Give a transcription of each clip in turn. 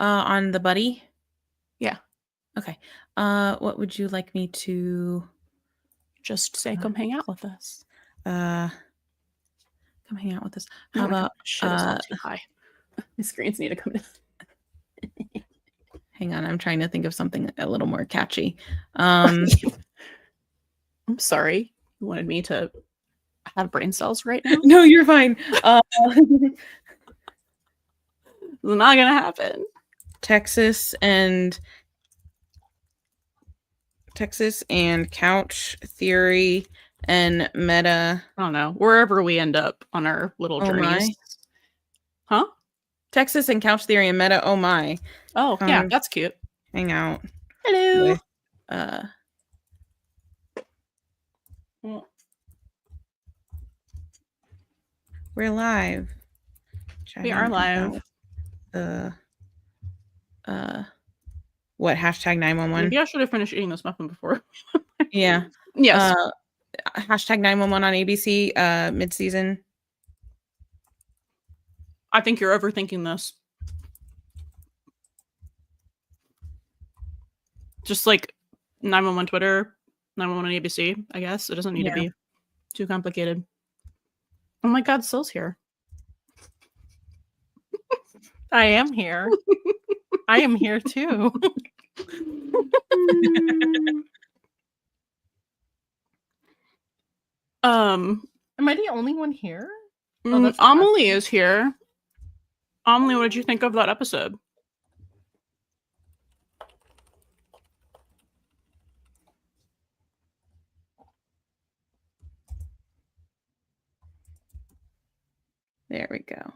On the buddy? Yeah. Okay. What would you like me to just say? Come hang out with us. Come hang out with us. How about shit is all too high. My screens need to come in. Hang on, I'm trying to think of something a little more catchy. I'm sorry. You wanted me to have brain cells right now? No, you're fine. It's not gonna happen. Texas and couch theory and meta. I don't know. Wherever we end up on our little journeys. Huh? Texas and couch theory and meta. Oh my. Oh yeah, that's cute. Hang out. Hello. With, we're live. We are live. What hashtag 911? Maybe I should have finished eating this muffin before. Yeah. Yes. Hashtag 911 on ABC mid-season. I think you're overthinking this. Just like 911 Twitter, 911 ABC, I guess. It doesn't need to be too complicated. Oh my God, Sil's here. I am here. I am here too. Am I the only one here? Amelie is here. Amelie, what did you think of that episode? There we go.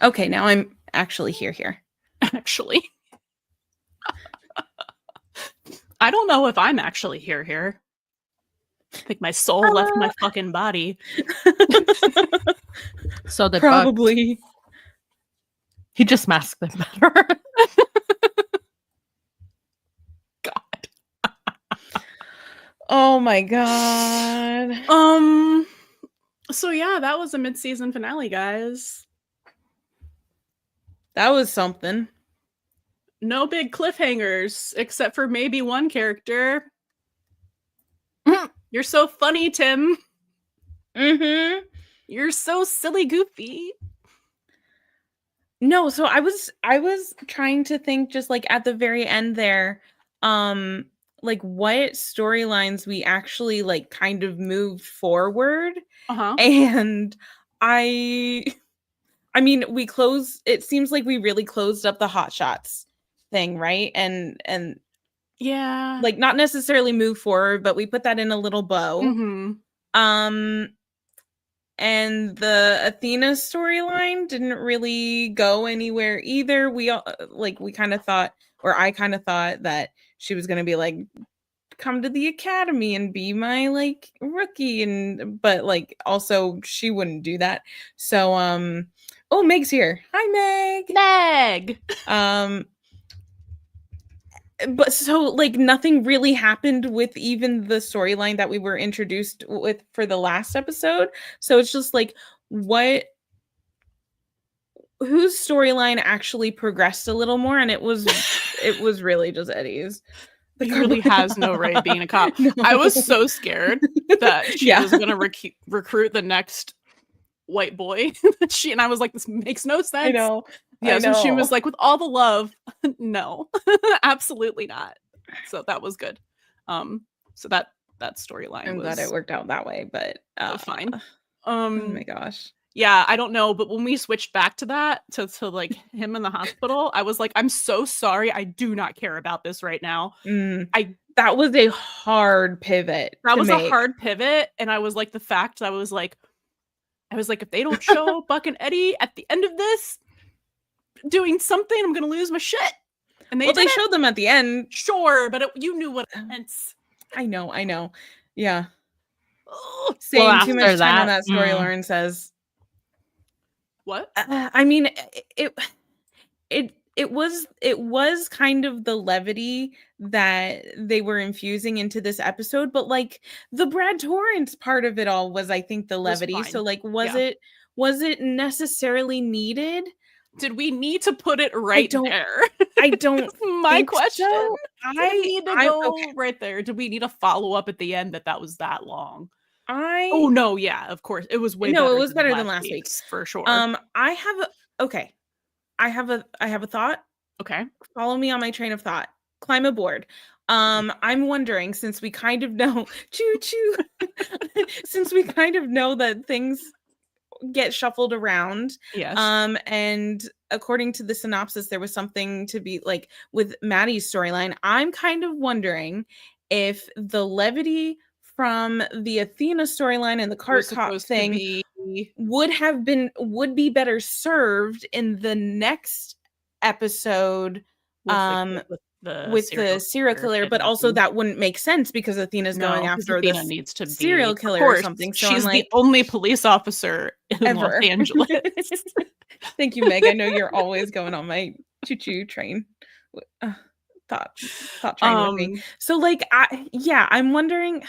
Okay, now I'm actually here. Actually. I don't know if I'm actually here. I think my soul left my fucking body. So the probably bugs. He just masked them better. God. Oh my God. So yeah, that was a mid-season finale, guys. That was something. No big cliffhangers, except for maybe one character. You're so funny, Tim. Mm-hmm. You're so silly goofy. No, so I was trying to think just like at the very end there, like what storylines we actually like kind of moved forward. And I mean, it seems like we really closed up the Hot Shots thing, right? And yeah, like not necessarily move forward, but we put that in a little bow. And the Athena storyline didn't really go anywhere either. We kind of thought, or I kind of thought that she was going to be like, come to the academy and be my like rookie, but like also she wouldn't do that. So oh, Meg's here. Hi, Meg. But so like nothing really happened with even the storyline that we were introduced with for the last episode. So it's just like whose storyline actually progressed a little more, and it was really just Eddie's. He really has no right being a cop. No. I was so scared that she was going to recruit the next white boy. And I was like, this makes no sense. I know. Yeah, so she was like, with all the love, no, absolutely not. So that was good. So that storyline. I'm glad it worked out that way, but fine. Oh my gosh. Yeah, I don't know, but when we switched back to that, to like him in the hospital, I was like, I'm so sorry. I do not care about this right now. That was a hard pivot. That was a hard pivot. And I was like, the fact that I was like, if they don't show Buck and Eddie at the end of this doing something, I'm gonna lose my shit. And they showed them at the end. Sure, but you knew what it meant. I know. Yeah. Saying too much time on that story, Lauren says. What? I mean, it was kind of the levity that they were infusing into this episode, but like the Brad Torrance part of it all was, I think, the levity. So like, was it necessarily needed? Did we need to put it right don't- there? I don't My think question. so. Did it need to go okay. right there? Did we need a follow up at the end that was that long? Oh Oh no, yeah, of course. It was way no, better. it was better than last week for sure. I have a thought. Okay. Follow me on my train of thought. Climb aboard. I'm wondering, since we kind of know choo choo since we kind of know that things get shuffled around. Yes. And according to the synopsis, there was something to be like with Maddie's storyline. I'm kind of wondering if the levity from the Athena storyline and the cart cop thing would be better served in the next episode with the serial killer, but also that wouldn't make sense because Athena's going after Athena this needs to serial be, killer of course, or something. So she's I'm like, the only police officer in ever. Los Angeles. Thank you, Meg. I know you're always going on my choo-choo train. Thought train with me. So like, I'm wondering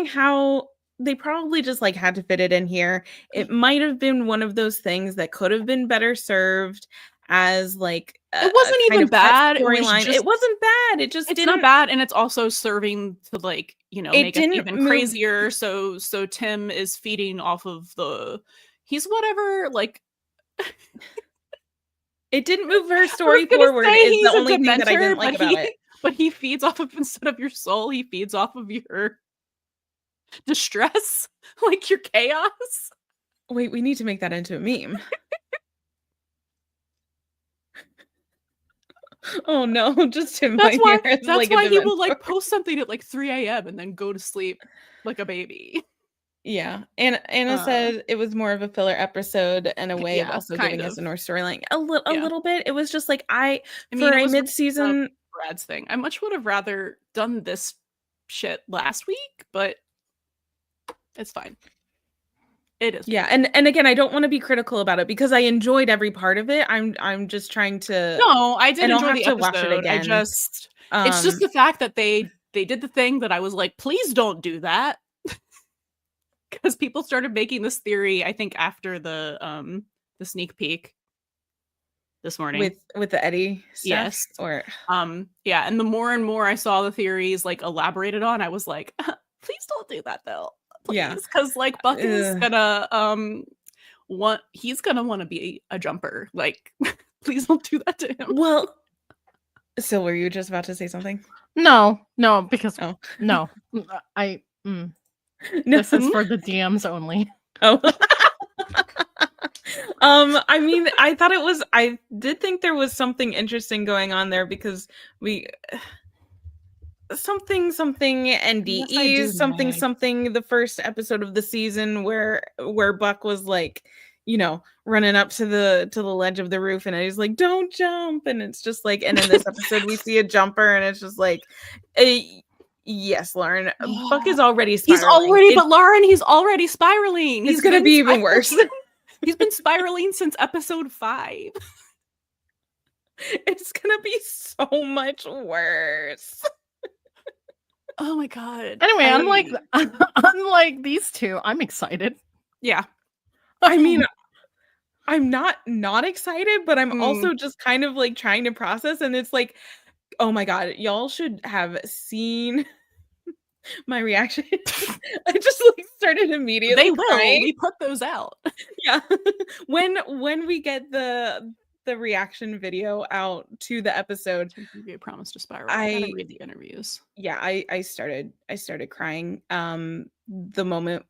how they probably just like had to fit it in here. It might have been one of those things that could have been better served as like it wasn't even bad. It wasn't bad. It's not bad, and it's also serving to like, make it even crazier. So Tim is feeding off of he's whatever, like it didn't move her story forward. Is the only thing that I didn't like about it. But he feeds off of, instead of your soul, he feeds off of your distress, like your chaos. Wait, we need to make that into a meme. Oh no, just him. That's why he will like post something at like 3 a.m. and then go to sleep like a baby. Yeah, and Anna said it was more of a filler episode and a way of also giving us a North storyline. A little bit. It was just like for a mid-season Brad's thing. I much would have rather done this shit last week, but it's fine. It is. Yeah, and again, I don't want to be critical about it because I enjoyed every part of it. I'm just trying to. No, I did enjoy the episode. Watch it again. It's just the fact that they did the thing that I was like, please don't do that, because people started making this theory. I think after the sneak peek this morning with the Eddie stuff. Yes. Or yeah, and the more and more I saw the theories like elaborated on, I was like, please don't do that though. Please. Yeah, because like Buck is gonna want to be a jumper. Like, please don't do that to him. Well, so were you just about to say something? No, because no, this is for the DMs only. Oh. I mean, I did think there was something interesting going on there because something NDE, yes, something the first episode of the season where Buck was like, running up to the ledge of the roof and he's like, don't jump, and it's just like, and in this episode we see a jumper and it's just like, yes, Lauren, Buck is already spiraling. He's already spiraling. He's gonna be even worse. He's been spiraling since episode 5. It's gonna be so much worse. Oh my god. Anyway, unlike these two, I'm excited. Yeah. I mean, I'm not excited, but I'm also just kind of like trying to process, and it's like, oh my god, y'all should have seen my reaction. I just like started immediately. They will. Crying. We put those out. Yeah. When we get the reaction video out to the episode, I promised to spiral. I gotta read the interviews. Yeah, I started crying the moment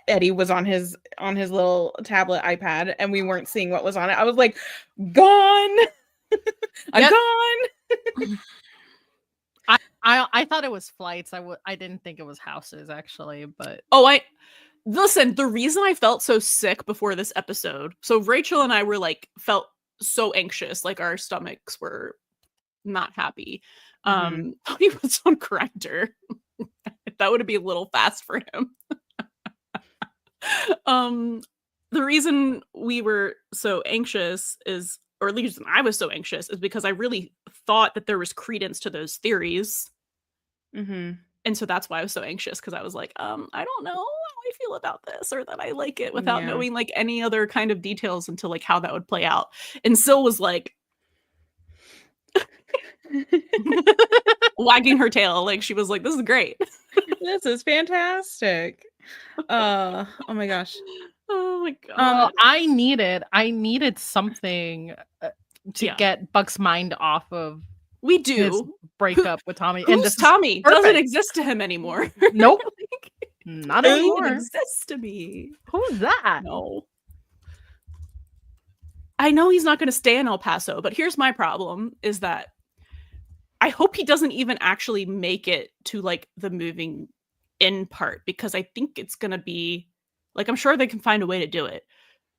Eddie was on his little tablet iPad and we weren't seeing what was on it. I was like, gone. I'm gone. I thought it was flights. I didn't think it was houses actually, but listen, the reason I felt so sick before this episode, so Rachel and I were like felt so anxious, like our stomachs were not happy. He was on Grindr. That would be a little fast for him. The reason we were so anxious is, or at least I was so anxious, is because I really thought that there was credence to those theories. And And so that's why I was so anxious, because I was like, I don't know how I feel about this, or that I like it, without Yeah. knowing like any other kind of details into like how that would play out. And Syl was like wagging her tail, like she was like, this is great. This is fantastic. Oh my gosh. Oh my god. Well, I needed something to Yeah. get Buck's mind off of We his do. breakup with Tommy. Who's And this is Tommy? Doesn't perfect. exist to him anymore. Nope. Like, Not doesn't anymore. exist to me. Who's that? No. I know he's not going to stay in El Paso, but here's my problem is that I hope he doesn't even actually make it to like the moving in part, because I think it's going to be like, I'm sure they can find a way to do it,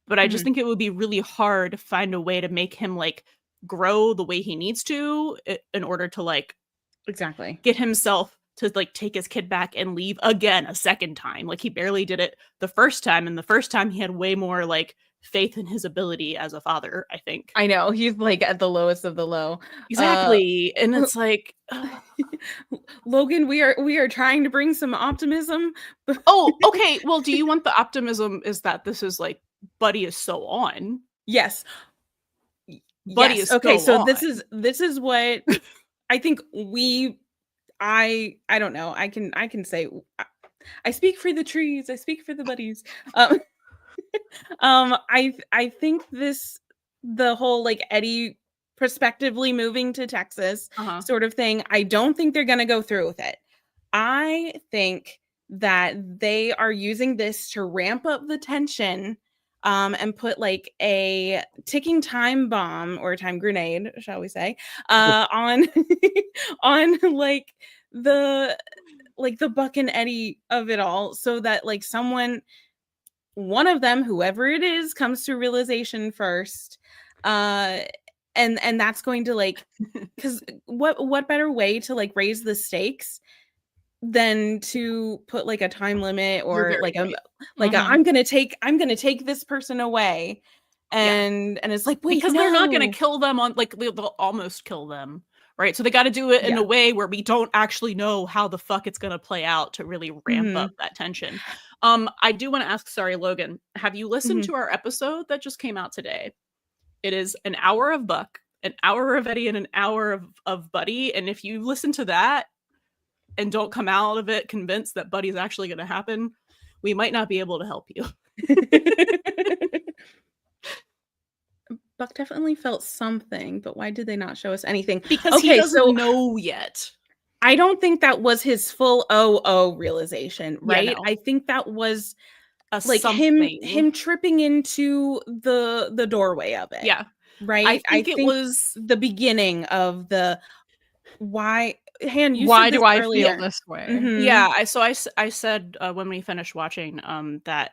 but I just think it would be really hard to find a way to make him like grow the way he needs to in order to like Exactly. get himself to like take his kid back and leave again a second time. Like he barely did it the first time, and the first time he had way more like faith in his ability as a father, I think. I know, he's like at the lowest of the low. Exactly. And it's like Logan, we are trying to bring some optimism. oh, okay. Well, do you want the optimism is that this is like Buddy is so on? Yes. Buddy Yes. is Okay, so on. this is what I think I don't know. I can say I speak for the trees, I speak for the buddies. I think the whole like Eddie prospectively moving to Texas sort of thing, I don't think they're going to go through with it. I think that they are using this to ramp up the tension and put like a ticking time bomb or time grenade, shall we say, on on like the Buck and Eddie of it all, so that like one of them, whoever it is, comes to realization first, and that's going to like, because what better way to like raise the stakes than to put like a time limit or like I'm gonna take this person away, and it's like, wait, because they're not gonna kill them on like they'll almost kill them, right? So they got to do it in a way where we don't actually know how the fuck it's gonna play out to really ramp up that tension. I do want to ask, sorry, Logan, have you listened to our episode that just came out today? It is an hour of Buck, an hour of Eddie, and an hour of Buddy. And if you listen to that and don't come out of it convinced that Buddy's actually going to happen, we might not be able to help you. Buck definitely felt something, but why did they not show us anything? Because he doesn't know yet. I don't think that was his full realization, right? Yeah, no. I think that was like something. him tripping into the doorway of it. Yeah. Right? I think it was the beginning of the why why do I feel this way? Yeah, I said when we finished watching that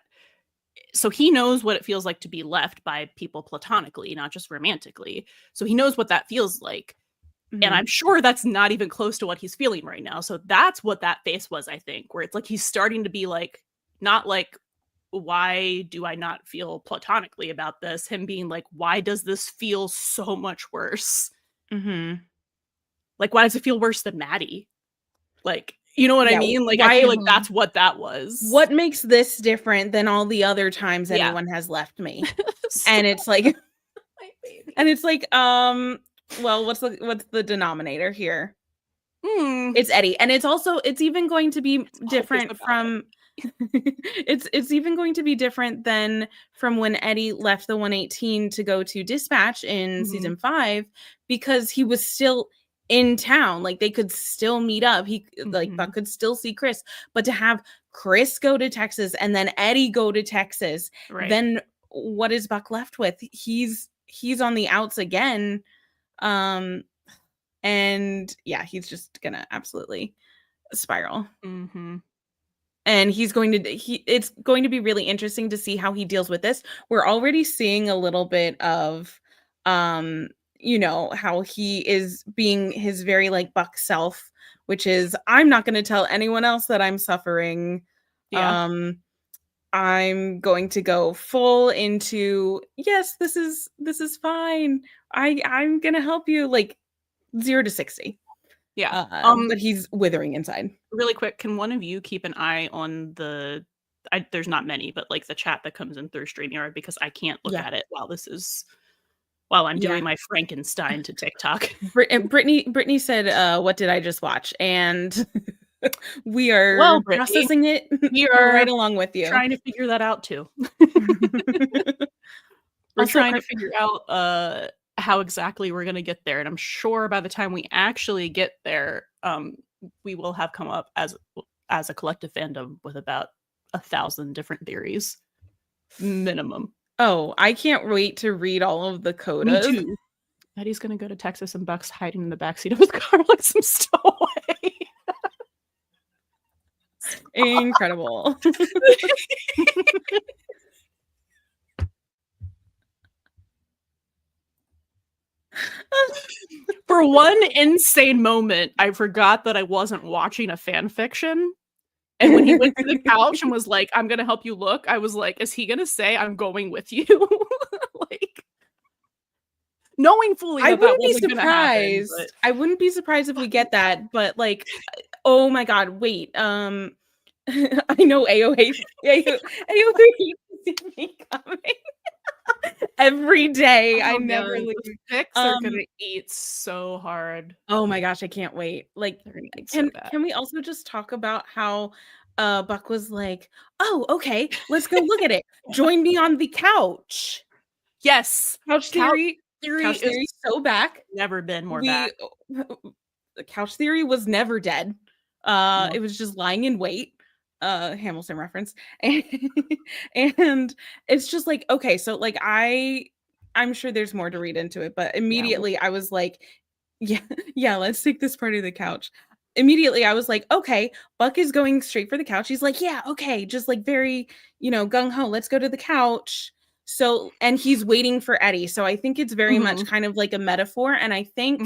so he knows what it feels like to be left by people platonically, not just romantically. So he knows what that feels like. And I'm sure that's not even close to what he's feeling right now. So that's what that face was, I think, where it's like he's starting to be like, not like, why do I not feel platonically about this? Him being like, why does this feel so much worse? Like, why does it feel worse than Maddie? Like, you know what I mean? Like, I feel like that's what that was. What makes this different than all the other times anyone has left me? And it's like, well, what's the denominator here? It's Eddie. And it's even going to be different from it's even going to be different than from when Eddie left the 118 to go to dispatch in season 5, because he was still in town. Like they could still meet up. He like Buck could still see Chris, but to have Chris go to Texas and then Eddie go to Texas, then what is Buck left with? He's on the outs again. And yeah, he's just gonna absolutely spiral. And it's going to be really interesting to see how he deals with this. We're already seeing a little bit of you know, how he is being his very like Buck self, which is, I'm not going to tell anyone else that I'm suffering. I'm going to go full into, yes, this is fine. I'm going to help you, like 0 to 60. Yeah. But he's withering inside. Really quick, can one of you keep an eye on there's not many, but like the chat that comes in through StreamYard, because I can't look at it while I'm doing my Frankenstein to TikTok. Brittany said, "What did I just watch?" And we are processing it. We are right along with you, trying to figure that out too. We're Also, trying to figure out how exactly we're gonna get there, and I'm sure by the time we actually get there, we will have come up as a collective fandom with about 1,000 different theories, minimum. Oh, I can't wait to read all of the codas. Me too. Eddie's gonna go to Texas and Buck's hiding in the backseat of his car like some stowaway. Incredible. For one insane moment, I forgot that I wasn't watching a fan fiction. And when he went to the couch and was like, "I'm gonna help you look," I was like, is he gonna say I'm going with you? Like, knowing fully I that wouldn't wasn't be gonna happen, surprised. I wouldn't be surprised if we get that, but like, oh my god, wait. I know AOA hates to see me coming. Every day. I never leave. The pics are gonna eat so hard. Oh my gosh, I can't wait. Like, can we also just talk about how Buck was like, "Oh, okay, let's go look at it. Join me on the couch." Yes. Couch theory is so back. Never been more back. The couch theory was never dead. No. It was just lying in wait. Hamilton reference. And it's just like, okay, so like I'm sure there's more to read into it, but immediately I was like, yeah, let's take this part of the couch. Immediately I was like, okay, Buck is going straight for the couch. He's like, yeah, okay, just like very, gung-ho, let's go to the couch. So, and he's waiting for Eddie. So I think it's very much kind of like a metaphor. And I think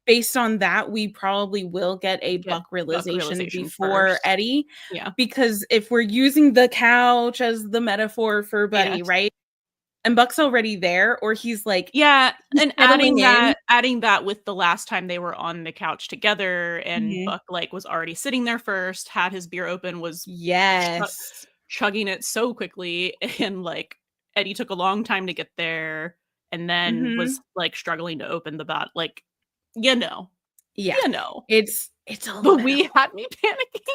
based on that, we probably will get a Buck realization before first. Eddie. Yeah. Because if we're using the couch as the metaphor for Buddy, right? And Buck's already there, or he's like, yeah, and adding that with the last time they were on the couch together, and Buck like was already sitting there first, had his beer open, was chugging it so quickly, and like Eddie took a long time to get there, and then was like struggling to open the bot, like, it's a but we had me panicking.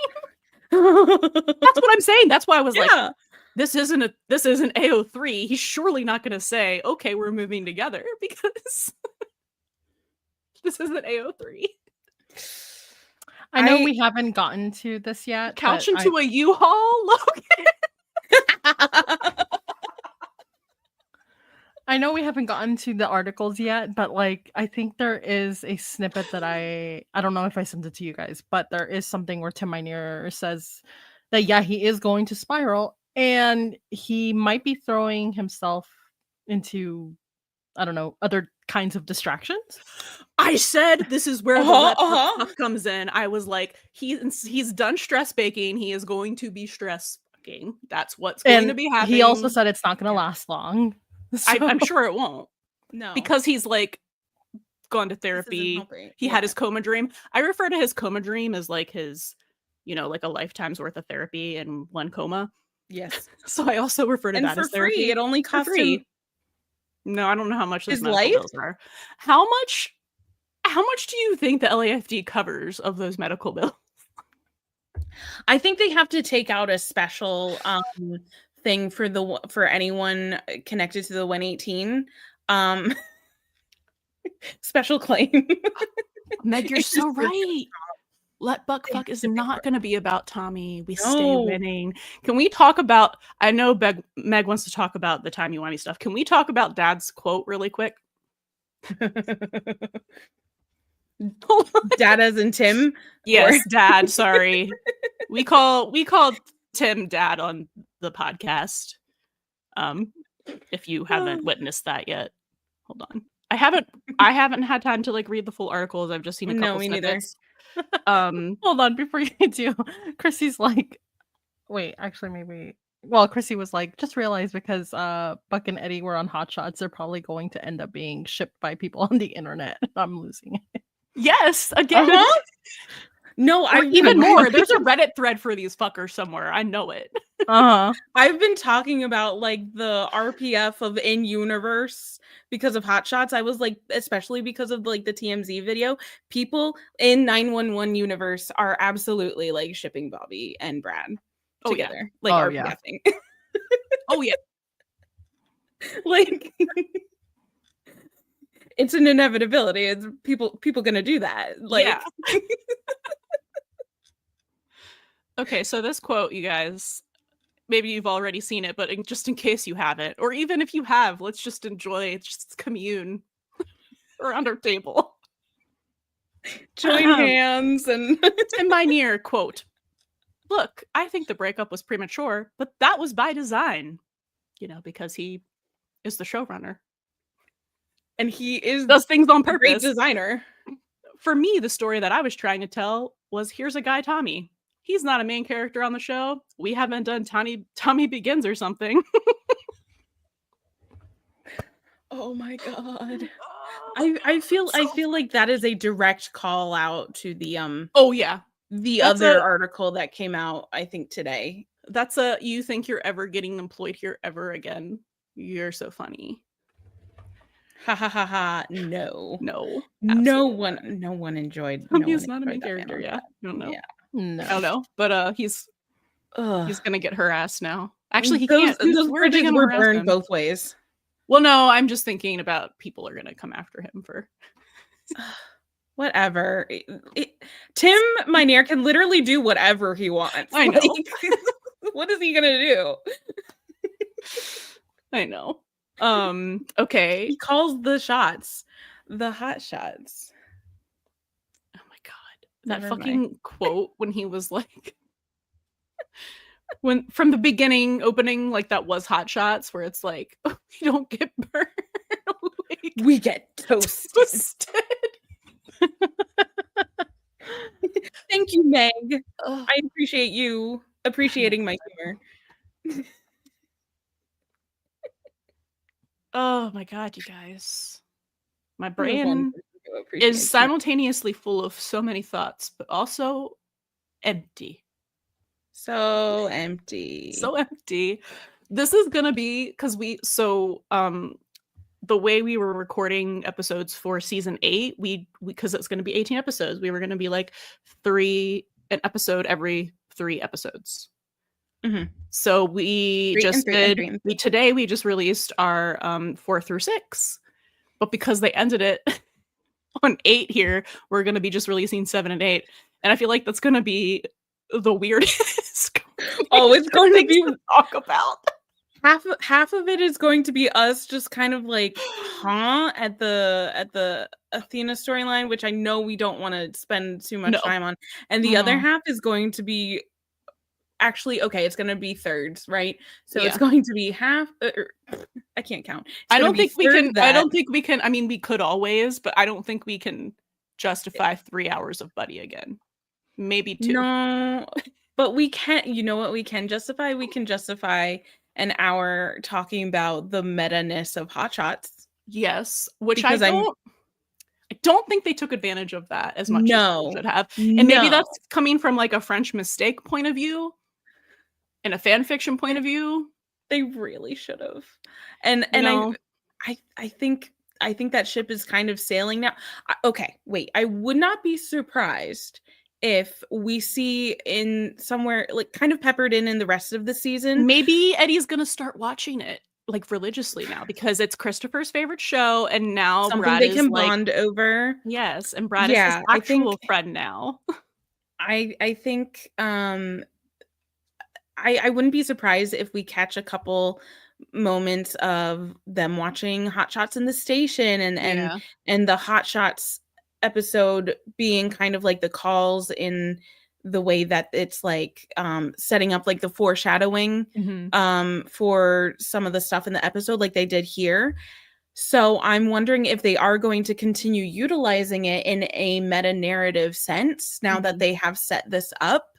That's what I'm saying. That's why I was like, this isn't AO3. He's surely not going to say, okay, we're moving together, because this isn't AO3. I know we haven't gotten to this yet. Couch into a U-Haul, Logan. I know we haven't gotten to the articles yet, but like I think there is a snippet that I don't know if I sent it to you guys, but there is something where Tim Minear says that he is going to Spiral, and he might be throwing himself into, I don't know, other kinds of distractions. I said this is where the stuff comes in. I was like, he's done stress baking. He is going to be stress fucking. That's what's going to be happening. He also said it's not going to last long. So. I'm sure it won't. No, because he's like gone to therapy. He had his coma dream. I refer to his coma dream as like his, like a lifetime's worth of therapy in one coma. Yes. So I also refer to that as therapy. Free. It only costs him. No, I don't know how much his medical life bills are. How much do you think the LAFD covers of those medical bills? I think they have to take out a special thing for anyone connected to the 118 special claim. Meg, you're so right. Let Buck Fuck is not going to be about Tommy. We stay winning. Can we talk about, I know Meg wants to talk about the timey-wimey stuff. Can we talk about Dad's quote really quick? Dad as in Tim? Yes, Dad, sorry. We call Tim Dad on the podcast. If you haven't witnessed that yet. Hold on. I haven't had time to like read the full articles. I've just seen a couple snippets. Hold on, before you do, Chrissy's like, wait, actually maybe, well, Chrissy was like, just realized because Buck and Eddie were on Hot Shots, they're probably going to end up being shipped by people on the internet. I'm losing it. Yes, again. Uh-huh. No, Or even more. There's a Reddit thread for these fuckers somewhere. I know it. I've been talking about like the RPF of in universe because of Hot Shots. I was like, especially because of like the TMZ video, people in 911 universe are absolutely like shipping Bobby and Brad together, like RPFing. Oh yeah. Like it's an inevitability. It's people gonna do that. Like yeah. Okay, so this quote, you guys, maybe you've already seen it, but just in case you haven't, or even if you have, let's just enjoy, just commune around our table. Join hands and Tim Minear, quote, "Look, I think the breakup was premature, but that was by design. You know, because he is the showrunner. And he is does things on purpose. Great designer. For me, the story that I was trying to tell was here's a guy, Tommy. He's not a main character on the show. We haven't done Tommy Begins or something." Oh my god. I feel like that is a direct call out to the oh yeah, the other article that came out I think today. That's a you think you're ever getting employed here ever again. You're so funny. Ha ha ha ha. No. No. No one enjoyed. He's not a main character, yeah. No. Yeah. No. I don't know. But he's gonna get harassed now. Actually, he can't. Those bridges were burned both ways. Well, no, I'm just thinking about people are gonna come after him for whatever. Tim Minear can literally do whatever he wants. I know. What is he gonna do? I know. Okay. He calls the shots, the hot shots. Oh my god. That fucking quote when he was like when from the beginning opening, like that was Hot Shots, where it's like, oh, we don't get burned. Like, we get toasted. Thank you, Meg. I appreciate you appreciating my humor. Oh my god, you guys. My brain is simultaneously full of so many thoughts, but also empty. So empty. So empty. This is gonna be because the way we were recording episodes for season 8, because it's gonna be 18 episodes, we were gonna be like an episode every 3 episodes. Mm-hmm. So we today we just released our 4 through 6, but because they ended it on 8 here, we're gonna be just releasing 7 and 8, and I feel like that's gonna be the weirdest. Oh, it's going to be talk about. Half of it is going to be us just kind of like at the Athena storyline, which I know we don't want to spend too much time on, and the other half is going to be actually okay. It's going to be thirds, right? So it's going to be half. I can't count. I don't think we can. I mean, we could always, but I don't think we can justify 3 hours of Buddy again. Maybe 2. No, but we can't. You know what we can justify? We can justify an hour talking about the meta-ness of Hot Shots. Yes, which I don't think they took advantage of that as much as they should have. And maybe that's coming from like a French mistake point of view and a fan fiction point of view. They really should have. And I think that ship is kind of sailing now. Okay, wait. I would not be surprised if we see in somewhere like kind of peppered in the rest of the season. Maybe Eddie's gonna start watching it like religiously now because it's Christopher's favorite show, and now something Brad they is can like, bond over. Yes, and Brad is his actual friend now. I think I wouldn't be surprised if we catch a couple moments of them watching Hot Shots in the station and the Hot Shots episode being kind of like the calls in the way that it's like setting up like the foreshadowing for some of the stuff in the episode like they did here. So I'm wondering if they are going to continue utilizing it in a meta narrative sense now that they have set this up,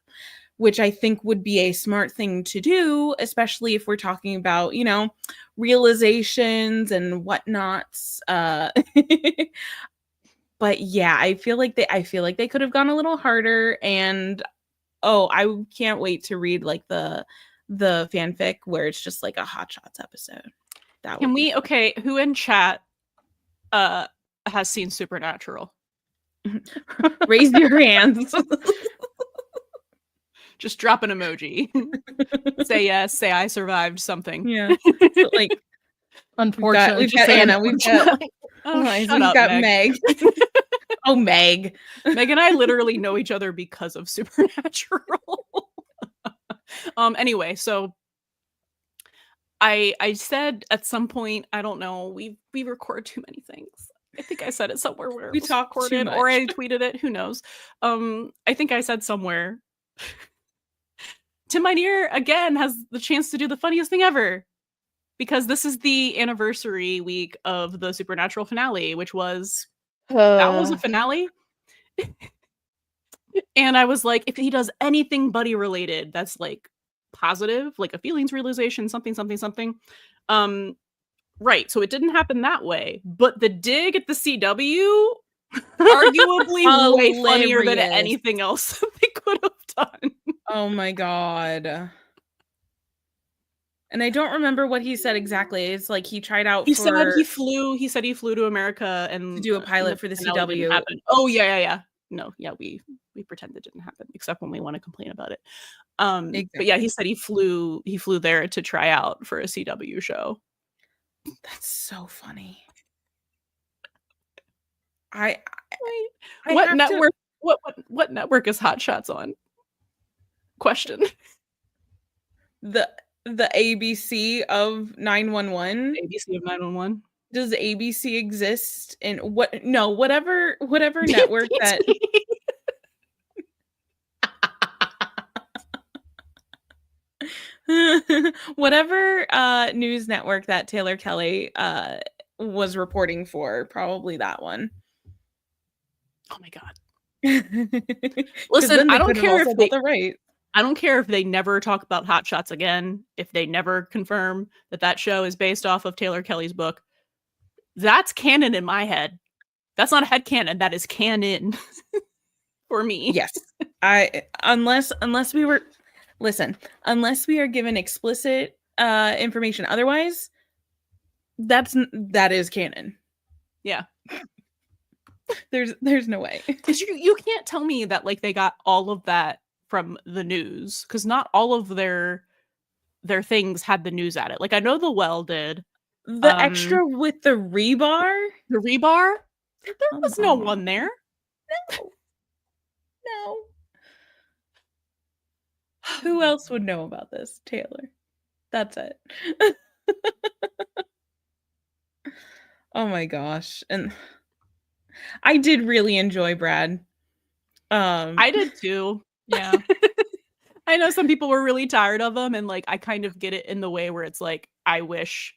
which I think would be a smart thing to do, especially if we're talking about, you know, realizations and whatnots. But yeah, I feel like they could have gone a little harder, and I can't wait to read like the fanfic where it's just like a Hot Shots episode. That Can would be we? Okay, who in chat has seen Supernatural? raise your hands. Just drop an emoji. Say yes. Say I survived something. Yeah. So, like, Unfortunately, we've got Anna. We've got Shut we've up, got Meg. Meg. Oh, Meg. Meg and I literally know each other because of Supernatural. Anyway, so I said at some point, I don't know, we record too many things. I think I said it somewhere where We it was talk too recorded, much. or I tweeted it. Who knows? I think I said somewhere. Tim Minear again has the chance to do the funniest thing ever, because this is the anniversary week of the Supernatural finale, which was that was a finale. And I was like, if he does anything buddy related, that's like positive, like a feelings realization, something. Right. So it didn't happen that way, but the dig at the CW, arguably way funnier than Hilarious. anything else they could have done. Oh my god. And I don't remember what he said exactly. It's like he tried out He for said he flew to America and to do a pilot for the finale didn't CW. happen. Oh yeah. No, yeah, we pretend it didn't happen, except when we want to complain about it. But yeah, he said he flew there to try out for a CW show. That's so funny. What network? What network is Hot Shots on? Question. The ABC of 911. ABC of 911. Does ABC exist in what? No, whatever network that. Whatever news network that Taylor Kelly was reporting for, probably that one. Oh my god. Listen, I don't care if they right. I don't care if they never talk about Hot Shots again, if they never confirm that show is based off of Taylor Kelly's book. That's canon in my head. That's not headcanon, that is canon for me. Yes. Unless we are given explicit information otherwise, that is canon. Yeah. There's no way. Because you can't tell me that like they got all of that from the news, because not all of their things had the news at it. Like I know The Well did. The extra with the rebar? The rebar? There was no one there. No. Who else would know about this? Taylor. That's it. Oh my gosh. And I did really enjoy Brad. I did too. Yeah. I know some people were really tired of him, and like I kind of get it in the way where it's like I wish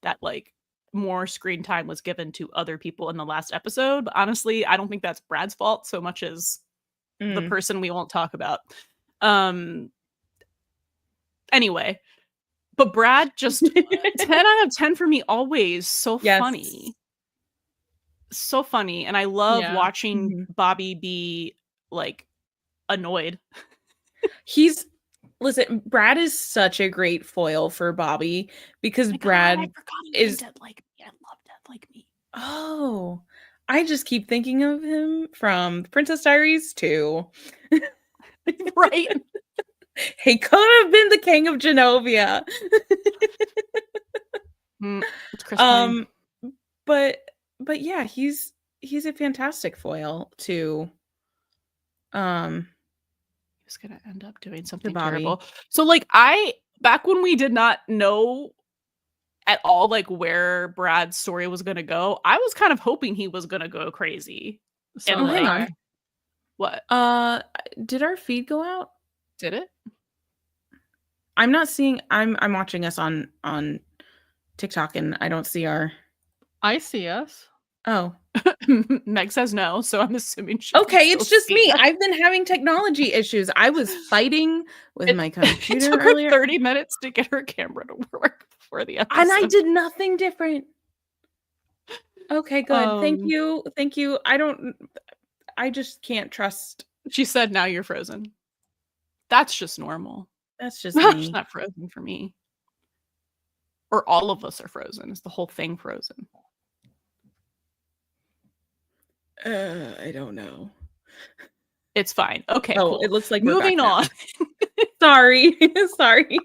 that like more screen time was given to other people in the last episode. But honestly, I don't think that's Brad's fault so much as the person we won't talk about. Anyway, but Brad just 10 out of 10 for me always. So funny. So funny. And I love watching Bobby be like annoyed. Brad is such a great foil for Bobby because Brad is Dead Like Me. I love Dead Like Me. Oh, I just keep thinking of him from Princess Diaries 2. Right. He could have been the King of Genovia. It's Chris Pine. But yeah, he's a fantastic foil to He was gonna end up doing something terrible. So like back when we did not know at all like where Brad's story was gonna go, I was kind of hoping he was gonna go crazy. So and hang on. What? Did our feed go out? Did it? I'm not seeing. I'm watching us on TikTok, and I don't see our. I see us. Oh, Meg says no, so I'm assuming she. Okay, it's just me. I've been having technology issues. I was fighting with my computer it took earlier. her 30 minutes to get her camera to work before the episode. And I did nothing different. Okay, good. Thank you. Thank you. I just can't trust. She said, now you're frozen. That's just normal. That's just It's me. not frozen for me. Or all of us are frozen. Is the whole thing frozen? I don't know. It's fine. Okay, Oh, cool. it looks like moving we're back on. now. Sorry. Sorry.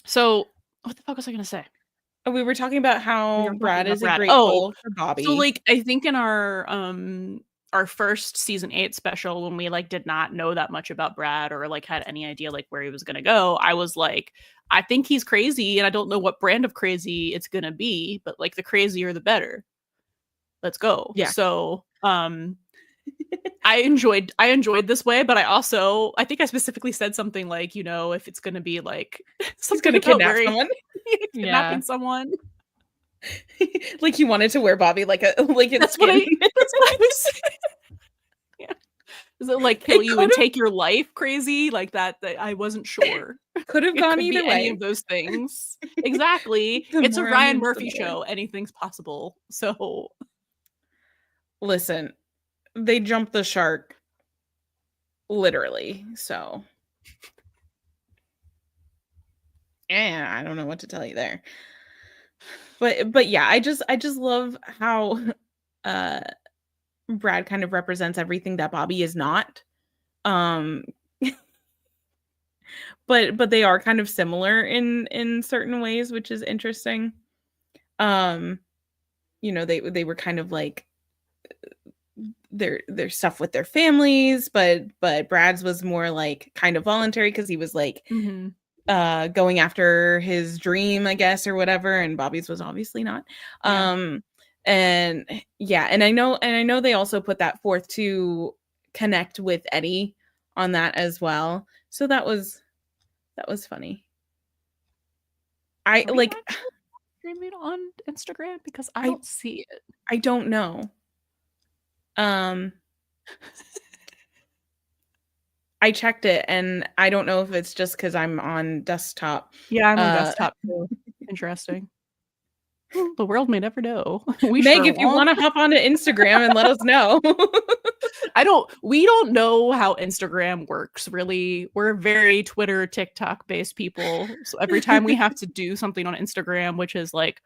So what the fuck was I gonna say? We were talking about how Brad is Brad. grateful for Bobby. So like I think in our first season 8 special, when we like did not know that much about Brad or like had any idea like where he was gonna go, I was like, I think he's crazy and I don't know what brand of crazy it's gonna be, but like the crazier the better. Let's go. Yeah. So I enjoyed this way, but I think I specifically said something like, you know, if it's gonna be like he's gonna kidnap someone. Kidnapping someone. Like he wanted to wear Bobby like a That's what I was saying. Yeah. Is it like kill you and take your life crazy? Like that I wasn't sure. Could have gone either way. Any of those things. Exactly. It's a Ryan Murphy show. Anything's possible. So listen, they jumped the shark literally. So I don't know what to tell you there. But yeah, I just love how Brad kind of represents everything that Bobby is not. But they are kind of similar in certain ways, which is interesting. You know, they were kind of like their stuff with their families, but Brad's was more like kind of voluntary because he was like going after his dream, I guess, or whatever, and Bobby's was obviously not. And yeah, and I know they also put that forth to connect with Eddie on that as well. So that was funny. I like streaming on Instagram because I don't see it. I don't know. I checked it and I don't know if it's just because I'm on desktop. Yeah, I'm on desktop too. Interesting. The world may never know. Meg, if you want to hop onto Instagram and let us know. We don't know how Instagram works, really. We're very Twitter, TikTok based people. So every time we have to do something on Instagram, which is like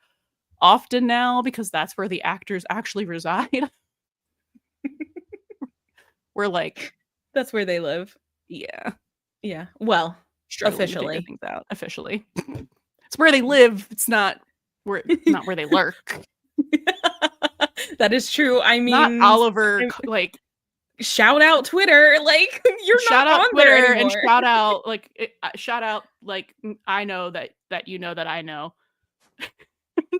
often now because that's where the actors actually reside. We're like, that's where they live. Yeah. Yeah. Well, officially. Officially. It's where they live. It's not where they lurk. That is true. I mean, not Oliver like shout out Twitter, like you're shout not out on Twitter there anymore. And shout out like I know that you know that I know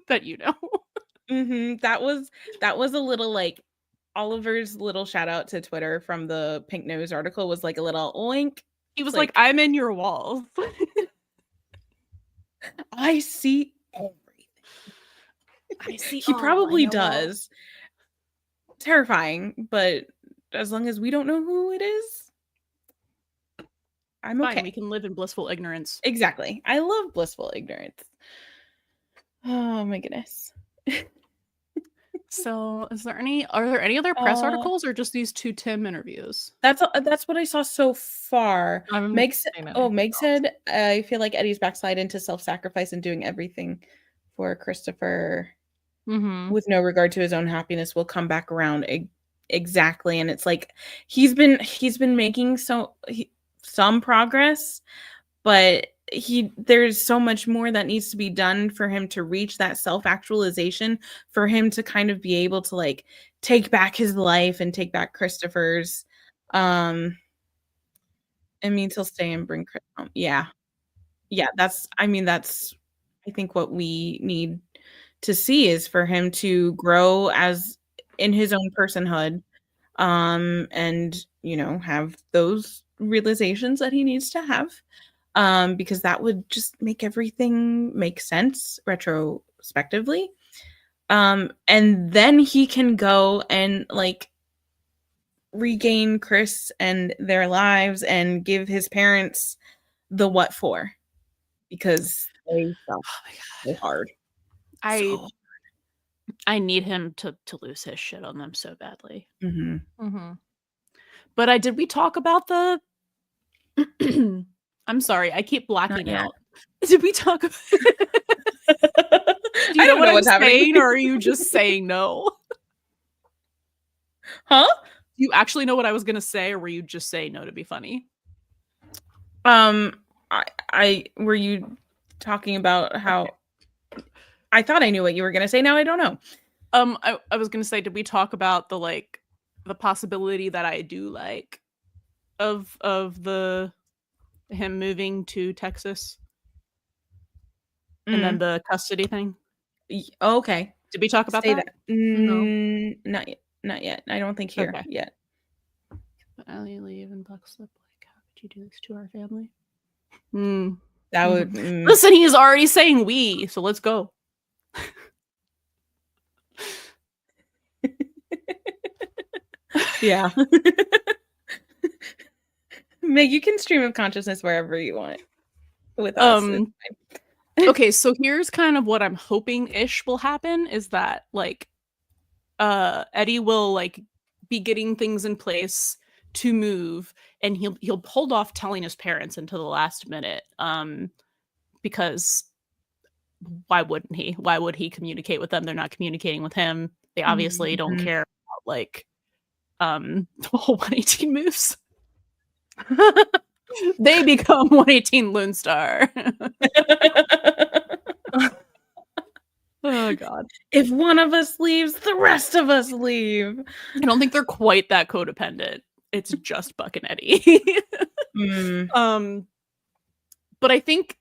that you know. That was a little like Oliver's little shout out to Twitter from the Pink Nose article was like a little oink. He was like I'm in your walls. I see everything. I see. He probably does. Terrifying, but as long as we don't know who it is, I'm okay. We can live in blissful ignorance. Exactly. I love blissful ignorance. Oh my goodness. So, are there any other press articles or just these 2 Tim interviews? That's what I saw so far. Meg said, I feel like Eddie's backslide into self-sacrifice and doing everything for Christopher with no regard to his own happiness will come back around. Exactly. And it's like he's been making some progress, but there's so much more that needs to be done for him to reach that self-actualization, for him to kind of be able to like take back his life and take back Christopher's. It means he'll stay and bring Chris home. Yeah. That's I think what we need to see is for him to grow as in his own personhood, and you know, have those realizations that he needs to have. Because that would just make everything make sense retrospectively. And then he can go and like regain Chris and their lives and give his parents the what for. Because They suck Oh my so god. hard. I need him to lose his shit on them so badly. Mm-hmm. But did we talk about the I'm sorry, I keep blacking yet. out. Did we talk about Do you I know don't what know I'm what's happening. saying, or are you just saying no? Huh? Do you actually know what I was gonna say, or were you just saying no to be funny? I were you talking about how I thought I knew what you were gonna say. Now I don't know. I was gonna say, did we talk about the possibility that I do like of the him moving to Texas and then the custody thing? Okay. Did we talk about Say that? that. No. Not yet. Not yet. I don't think here Okay. yet. But Allie leave and Buck slip. Like, how could you do this to our family? That would Listen, he's already saying we, so let's go. Yeah. Meg, you can stream of consciousness wherever you want with us. It's fine. Okay, so here's kind of what I'm hoping ish will happen is that like Eddie will like be getting things in place to move, and he'll hold off telling his parents until the last minute. Because why wouldn't he? Why would he communicate with them? They're not communicating with him. They obviously don't care about like the whole 118 moves. They become 118 Lone Star. Oh god. If one of us leaves, the rest of us leave. I don't think they're quite that codependent. It's just Buck and Eddie. But I think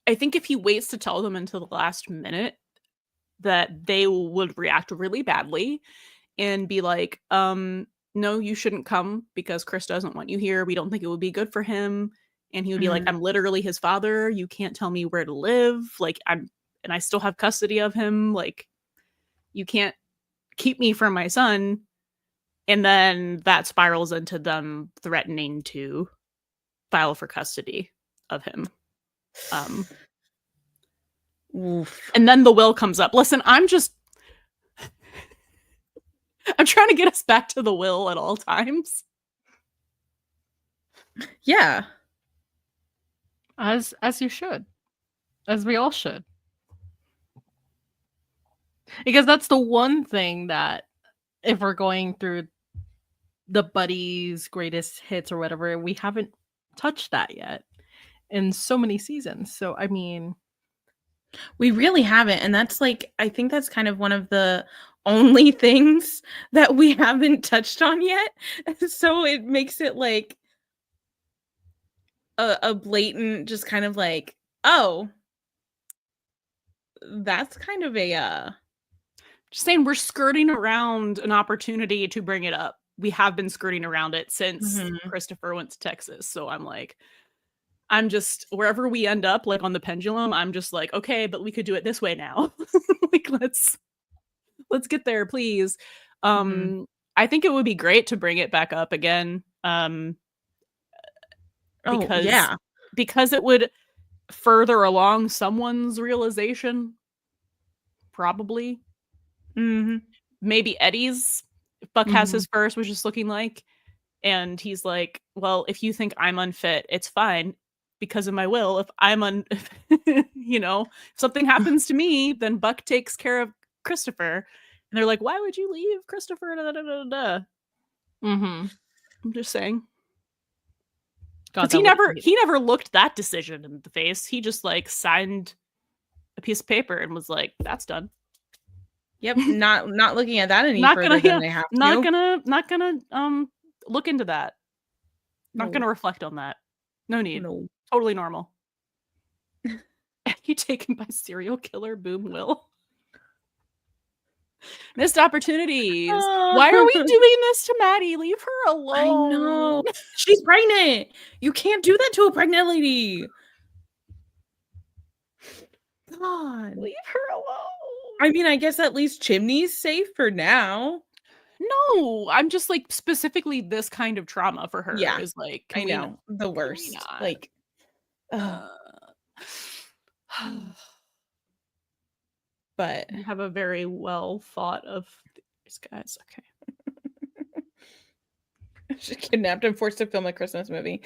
if he waits to tell them until the last minute, that they would react really badly and be like, no, you shouldn't come because Chris doesn't want you here. We don't think it would be good for him. And he would be like, I'm literally his father. You can't tell me where to live. Like, I still have custody of him. Like, you can't keep me from my son. And then that spirals into them threatening to file for custody of him. And then the will comes up. Listen, I'm trying to get us back to the will at all times. Yeah. As you should. As we all should. Because that's the one thing that if we're going through the Buddy's greatest hits or whatever, we haven't touched that yet in so many seasons. So I mean, we really haven't, and that's like I think that's kind of one of the only things that we haven't touched on yet. So it makes it like a blatant just kind of like, oh, that's kind of a just saying we're skirting around an opportunity to bring it up. We have been skirting around it since Christopher went to Texas. So I'm just wherever we end up, like on the pendulum, I'm just like, okay, but we could do it this way now. Like let's get there, please. I think it would be great to bring it back up again. Because it would further along someone's realization. Probably. Maybe Eddie's. Buck has his first, which is looking like. And he's like, well, if you think I'm unfit, it's fine because of my will. If I'm if something happens to me, then Buck takes care of Christopher. And they're like, why would you leave Christopher? Da, da, da, da. I'm just saying. Because he never looked that decision in the face. He just like signed a piece of paper and was like, that's done. Yep, not looking at that any further than they have to. Not gonna look into that. Not gonna reflect on that. No need. No. Totally normal. You taken by serial killer Boom Will. Missed opportunities. Why are we doing this to Maddie? Leave her alone. I know. She's pregnant. You can't do that to a pregnant lady. God. Leave her alone. I mean, I guess at least Chimney's safe for now. No, I'm just like specifically this kind of trauma for her is like I know the worst. Like But You have a very well thought of these guys. Okay. she kidnapped and forced to film a Christmas movie.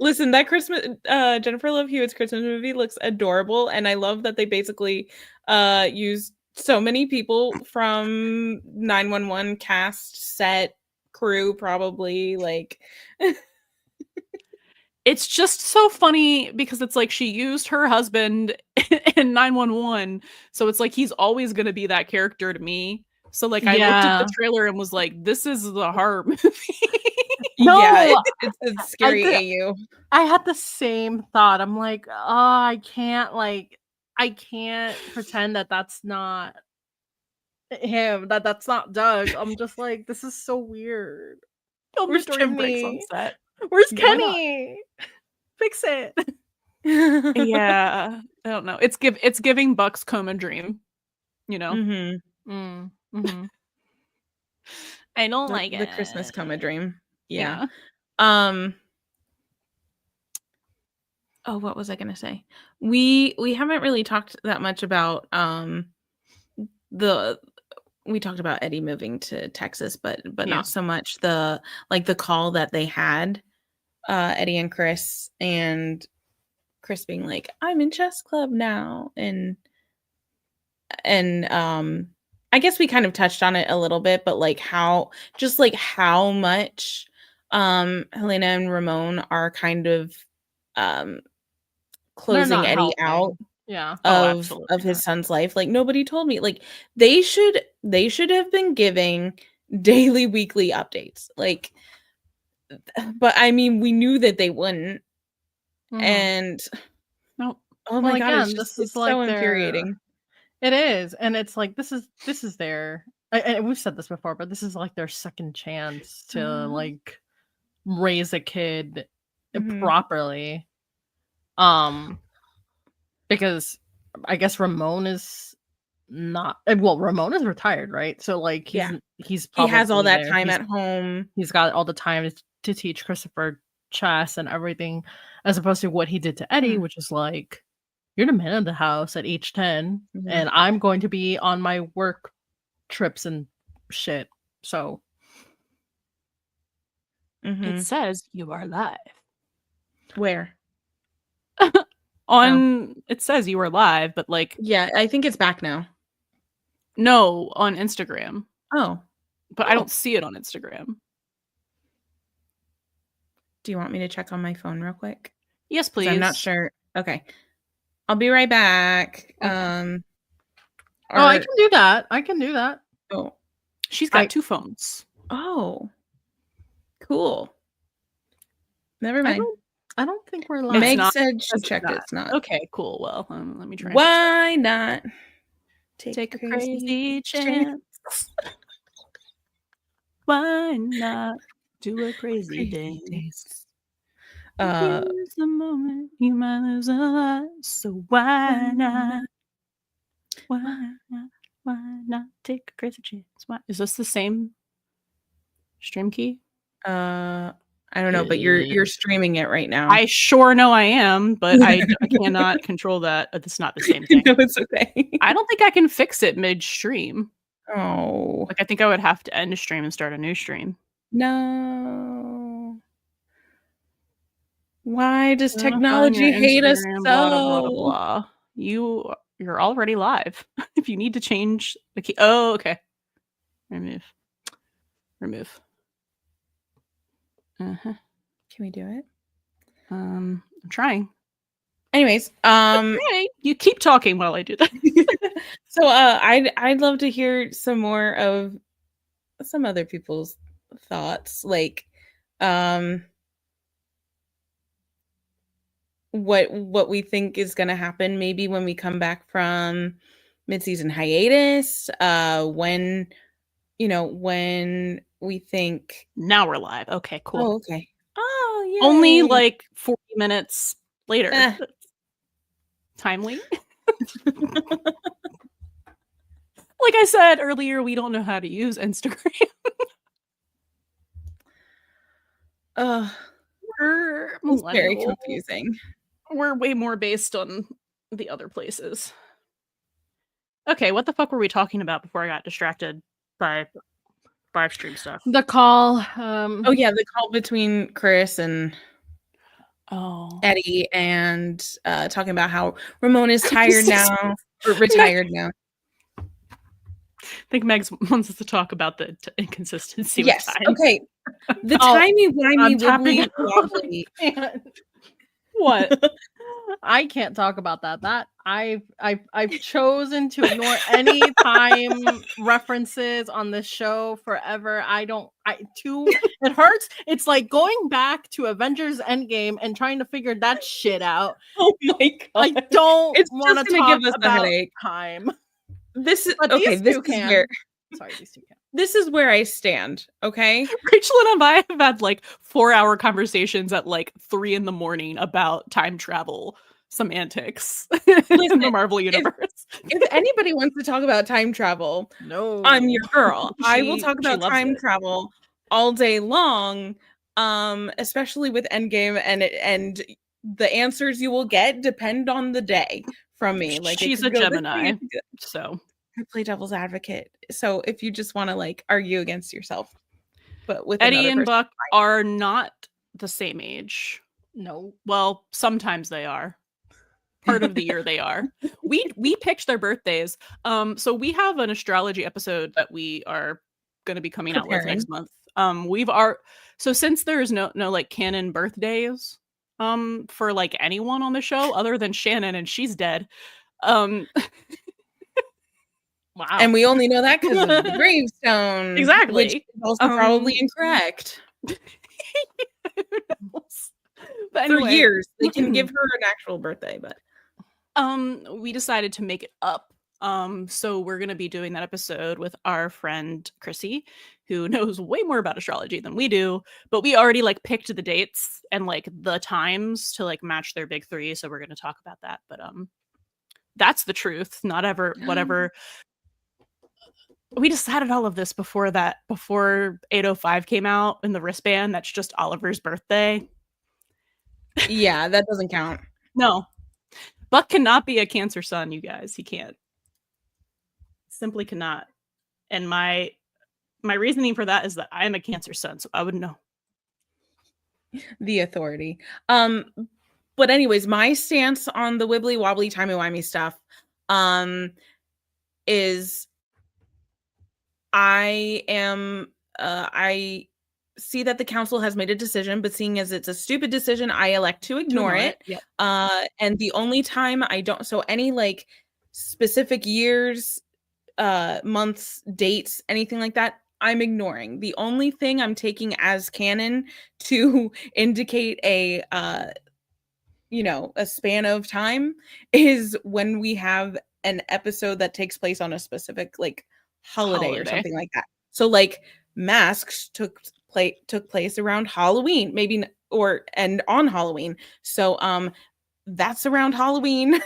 Listen, that Christmas Jennifer Love Hewitt's Christmas movie looks adorable, and I love that they basically used so many people from 911 cast, set, crew, probably, like It's just so funny because it's like she used her husband in 911, so it's like he's always going to be that character to me. So like I looked at the trailer and was like, this is the horror movie. No, yeah, it's scary AU. I had the same thought. I'm like, oh, I can't pretend that that's not him, that's not Doug. I'm just like, this is so weird. Where's during breaks on Chimney? set. Where's Yeah, why not? Kenny? Fix it. Yeah, I don't know. It's giving Buck's coma dream, you know. I don't like the Christmas coma dream. Yeah. Yeah. Oh, what was I gonna say? We haven't really talked that much about we talked about Eddie moving to Texas, but Yeah. not so much the call that they had, Eddie and Chris being like, I'm in chess club now, and I guess we kind of touched on it a little bit, but like how much Helena and Ramon are kind of closing Eddie out of his son's life. Like, nobody told me. Like, they should have been giving daily, weekly updates. Like, but I mean, we knew that they wouldn't. And no, oh my god, it's like so infuriating. It is, and it's like this is their. And we've said this before, but this is like their second chance to like raise a kid properly. Because I guess Ramon is not. Well, Ramon is retired, right? So like he has all that time at home. He's got all the time to teach Christopher chess and everything, as opposed to what he did to Eddie, which is like, you're the man of the house at age 10, and I'm going to be on my work trips and shit. So it says you are live. Where? It says you are live, but like, yeah, I think it's back now. No, on Instagram. Oh, but I don't see it on Instagram. Do you want me to check on my phone real quick? Yes, please. I'm not sure. Okay. I'll be right back. Okay. I can do that. Oh. She's got 2 phones. Oh. Cool. Never mind. I don't think we're live. Meg said she checked it. It's not. Okay, cool. Well, let me try. Why not take a crazy chance? Why not do a crazy dance? Here's the moment you might lose a lot, so why not? Why not take a crazy chance? Why? Is this the same stream key? I don't know, but you're streaming it right now. I sure know I am, but I cannot control that. It's not the same thing. No, it's okay. I don't think I can fix it mid-stream. Oh. Like, I think I would have to end a stream and start a new stream. No. Why does technology hate us so? Blah, blah, blah. You're already live. If you need to change the key. Oh, okay. Remove. Can we do it? I'm trying. Anyways, okay. You keep talking while I do that. So I'd love to hear some more of some other people's thoughts, like what we think is going to happen maybe when we come back from mid-season hiatus, when we think. Now we're live. Okay, cool. Oh, okay. Oh, yeah. Only like 40 minutes later. Timely. Like I said earlier, we don't know how to use Instagram. We're It's very millennial. confusing. We're way more based on the other places. Okay, what the fuck were we talking about before I got distracted by live stream stuff? The call. Oh yeah, the call between Chris and Eddie, and talking about how Ramon is tired now, or retired now. I think Megs wants us to talk about the inconsistency. Yes. With time. Okay. The timey-wimey, tapping wibbly-wobbly. What? I can't talk about that. I've chosen to ignore any time references on this show forever. It hurts. It's like going back to Avengers Endgame and trying to figure that shit out. Oh my god. I don't It's want just to gonna talk give us a about headache. time. This is But okay. these This two is can. where Sorry, these two can. this is where I stand. Okay. Rachel and I have had like 4-hour conversations at like 3 a.m. about time travel semantics in the Marvel universe. If anybody wants to talk about time travel, No, I'm your girl. I will She talk about loves time it. travel all day long, especially with Endgame, and the answers you will get depend on the day from me. Like, it She's could a go this way, Gemini, it could go- so I play devil's advocate. So if you just want to like argue against yourself, but with Eddie another and person, Buck are not the same age. no. Well, sometimes they are. Part of the year they are. We picked their birthdays. So we have an astrology episode that we are going to be coming out with Preparing. next month. So since there's no like canon birthdays for like anyone on the show other than Shannon, and she's dead. Wow. And we only know that because of the gravestone. Exactly. Which is also probably incorrect. But For anyway, years. They can give her an actual birthday, but we decided to make it up. So we're gonna be doing that episode with our friend Chrissy, who knows way more about astrology than we do, but we already like picked the dates and like the times to like match their big three. So we're gonna talk about that. But that's the truth, not ever whatever. We decided all of this before 805 came out in the wristband. That's just Oliver's birthday. yeah, that doesn't count. No. Buck cannot be a Cancer sun, you guys. He can't. Simply cannot. And my reasoning for that is that I am a Cancer sun, so I would know. The authority. But anyways, my stance on the wibbly wobbly timey-wimey stuff is I see that the council has made a decision, but seeing as it's a stupid decision, I elect to ignore it. Yep. And the only time I don't, so any like specific years, months, dates, anything like that, I'm ignoring. The only thing I'm taking as canon to indicate a span of time is when we have an episode that takes place on a specific like holiday or something like that. So like Masks took place around Halloween, maybe and on Halloween. So that's around Halloween.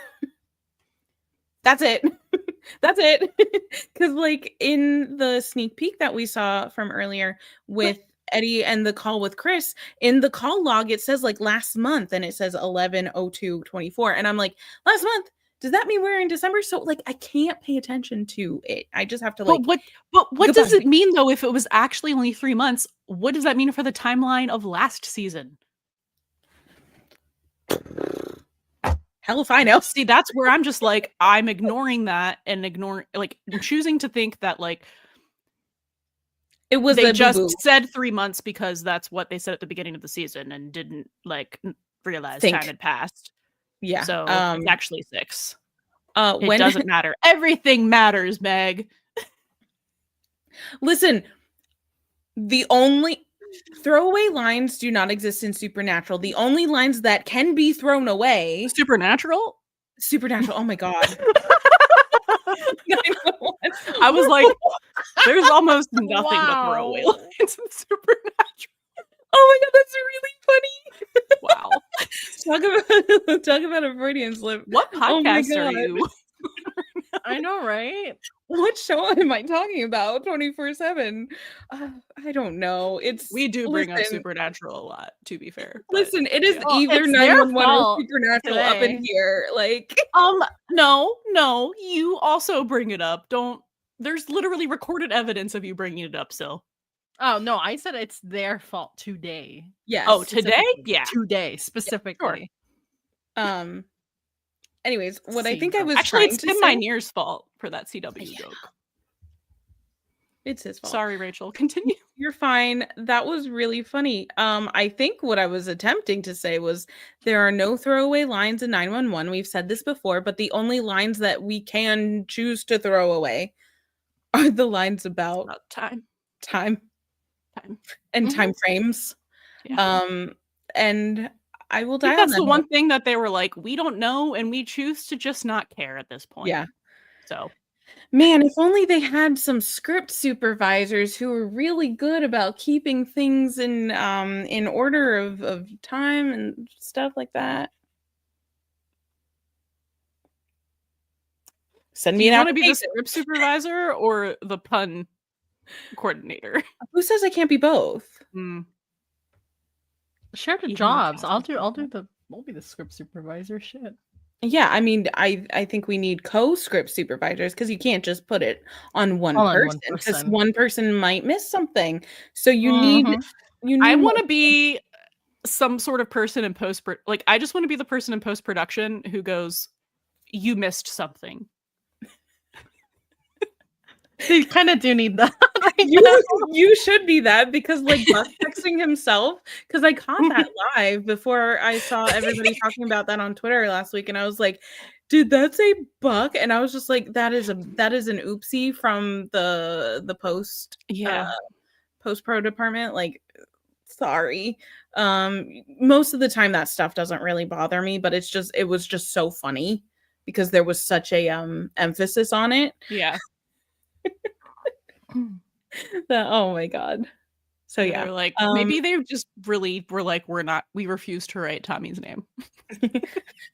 That's it. That's it. Because like in the sneak peek that we saw from earlier with Eddie and the call with Chris, in the call log it says like last month, and it says 11/02/24, and I'm like, last month, does that mean we're in December? So like I can't pay attention to it. I just have to like. But what does it mean though? If it was actually only 3 months, what does that mean for the timeline of last season? Hell if I know. See, that's where I'm just like, I'm ignoring that and choosing to think that like it was they just said 3 months because that's what they said at the beginning of the season and didn't like realize time had passed. Yeah. So it's actually 6. It doesn't matter. Everything matters, Meg. Listen, the only throwaway lines do not exist in Supernatural. The only lines that can be thrown away. Supernatural? Oh my god. I was like, there's almost nothing to throw away lines in Supernatural. Oh my god, that's really funny. Wow. Talk about a Freudian slip. What podcast are you? I know, right? What show am I talking about? 24/7. I don't know. It's We do bring up listen, Supernatural a lot, to be fair. But listen. It is yeah. Well, either it's their 911 or fault Supernatural up in today. here. Like, No, you also bring it up. Don't. There's literally recorded evidence of you bringing it up still. Oh no, I said it's their fault today. yes. Oh, today? Specifically. Yeah. Today specifically. Anyways, what I Same think I girl. was Actually, trying it's to Tim say. Minear's fault for that CW Yeah. joke. It's his fault. Sorry, Rachel. Continue. You're fine. That was really funny. I think what I was attempting to say was there are no throwaway lines in 911. We've said this before, but the only lines that we can choose to throw away are the lines about About time. time Time. and Mhm. time frames. Yeah. And I will I think die on that's that the hill. one thing that they were like, we don't know, and we choose to just not care at this point. Yeah. So Man, if only they had some script supervisors who were really good about keeping things in order of time and stuff like that. Send do me you an want to be the application. script supervisor or the pun coordinator? Who says I can't be both? Share the Even jobs. more I'll be the script supervisor. Shit. Yeah, I mean, I think we need co-script supervisors because you can't just put it on one All on one person because person. one person might miss something. So you Mhm. need I more- want to be some sort of person in post, like I just want to be the person in post production who goes, "You missed something." They kind of do need that right now. you should be that because like Buck texting himself because I caught that live before I saw everybody talking about that on Twitter last week and I was like, did that say Buck? And I was just like, that is an oopsie from the post pro department. Like, sorry. Most of the time that stuff doesn't really bother me, but it was just so funny because there was such a emphasis on it. Yeah. That, oh my god. So yeah, They're like, maybe they just really were like, we refuse to write Tommy's name.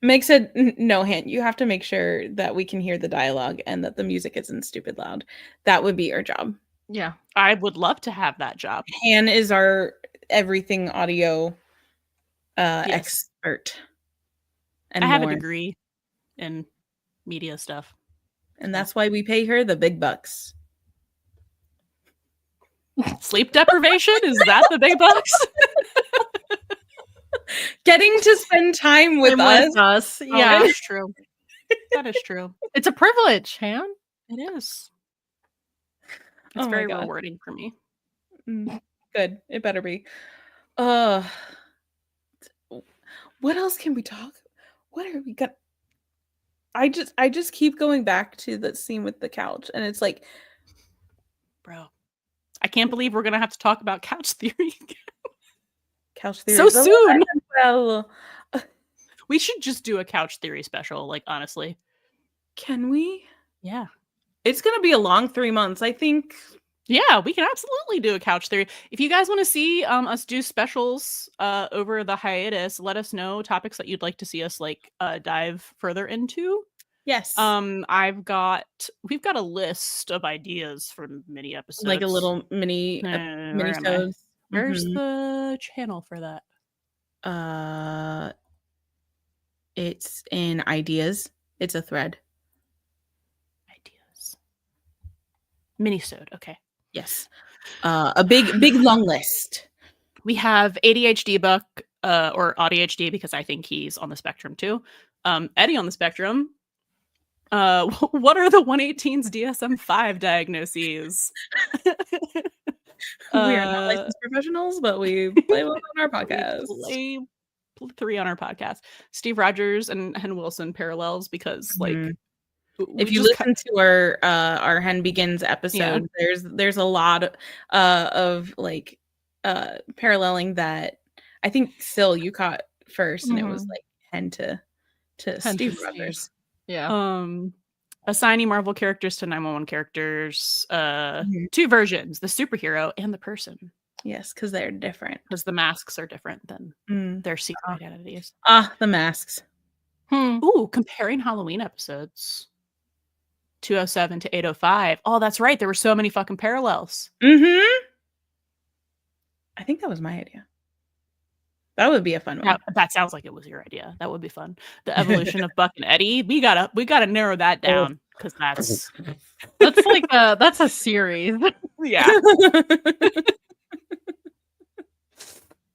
Meg said, no, Han, you have to make sure that we can hear the dialogue and that the music isn't stupid loud. That would be our job. Yeah. I would love to have that job. Han is our everything audio Yes. expert. And I have more. a degree in media stuff. And that's why we pay her the big bucks. Sleep deprivation? Is that the big bucks? Getting to spend time with us. Yeah. Oh, that's true. That is true. It's a privilege, Han. It is. It's Oh my very God. rewarding for me. Good. It better be. What else can we talk? What are we gonna? I just keep going back to the scene with the couch, and it's like, bro, I can't believe we're gonna have to talk about couch theory. Couch theory so soon. Well, we should just do a couch theory special. Like honestly, can we? Yeah, it's gonna be a long 3 months. I think. Yeah, we can absolutely do a couch theory. If you guys want to see us do specials over the hiatus, let us know topics that you'd like to see us like dive further into. Yes. we've got a list of ideas for mini episodes. Like a little mini shows. Where's the channel for that? It's in ideas. It's a thread. Ideas. Minisode, okay. Yes. A big long list. We have ADHD Buck, or ADHD because I think he's on the spectrum too. Eddie on the spectrum. What are the 118's DSM-5 diagnoses? We are not licensed professionals, but we play one on our podcast. We play 3 on our podcast. Steve Rogers and Hen Wilson parallels because like if you listen to our Hen Begins episode, there's a lot of like paralleling that I think Sil you caught first, and it was like Hen to Steve Rogers. Yeah. Assigning Marvel characters to 911 characters. 2 versions: the superhero and the person. Yes, because they're different. Because the masks are different than their secret identities. The masks. Ooh, comparing Halloween episodes. 207 to 805. Oh, that's right. There were so many fucking parallels. I think that was my idea. That would be a fun one. That sounds like it was your idea. That would be fun. The evolution of Buck and Eddie. We gotta narrow that down because that's like that's a series. Yeah.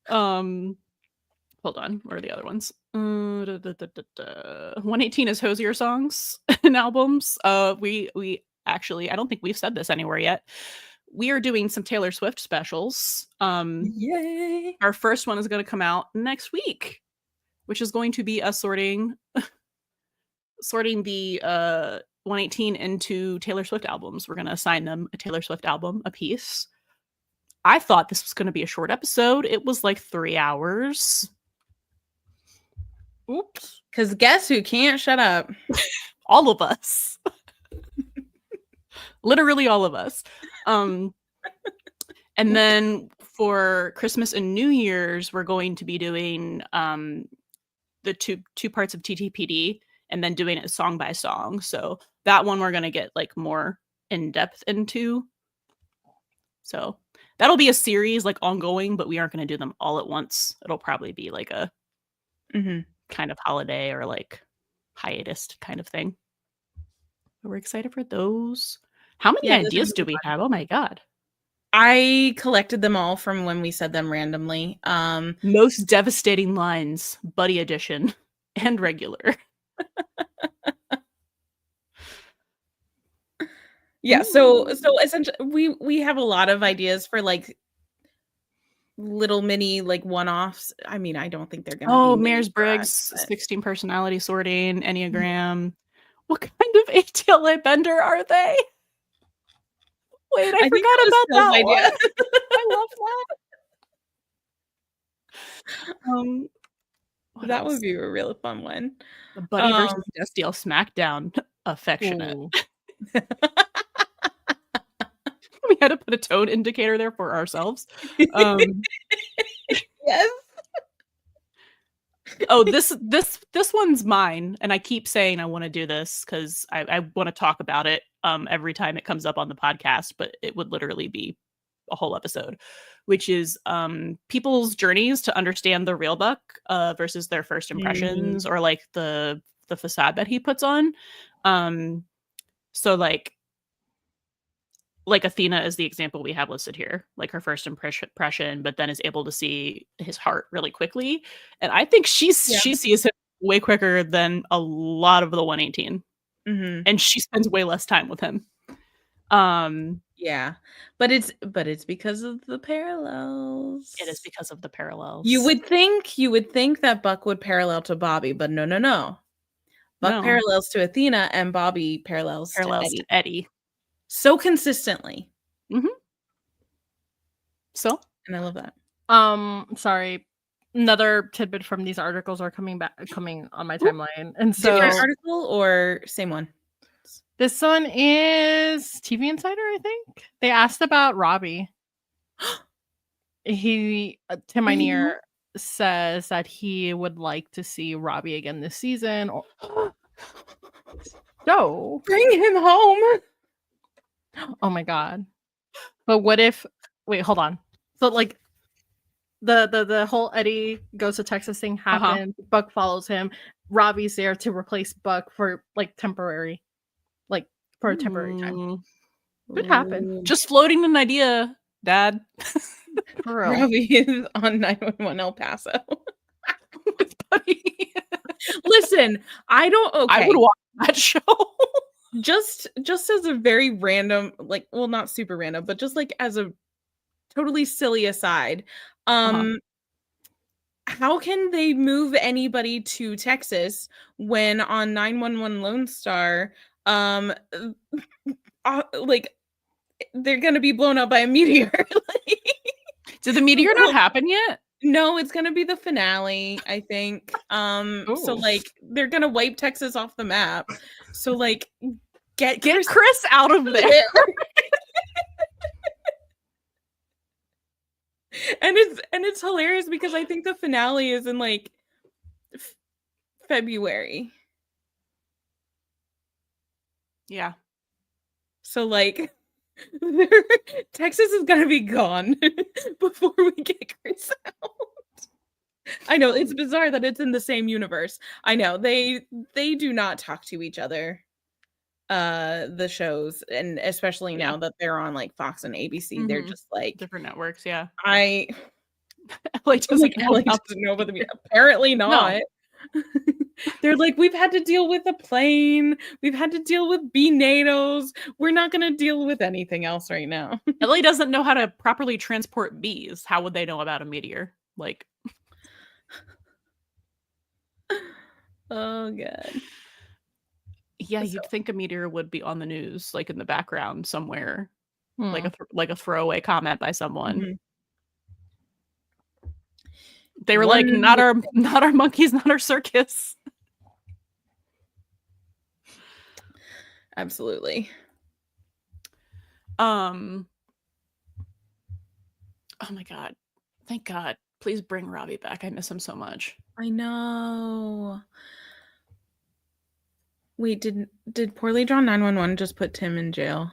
Hold on. Where are the other ones? 118 is Hosier songs and albums. We actually, I don't think we've said this anywhere yet. We are doing some Taylor Swift specials. Yay! Our first one is going to come out next week, which is going to be us sorting the 118 into Taylor Swift albums. We're going to assign them a Taylor Swift album a piece. I thought this was going to be a short episode. It was like 3 hours. Oops. Because guess who can't shut up? All of us. Literally all of us. And then for Christmas and New Year's, we're going to be doing the two parts of TTPD and then doing it song by song. So that one we're going to get like more in depth into. So that'll be a series like ongoing, but we aren't going to do them all at once. It'll probably be like a kind of holiday or like hiatus kind of thing. We're excited for those. How many ideas do we have? Oh my God. I collected them all from when we said them randomly. Most devastating lines, Buddy Edition and regular. Yeah, so essentially we have a lot of ideas for like little mini like one-offs. I mean, I don't think they're gonna be Myers-Briggs, 16 personality sorting, Enneagram. What kind of ATLA bender are they? Wait, I forgot about that idea. I love that. That would be a really fun one. The Buddy versus Destiel Smackdown affectionate. We had to put a tone indicator there for ourselves. Yes. Oh, this one's mine, and I keep saying I want to do this because I want to talk about it every time it comes up on the podcast, but it would literally be a whole episode, which is people's journeys to understand the real Buck versus their first impressions or like the facade that he puts on. So like Athena is the example we have listed here, like her first impression, but then is able to see his heart really quickly. And I think she sees him way quicker than a lot of the 118. And she spends way less time with him. Yeah, but it's because of the parallels. It is because of the parallels. You would think that Buck would parallel to Bobby, but no. Buck parallels to Athena and Bobby parallels to Eddie. So consistently. So, and I love that. Sorry. Another tidbit from these articles are coming on my timeline. And so different article or same one? This one is TV Insider, I think. They asked about Robbie. Tim Minear says that he would like to see Robbie again this season. So bring him home. Oh my God. But what if hold on. So like the whole Eddie goes to Texas thing happens. Buck follows him. Robbie's there to replace Buck for like temporary time. Could happen. Just floating an idea, Dad. For real. Robbie is on 911 El Paso. Listen, I would watch that show. just as a very random, like, well, not super random, but just like as a totally silly aside, how can they move anybody to Texas when on 911 Lone Star, like they're gonna be blown up by a meteor? Did the meteor not happen yet? No, it's gonna be the finale, I think. So like they're gonna wipe Texas off the map. So like get Chris out of there. And it's hilarious because I think the finale is in like February. Yeah. So like Texas is gonna be gone before we get Chris out. I know it's bizarre that it's in the same universe. I know they do not talk to each other. The shows, and especially now that they're on like Fox and ABC, they're just like different networks. Yeah, I like doesn't know doesn't know about the apparently not. No. They're like, we've had to deal with a plane, we've had to deal with B-NATOs. We're not going to deal with anything else right now. LA doesn't know how to properly transport bees. How would they know about a meteor? Like, oh god. Yeah, you'd think a meteor would be on the news, like in the background somewhere, like a throwaway comment by someone. They were like, not our monkeys, not our circus. Absolutely. Oh my god. Thank God. Please bring Robbie back. I miss him so much. I know. Wait, did Poorly Drawn 911 just put Tim in jail?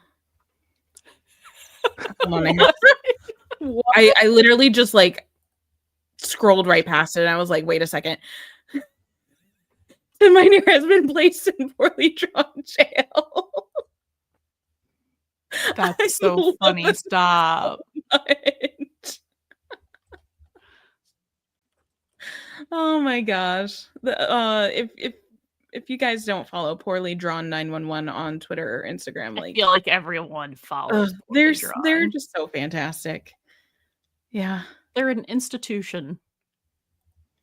Hold on, I literally just like scrolled right past it and I was like, wait a second. Tim Minear has been placed in Poorly Drawn jail. That's so funny. Stop. Oh my gosh. If you guys don't follow Poorly Drawn 911 on Twitter or Instagram, like I feel like everyone follows. They're just so fantastic. Yeah. They're an institution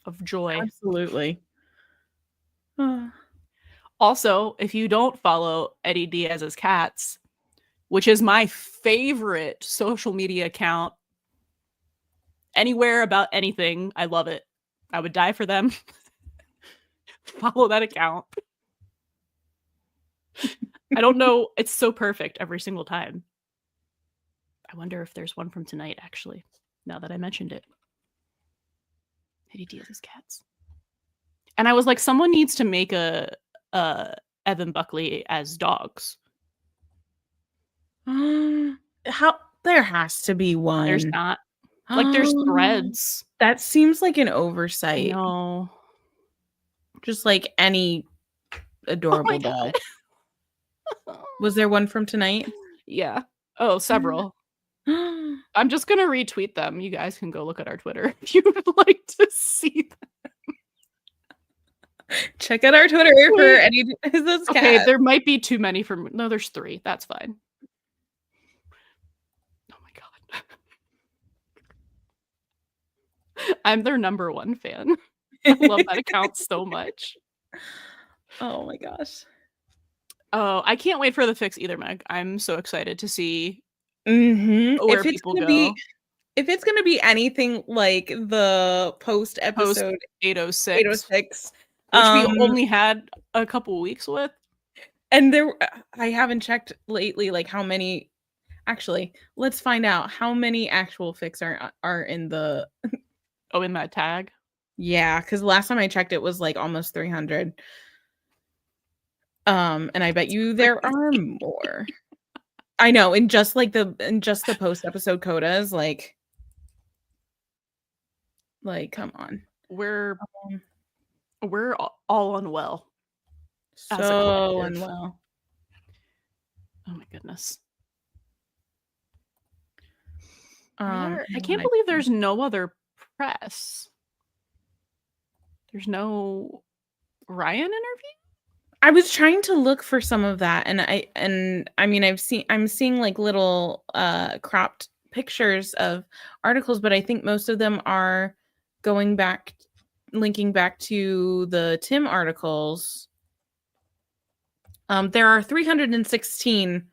of joy. Absolutely. Also, if you don't follow Eddie Diaz's cats, which is my favorite social media account anywhere about anything, I love it. I would die for them. Follow that account. I don't know. It's so perfect every single time. I wonder if there's one from tonight, actually, now that I mentioned it. Eddie Diaz's cats. And I was like, someone needs to make a Evan Buckley as dogs. How there has to be one. There's not. Like there's threads. That seems like an oversight. No. Just like any adorable dog. Was there one from tonight? Yeah. Oh, several. I'm just gonna retweet them. You guys can go look at our Twitter if you would like to see them. Check out our Twitter for Eddie Diaz's cat. Okay, there might be too many from. No, there's 3. That's fine. Oh my god. I'm their number 1 fan. I love that account so much. Oh my gosh. Oh, I can't wait for the fix either, Meg. I'm so excited to see where people go. If it's gonna be anything like the post episode 806, which we only had a couple weeks with, and I haven't checked lately, like how many. Actually, let's find out how many actual fics are in the. Oh, in that tag. Yeah, because last time I checked, it was like almost 300. And I bet you there are more. I know, in just the post episode codas, like come on, we're all unwell. So unwell. Oh my goodness. I can't believe there's no other press. There's no Ryan interview? I was trying to look for some of that, and I mean I'm seeing like little cropped pictures of articles, but I think most of them are linking back to the Tim articles. There are 316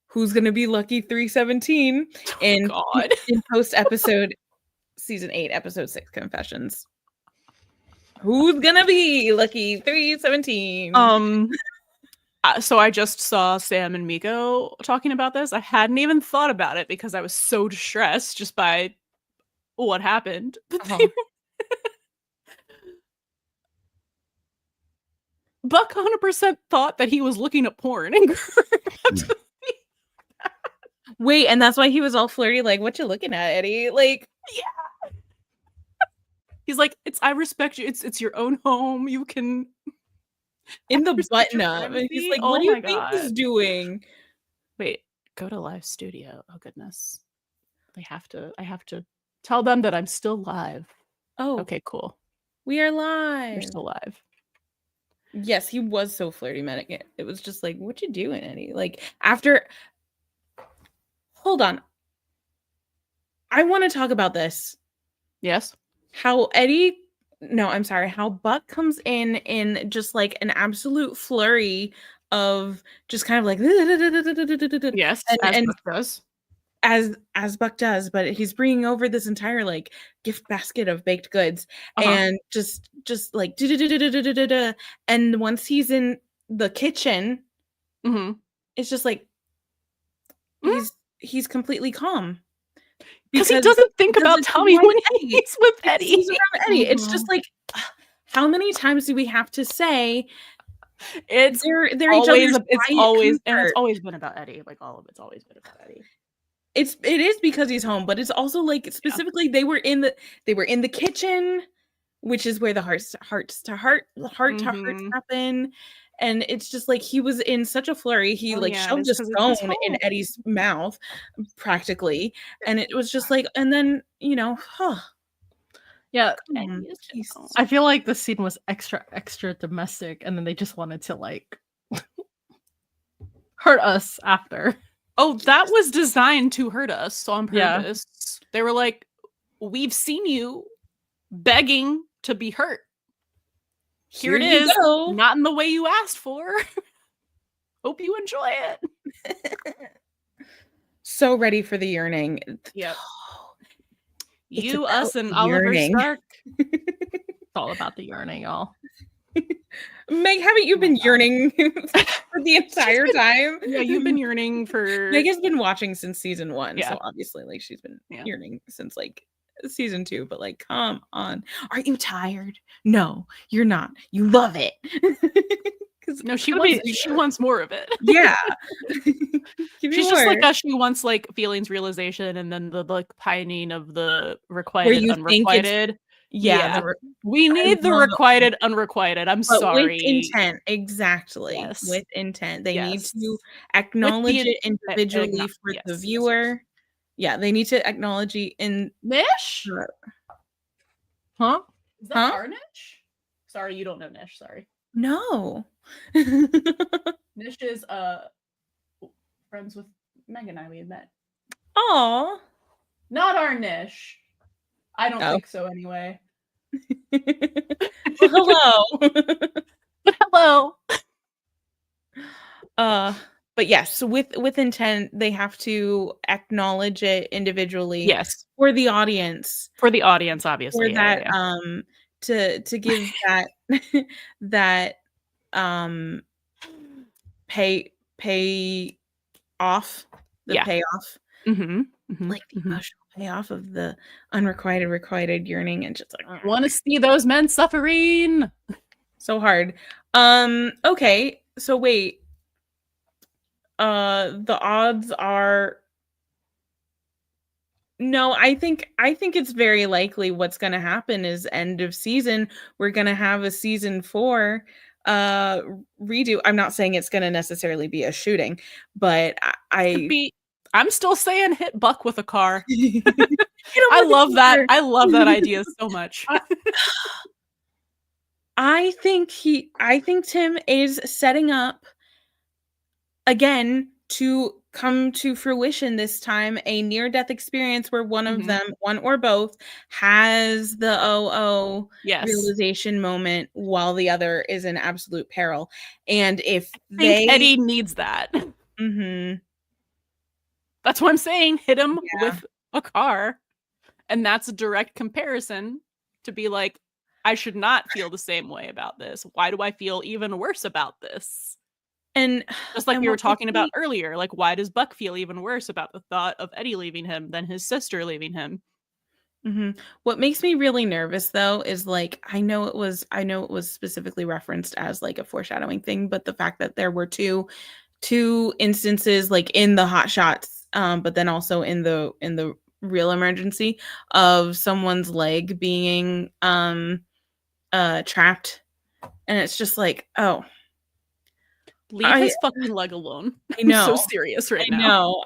who's going to be lucky 317 in post episode season 8 episode 6 confessions. Who's gonna be lucky 317? So I just saw Sam and Miko talking about this. I hadn't even thought about it because I was so distressed just by what happened. Buck 100% thought that he was looking at porn and Wait, and that's why he was all flirty, like, what you looking at, Eddie? Like, Yeah. He's like, I respect you. It's your own home. You can in the respect your button-up. And he's privacy. like, what Oh do you my think he's God. doing? Wait, go to live studio. Oh goodness. I have to tell them that I'm still live. Oh, Okay, cool. we are live. You're still live. Yes, he was so flirty, man. It was just like, what you doing, Eddie? Like, after... Hold on. I want to talk about this. Yes. How how Buck comes in just like an absolute flurry of just kind of like Yes, and Buck does. As Buck does, but he's bringing over this entire like gift basket of baked goods and just like and once he's in the kitchen, it's just like he's completely calm. Because he doesn't think about Tommy when he's with Eddie. He's around Eddie. It's just like, how many times do we have to say it's they're always it's always been about Eddie. Like all of it's always been about Eddie. It is because he's home, but it's also like specifically they were in the kitchen, which is where the heart to heart happen. And it's just like he was in such a flurry. He shoved a stone in Eddie's mouth, practically. And it was just like, and then, yeah. I feel like the scene was extra domestic, and then they just wanted to like hurt us after. Oh, that was designed to hurt us on purpose. Yeah. They were like, we've seen you begging to be hurt. Here it is, not in the way you asked for. Hope you enjoy it. So ready for the yearning. Yep. You, us, and Oliver Stark. It's all about the yearning, y'all. Meg, haven't you been yearning for the entire time? Yeah, you've been yearning for... Meg has been watching since season 1, yeah. So obviously, like, she's been yearning since, like, season 2, but like, come on. Aren't you tired? No, you're not. You love it. No, she wants more of it. Yeah. She's just like us. She wants like feelings realization and then the like pining of the requited unrequited. Yeah. We need the requited unrequited. I'm sorry. With intent. Exactly. Yes. With intent. They need to acknowledge it individually for the viewer. Yeah, they need to acknowledge in Nish? Huh? Is that our Nish? Sorry, you don't know Nish, sorry. No. Nish is friends with Meg and I, we had met. Aw. Not our Nish. I don't think so anyway. Well, hello. Hello. But yes, with intent, they have to acknowledge it individually. Yes, for the audience. For the audience, obviously. For that, to give that that pay off the payoff, like the emotional payoff of the requited yearning, and just like want to see those men suffering so hard. Okay, so wait. The odds are no, I think it's very likely what's going to happen is end of season we're going to have a season 4 redo. I'm not saying it's going to necessarily be a shooting, but I'm still saying hit Buck with a car. I love that. I love that idea so much. I think Tim is setting up again to come to fruition this time a near-death experience where one of them, one or both, has the realization moment while the is in absolute peril. And if Eddie needs that. That's what I'm saying. Hit him with a car. And that's a direct comparison to be like, I should not feel the same way about this. Why do I feel even worse about this? And just like we were talking about earlier, like, why does Buck feel even worse about the thought of Eddie leaving him than his sister leaving him? What makes me really nervous, though, is like, I know it was specifically referenced as like a foreshadowing thing, but the fact that there were two instances, like in the Hot Shots but then also in the real emergency of someone's leg being trapped, and it's just like, oh, Leave his fucking leg alone. I I'm so know. serious right I now. know.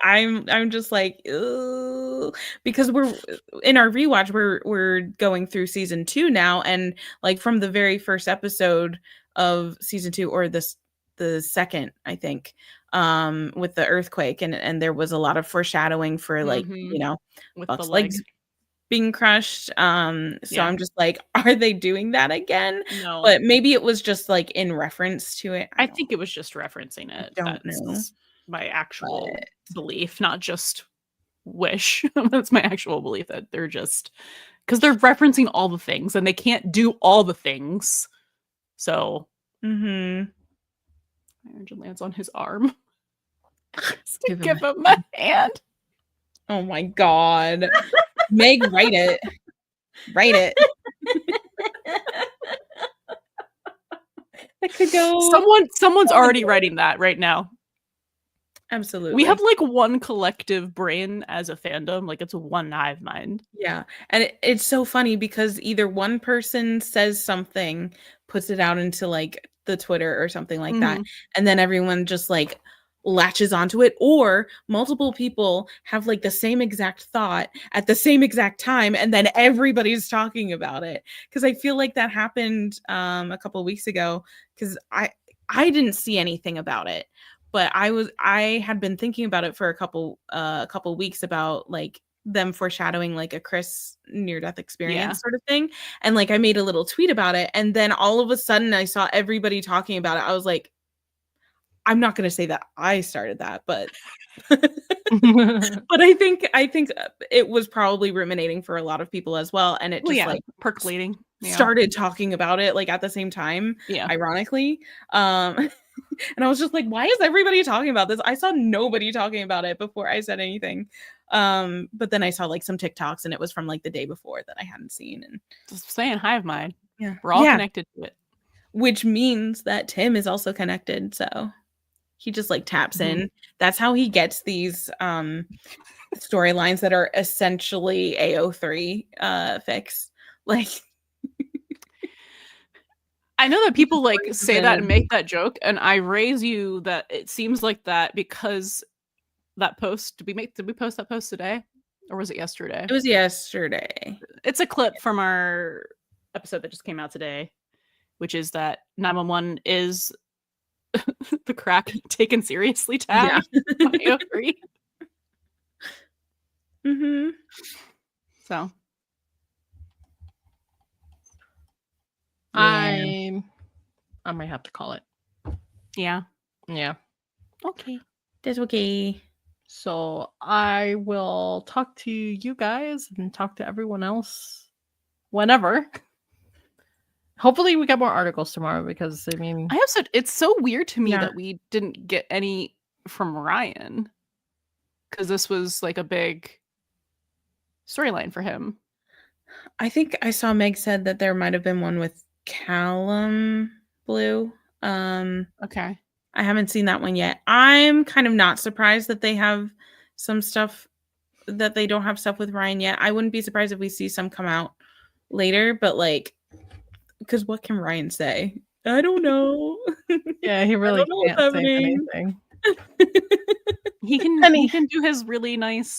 I'm just like, ugh. Because we're in our rewatch, we're going through season 2 now, and like from the very first episode of season 2, or the second, I think, with the earthquake, and there was a lot of foreshadowing for like, you know, With Buck's the leg. legs being crushed. So Yeah. I'm just like, are they doing that again? No. But maybe it was just like in reference to it. I think it was just referencing it. don't know. That's my actual belief, not just wish. That's my actual belief, that they're just, because they're referencing all the things and they can't do all the things. So Iron lands on his arm. Just to give him a hand. Oh my god. Meg, write it. Write it. That could go. Someone's already writing that right now. Absolutely. We have like one collective brain as a fandom. Like it's one hive mind. Yeah. And it's so funny because either one person says something, puts it out into like the Twitter or something like that, and then everyone just like latches onto it, or multiple people have like the same exact thought at the same exact time, and then everybody's talking about it. Because I feel like that happened a couple of weeks ago, because I didn't see anything about it, but I had been thinking about it for a couple weeks, about like them foreshadowing like a Chris near-death experience sort of thing, and like I made a little tweet about it, and then all of a sudden I saw everybody talking about it. I was like, I'm not going to say that I started that, but but I think it was probably ruminating for a lot of people as well, and it just like percolating. Started talking about it like at the same time, ironically. And I was just like, why is everybody talking about this? I saw nobody talking about it before I said anything. But then I saw like some TikToks, and it was from like the day before that I hadn't seen, and just saying hive mind. Yeah, we're all connected to it, which means that Tim is also connected. So he just like taps in. That's how he gets these storylines that are essentially AO3 fix. Like, I know that people like say that and make that joke, and I raise you that it seems like that because that post, did we post that post today, or was it yesterday? It was yesterday. It's a clip from our episode that just came out today, which is that 911 is the crack taken seriously tab. Yeah. I agree. So I might have to call it. Yeah. Okay. That's okay. So I will talk to you guys and talk to everyone else whenever. Hopefully we get more articles tomorrow, because I mean, it's so weird to me that we didn't get any from Ryan, because this was like a big storyline for him. I think I saw Meg said that there might have been one with Callum Blue. Okay. I haven't seen that one yet. I'm kind of not surprised that they have some stuff, that they don't have stuff with Ryan yet. I wouldn't be surprised if we see some come out later, but like, because what can Ryan say? I don't know. Yeah, he really can't say anything. He can do his really nice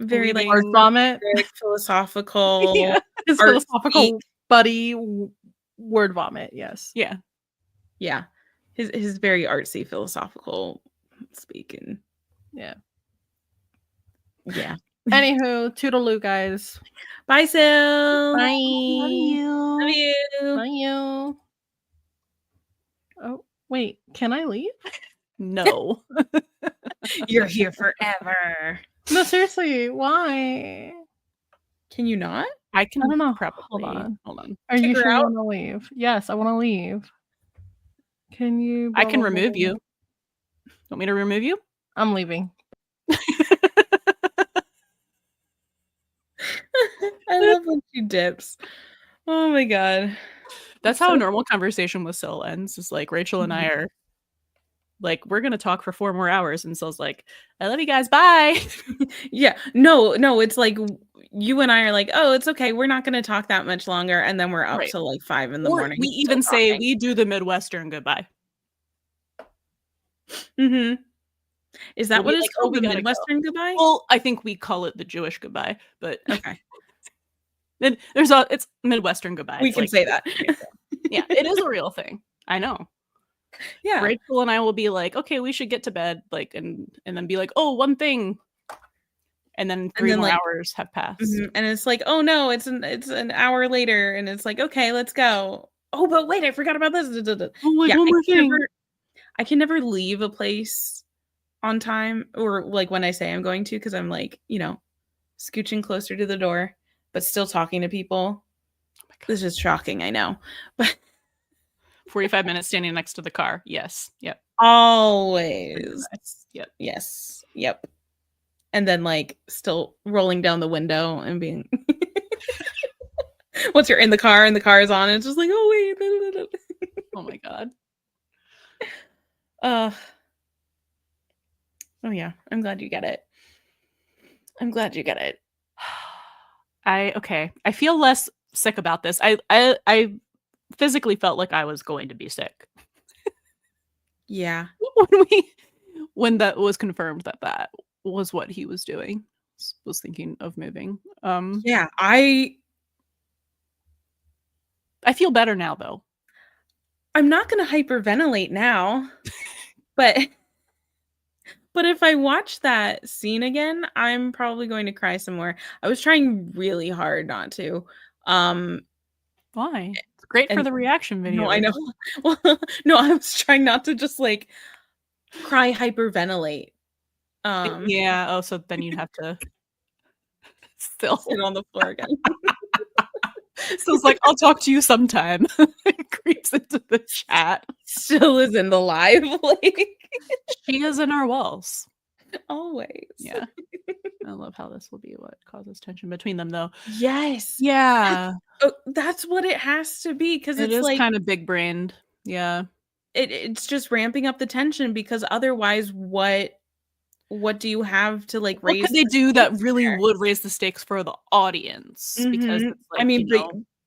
very like word vomit, very philosophical, his philosophical buddy word vomit. Yes. Yeah. His very artsy philosophical speaking. Yeah. Anywho, toodaloo, guys. Bye, Sil. Bye. Love you. Love you. Bye, you. Oh, wait. Can I leave? No. You're here forever. No, seriously. Why? Can you not? I don't know. Probably. Hold on. Are you sure you want to leave? Yes, I want to leave. Can you? I can remove you. Want me to remove you? I'm leaving. I love when she dips. Oh my god. That's how a normal conversation with Sil ends. Is like Rachel and I are like, we're gonna talk for 4 more hours, and Syl's like, I love you guys, bye. Yeah, no, it's like you and I are like, oh, it's okay, we're not gonna talk that much longer, and then we're up Right. till like 5 in the Or morning. we still even say talking. we do the Midwestern goodbye. Mm-hmm. Is that We'll what be it's like, oh, called? we The gotta go. Midwestern goodbye? Well, I think we call it the Jewish goodbye, but Okay, then it's Midwestern goodbye. we It's can like, say that. yeah, it is a real thing. I know. Yeah, Rachel and I will be like, okay, we should get to bed, like, and then be like, oh, one thing, and then 3 then, more like, hours have passed. and it's like, oh no, it's an hour later, and it's like, okay, let's go. Oh, but wait, I forgot about this. Oh, like, Yeah, one more thing. I can never leave a place on time, or like when I say I'm going to, because I'm like, scooching closer to the door, but still talking to people. Oh my God. This is shocking, I know, but 45 minutes standing next to the car. Yes. Yep. always. Yep. Yes. Yep. And then like still rolling down the window and being once you're in the car and the car is on, it's just like, oh wait. Oh my God. Oh yeah, I'm glad you get it. I'm glad you get it. I feel less sick about this. I physically felt like I was going to be sick. Yeah. When that was confirmed that was what he was doing. Was thinking of moving. Yeah, I feel better now though. I'm not going to hyperventilate now. But if I watch that scene again, I'm probably going to cry some more. I was trying really hard not to. Why? It's great for the reaction video. No, I know. Well, no, I was trying not to just like cry hyperventilate. Yeah. Oh, so then you'd have to still sit on the floor again. So it's like, I'll talk to you sometime. It creeps into the chat. Still is in the live. Like she is in our walls. Always. Yeah. I love how this will be what causes tension between them though. Yes. Yeah. That's what it has to be, because It it's is like kind of big brained. Yeah. It's just ramping up the tension, because otherwise what do you have to like raise? What could they do that really would raise the stakes for the audience? Because it's like, I mean,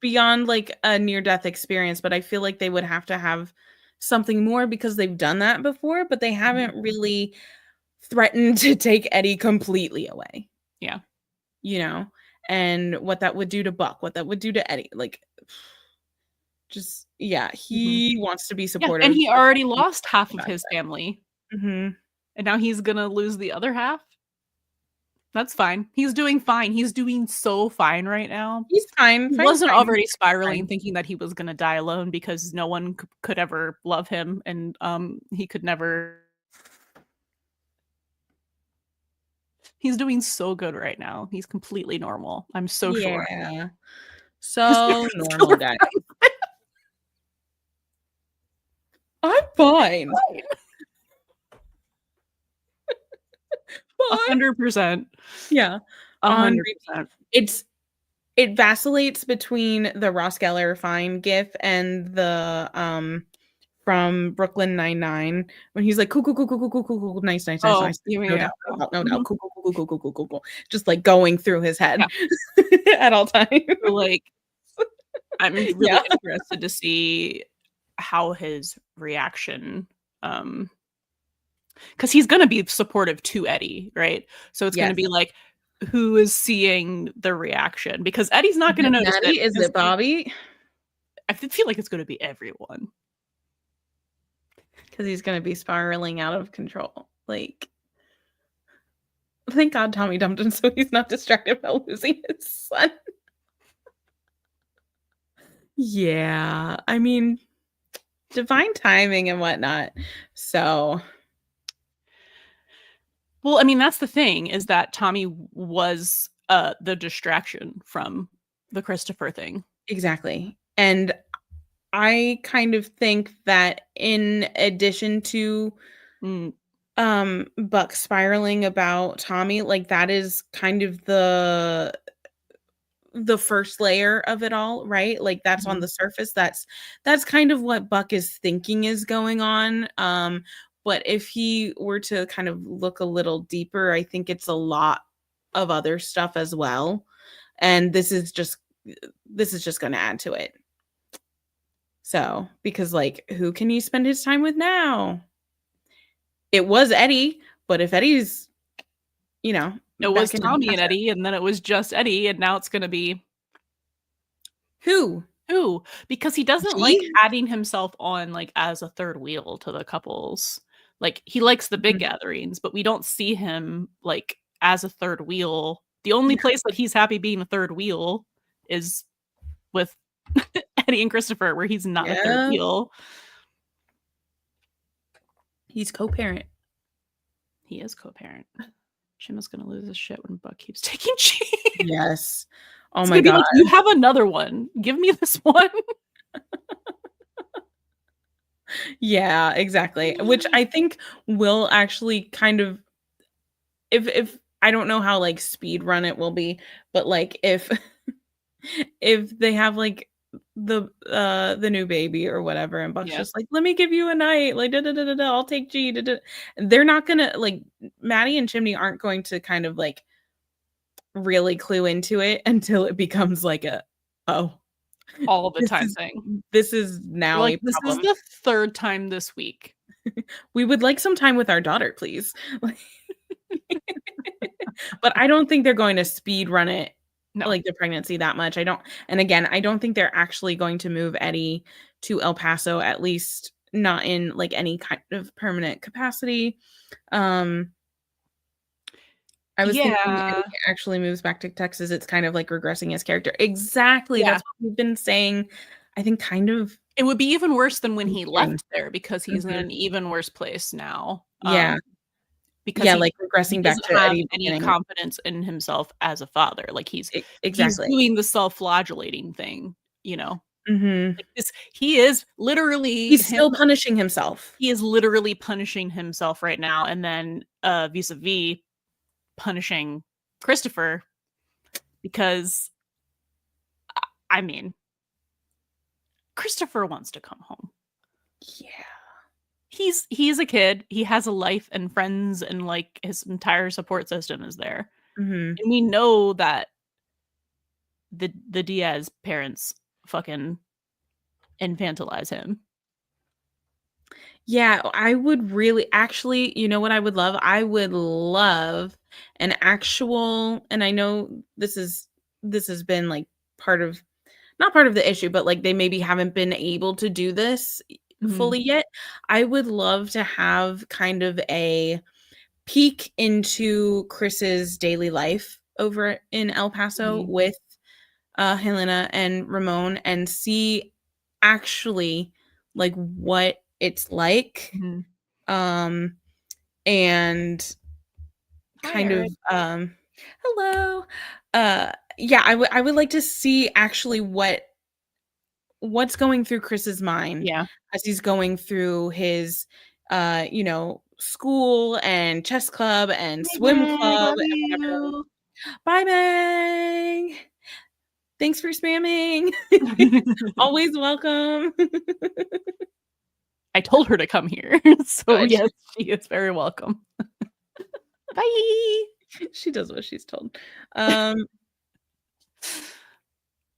beyond like a near-death experience, but I feel like they would have to have something more, because they've done that before, but they haven't really threatened to take Eddie completely away. Yeah. And what that would do to Buck, what that would do to Eddie. Like, just, yeah, he wants to be supportive. Yeah, and he already lost half of his family. Mm-hmm. And now he's gonna lose the other half. That's fine. He's doing fine. He's doing so fine right now. He's fine. He wasn't already spiraling, thinking that he was gonna die alone because no one could ever love him, and he could never. He's doing so good right now. He's completely normal. I'm so sure. Yeah. So normal, guys. I'm fine. 100%. Yeah. 100%. It vacillates between the Ross Geller fine gif and the from Brooklyn Nine-Nine, when he's like, cool, nice, nice. No doubt, cool. Just like going through his head at all times. Like, I'm really interested to see how his reaction, because he's going to be supportive to Eddie, right? So it's going to be like, who is seeing the reaction? Because Eddie's not going to notice it. Is it Bobby? I feel like it's going to be everyone. Because he's going to be spiraling out of control. Like, thank God Tommy dumped him so he's not distracted by losing his son. Yeah, I mean, divine timing and whatnot. So, well, I mean, that's the thing, is that Tommy was the distraction from the Christopher thing. Exactly. And I kind of think that in addition to Buck spiraling about Tommy, like, that is kind of the first layer of it all, right? Like, that's on the surface. That's kind of what Buck is thinking is going on. But if he were to kind of look a little deeper, I think it's a lot of other stuff as well. And this is just going to add to it. So, because like, who can he spend his time with now? It was Eddie, but if Eddie's, it was Tommy and Eddie, and then it was just Eddie, and now it's going to be who? Because he doesn't like adding himself on like as a third wheel to the couples. Like, he likes the big gatherings, but we don't see him like as a third wheel. The only place that he's happy being a third wheel is with Eddie and Christopher, where he's not a third wheel. He's co-parent. He is co-parent. Jim is gonna lose his shit when Buck keeps taking cheese. Yes. Oh my God. Like, you have another one. Give me this one. Yeah, exactly. Which I think will actually kind of, if I don't know how like speed run it will be, but like if they have like the new baby or whatever, and Buck's just like, let me give you a night, like I'll take G. They're not gonna like, Maddie and Chimney aren't going to kind of like really clue into it until it becomes like all the time thing. This is now like, this is the third time this week. We would like some time with our daughter, please. But I don't think they're going to speed run it, like the pregnancy, that much. I don't think they're actually going to move Eddie to El Paso, at least not in like any kind of permanent capacity. I was thinking Eddie actually moves back to Texas. It's kind of like regressing his character. Exactly. That's what we've been saying. I think kind of. It would be even worse than when he left there, because he's in an even worse place now. Because like regressing back to Eddie. Any confidence in himself as a father. Like, he's doing the self-flagellating thing, Like this, he is literally. He's still punishing himself. He is literally punishing himself right now, and then vis-a-vis punishing Christopher, because I mean, Christopher wants to come home. Yeah. He's a kid. He has a life and friends, and like his entire support system is there. And we know that the Diaz parents fucking infantilize him. Yeah, I would really actually, you know what I would love? I would love an actual, and I know this has been like not part of the issue, but like they maybe haven't been able to do this fully yet. I would love to have kind of a peek into Chris's daily life over in El Paso with Helena and Ramon, and see actually like what it's like, and kind of hello, yeah, I would like to see actually what's going through Chris's mind as he's going through his school and chess club and swim club and whatever. Bye, Meg. Thanks for spamming. Always welcome. I told her to come here. So yes, she is very welcome. Bye. She does what she's told.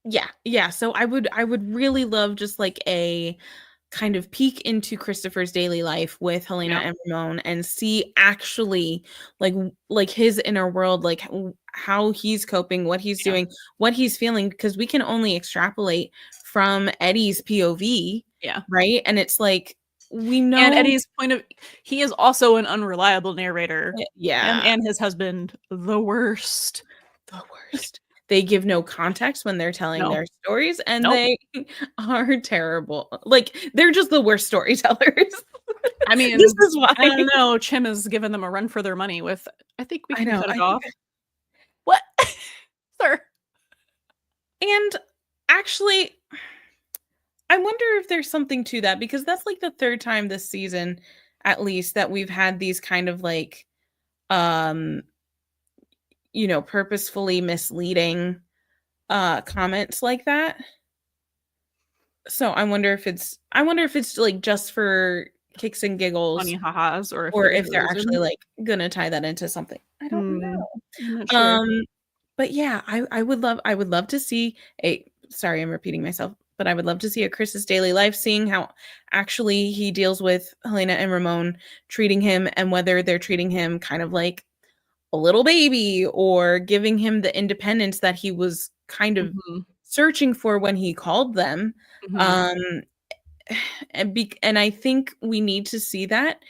Yeah. So I would really love just like a kind of peek into Christopher's daily life with Helena and Ramon, and see actually like his inner world, like how he's coping, what he's doing, what he's feeling, because we can only extrapolate from Eddie's POV. Yeah. Right. And it's like, we know, and Eddie's point of, he is also an unreliable narrator. Yeah. And his husband, the worst. They give no context when they're telling their stories, and they are terrible. Like, they're just the worst storytellers. I mean, this is why. I don't know. Chim has given them a run for their money with, I think we can cut it off. What? Sir. And actually, I wonder if there's something to that, because that's like the third time this season, at least, that we've had these kind of like, purposefully misleading comments like that. So I wonder if it's like just for kicks and giggles, funny ha-has, or or there's if a they're reason. actually like gonna tie that into something. I don't know. I'm not sure. But yeah, I would love to see a, sorry, I'm repeating myself, but I would love to see a Chris's daily life, seeing how actually he deals with Helena and Ramon treating him, and whether they're treating him kind of like a little baby or giving him the independence that he was kind of Mhm. searching for when he called them. Mhm. And I think we need to see that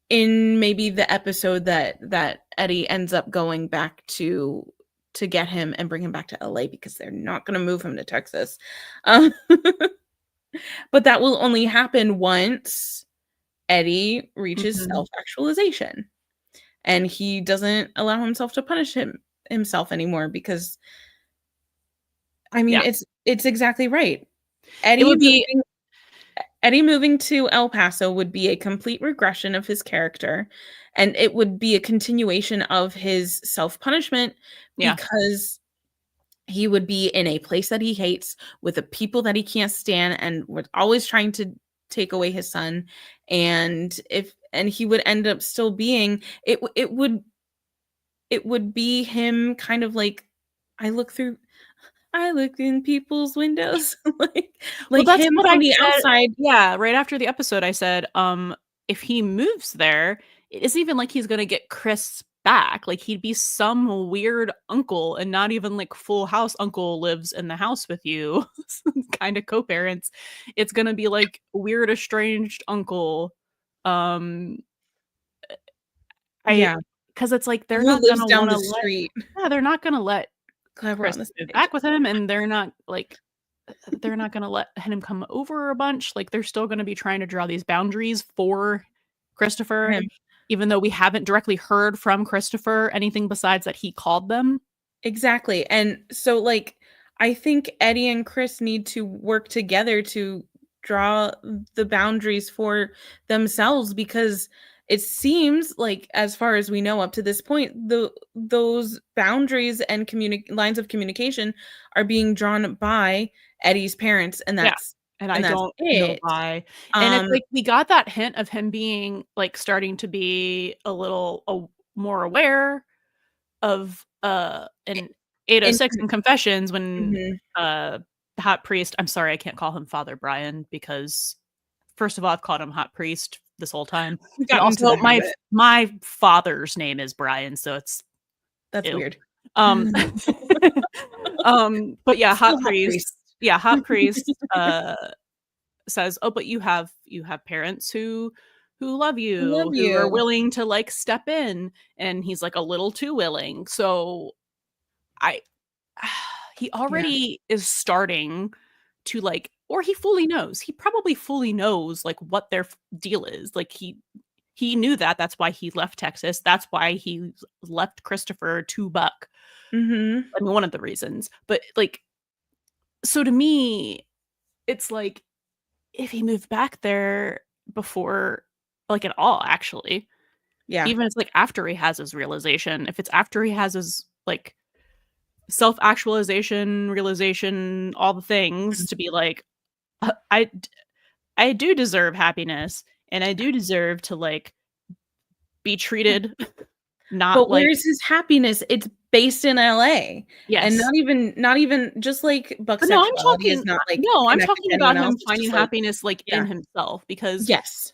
in maybe the episode that Eddie ends up going back to get him and bring him back to LA, because they're not going to move him to Texas. Um, but that will only happen once Eddie reaches Mhm. self-actualization and he doesn't allow himself to punish himself anymore, because I mean, Yeah. it's exactly right. It would be Eddie moving to El Paso would be a complete regression of his character, and it would be a continuation of his self-punishment, yeah. because he would be in a place that he hates with the people that he can't stand and was always trying to take away his son. And he would end up still being it would be him kind of like, I look in people's windows, Well, like that's him what from I the said. outside. Yeah, right after the episode, I said, if he moves there, it isn't even like he's gonna get Chris back. Like he'd be some weird uncle, and not even like Full House uncle lives in the house with you, kind of co-parents. It's gonna be like weird estranged uncle. Um, I Yeah, because it's like they're who not lives gonna down want the to let. street. Yeah, they're not gonna let Glad we're Chris on the same move page. back with him, and they're not gonna let him come over a bunch. Like they're still gonna be trying to draw these boundaries for Christopher, Him. even though we haven't directly heard from Christopher anything besides that he called them. Exactly. And so, like, I think Eddie and Chris need to work together to draw the boundaries for themselves, because it seems like, as far as we know up to this point, those boundaries and lines of communication are being drawn by Eddie's parents, and Yeah. that's And I don't know it. why. And it's Um like we got that hint of him being like starting to be a little more aware of in and 806 in Confessions when mhm. the hot priest, I'm sorry, I can't call him Father Brian because first of all, I've called him hot priest this whole time. We And got into also the habit. my father's name is Brian, so it's That's ew. weird. Um but yeah, Still hot hot priest. priest. Yeah, hot priest says, "Oh, but you have parents who love Love you, who are you. willing to like step in." And he's like a little too willing. So I he Yeah. already is starting to like, or he fully knows. He probably fully knows like what their deal is. Like he knew that. That's why he left Texas. That's why he left Christopher to Buck. Mhm. I mean, one of the reasons. But like, so to me, it's like if he moved back there before, like at all, actually, Yeah. even if it's like after he has his realization, if it's after he has his like self-actualization, realization, all the things to be like, "Uh, I do deserve happiness, and I do deserve to like be treated not But like." where's his happiness? It's based in LA, and Yes. not even just like Buck's But no, I'm sexuality is talking not like no, I'm connected talking to anyone about else. him It's finding just like, happiness like in yeah. himself because Yes.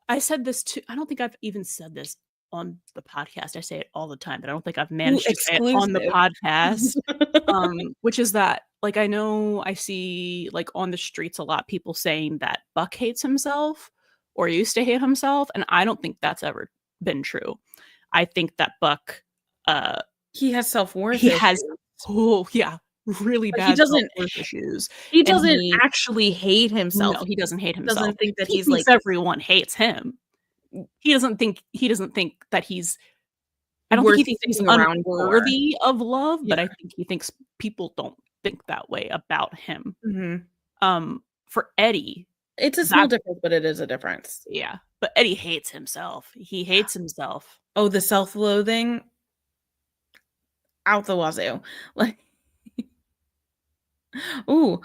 I said this too. I don't think I've even said this on the podcast. I say it all the time, but I don't think I've Ooh, managed to say it on the exclusive. podcast. Which is that like I know I see like on the streets a lot people saying that Buck hates himself or used to hate himself, and I don't think that's ever been true. I think that Buck uh He has self-worth he has issues, oh yeah, really but he bad doesn't self-worth issues. he And doesn't actually hate himself. no, he doesn't hate He himself. doesn't think that He he's thinks like, everyone hates him. He doesn't think that he's I don't think worth he thinks he's sticking around for. unworthy of love, Yeah. but I think he thinks people don't think that way about him. Mhm. For Eddie, It's a small that difference, but it is a difference. yeah, but Eddie hates himself. He hates himself. Oh, the self-loathing out the wazoo. Like, ooh,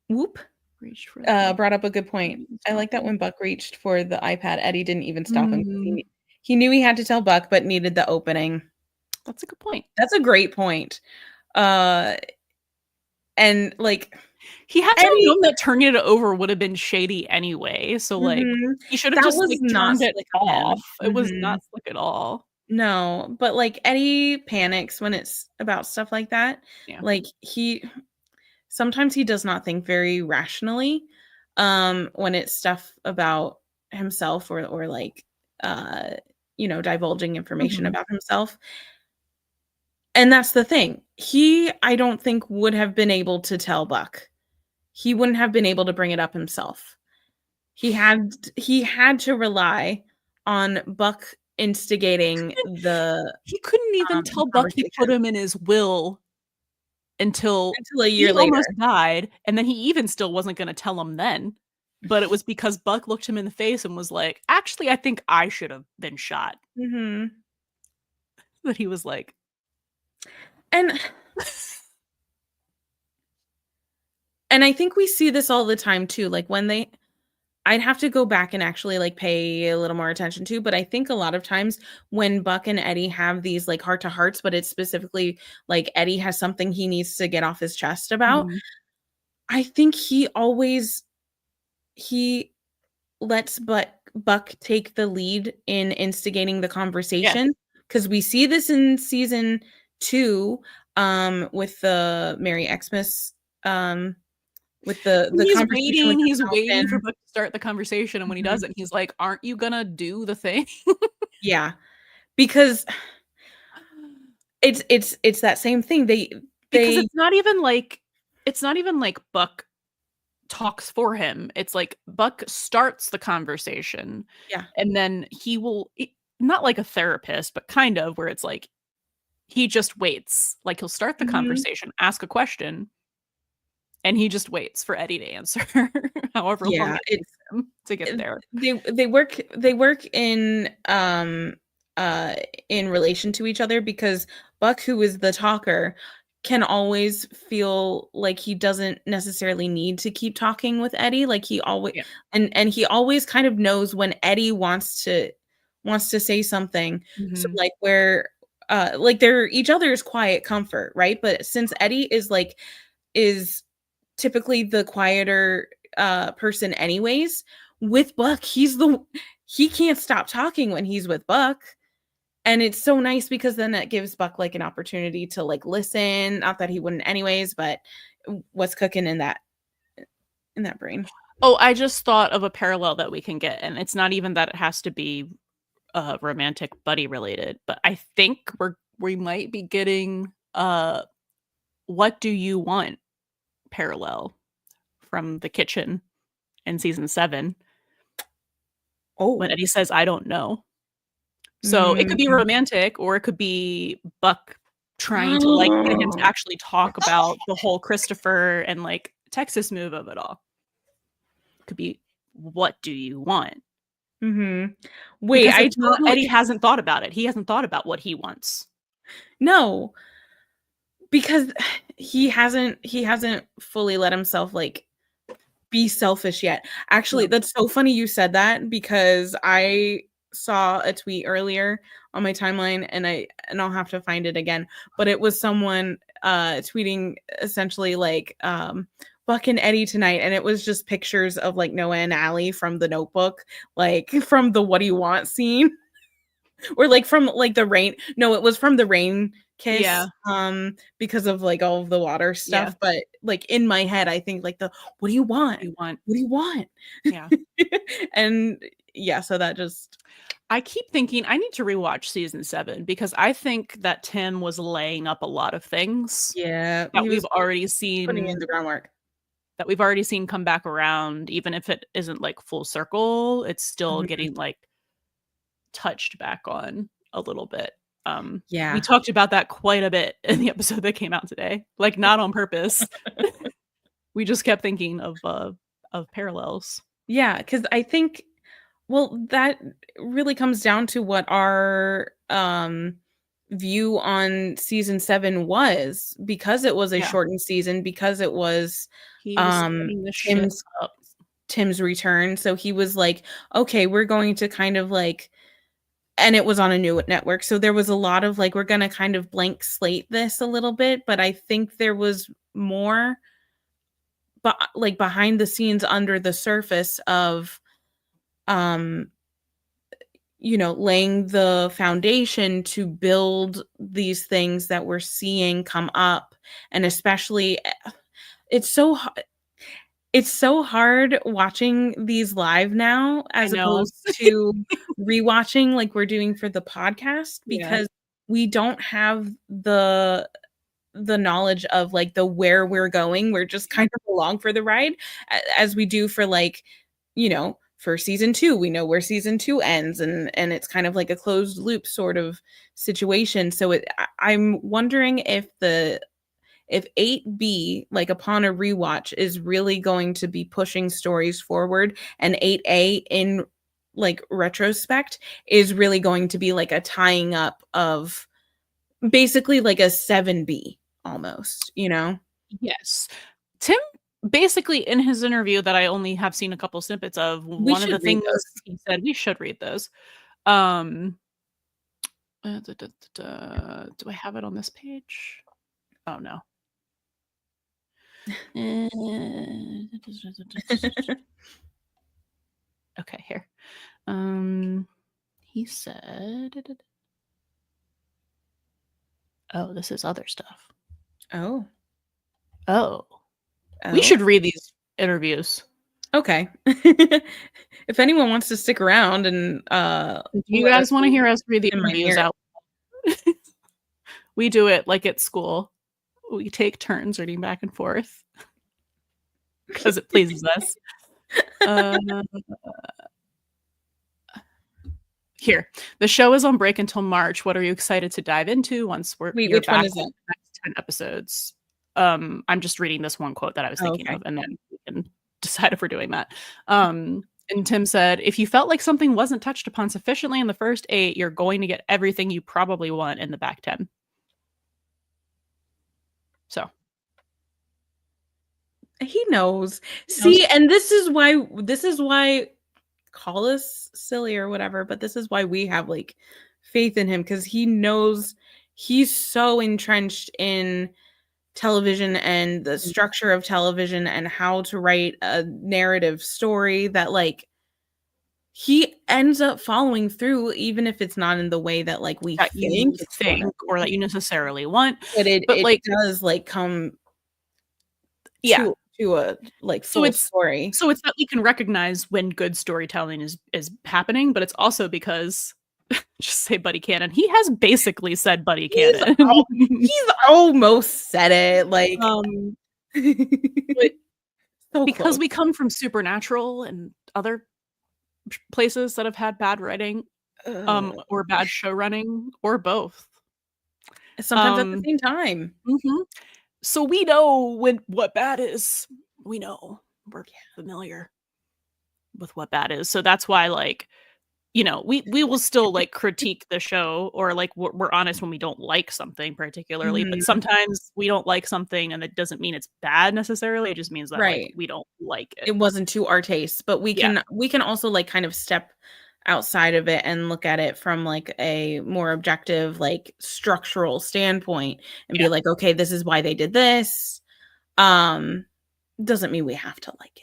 whoop. Reached for brought up a good point. I like that when Buck reached for the iPad, Eddie didn't even stop him. He knew he had to tell Buck, but needed the opening. That's a good point. That's a great point. And like he had to Eddie, have known that turning it over would have been shady anyway. So like he should have just like turned it off. It was not slick at all. No, but like Eddie panics when it's about stuff like that. Yeah. Like sometimes he does not think very rationally when it's stuff about himself or like divulging information about himself. And that's the thing. I don't think would have been able to tell Buck. He wouldn't have been able to bring it up himself. He had to rely on Buck instigating the he couldn't even tell Buck he put him in his will until a year later. Almost died, and then he even still wasn't going to tell him then. But it was because Buck looked him in the face and was like, actually, I think I should have been shot. That he was like, and I think we see this all the time too. Like when I'd have to go back and actually like pay a little more attention to, but I think a lot of times when Buck and Eddie have these like heart to hearts, but it's specifically like Eddie has something he needs to get off his chest about. I think he lets Buck take the lead in instigating the conversation, because we see this in season 2 with the Merry Xmas with the conversation he's waiting for Buck to start the conversation, and when he doesn't, he's like, aren't you gonna do the thing? Yeah, because it's that same thing. Because it's not even like Buck talks for him. It's like Buck starts the conversation, and then he will, not like a therapist, but kind of, where it's like he just waits. Like he'll start the conversation, ask a question, and he just waits for Eddie to answer, however long it takes him to get there. They work in relation to each other, because Buck, who is the talker, can always feel like he doesn't necessarily need to keep talking with Eddie. Like he always and he always kind of knows when Eddie wants to say something. So like where like they're each other's quiet comfort, right? But since Eddie is typically the quieter person anyways, with Buck, he can't stop talking when he's with Buck. And it's so nice because then that gives Buck like an opportunity to like listen. Not that he wouldn't anyways, but what's cooking in that brain? Oh, I just thought of a parallel that we can get, and it's not even that it has to be romantic buddy related, but I think we might be getting what do you want parallel from the kitchen in season 7. When Eddie says, I don't know. So it could be romantic, or it could be Buck trying to like get him to actually talk about the whole Christopher and like Texas move of it all. It could be, what do you want? Wait, Eddie hasn't thought about it. He hasn't thought about what he wants. No, because he hasn't fully let himself like be selfish yet. Actually, that's so funny you said that, because I saw a tweet earlier on my timeline, and I'll have to find it again, but it was someone tweeting essentially like Buck and Eddie tonight, and it was just pictures of like Noah and Allie from The Notebook, like from the what do you want scene, or like from like the rain. No, it was from the rain kiss, because of like all of the water stuff. But like in my head, I think like the what do you want? What do you want? Yeah. And so that just, I keep thinking I need to rewatch season 7, because I think that Tim was laying up a lot of things. That we've already seen, putting in the groundwork. That we've already seen come back around, even if it isn't like full circle, it's still getting like touched back on a little bit. We talked about that quite a bit in the episode that came out today, like not on purpose. We just kept thinking of parallels. Yeah, because I think, well, that really comes down to what our view on season 7 was, because it was a shortened season, because it was he was setting the shit up. Tim's return. So he was like, okay, we're going to kind of like, and it was on a new network. So there was a lot of like, we're going to kind of blank slate this a little bit, but I think there was more but like behind the scenes, under the surface of laying the foundation to build these things that we're seeing come up. And especially it's so hard watching these live now as opposed to rewatching like we're doing for the podcast, because we don't have the knowledge of like the where we're going. We're just kind of along for the ride, as we do for like, for season 2, we know where season 2 ends, and it's kind of like a closed loop sort of situation. So I'm wondering if 8B, like upon a rewatch, is really going to be pushing stories forward, and 8A in like retrospect is really going to be like a tying up of basically like a 7B almost, Yes. Tim basically in his interview that I only have seen a couple snippets of, one of the things he said, we should read those. Do I have it on this page? Oh no. Okay, here. He said, oh, this is other stuff. Oh. We should read these interviews. Okay. If anyone wants to stick around and do you guys want to hear us read the interviews out? We do it like at school. We take turns reading back and forth because it pleases us. Here, the show is on break until March. What are you excited to dive into once you're which back one is it? The next 10 episodes? I'm just reading this one quote that I was thinking of, and then we can decide if we're doing that. And Tim said, if you felt like something wasn't touched upon sufficiently in the first 8, you're going to get everything you probably want in the back 10. So he knows. See, and this is why, call us silly or whatever, but this is why we have like faith in him, because he knows, he's so entrenched in television and the structure of television and how to write a narrative story that like he ends up following through, even if it's not in the way that like we think or that you necessarily want, but it like does like come to a like full story. So it's that we can recognize when good storytelling is happening, but it's also because just say Buddy Cannon. He has basically said Buddy Cannon. He's almost said it, like so because we come from Supernatural and other places that have had bad writing, or bad show running, or both. Sometimes at the same time. Mm-hmm. So we know what bad is. We know. We're familiar with what bad is. So that's why, like, we will still like critique the show, or like we're honest when we don't like something particularly, but sometimes we don't like something and it doesn't mean it's bad necessarily. It just means that like, we don't like it. It wasn't to our taste, but we can also like kind of step outside of it and look at it from like a more objective, like structural standpoint and be like, okay, this is why they did this. Doesn't mean we have to like it.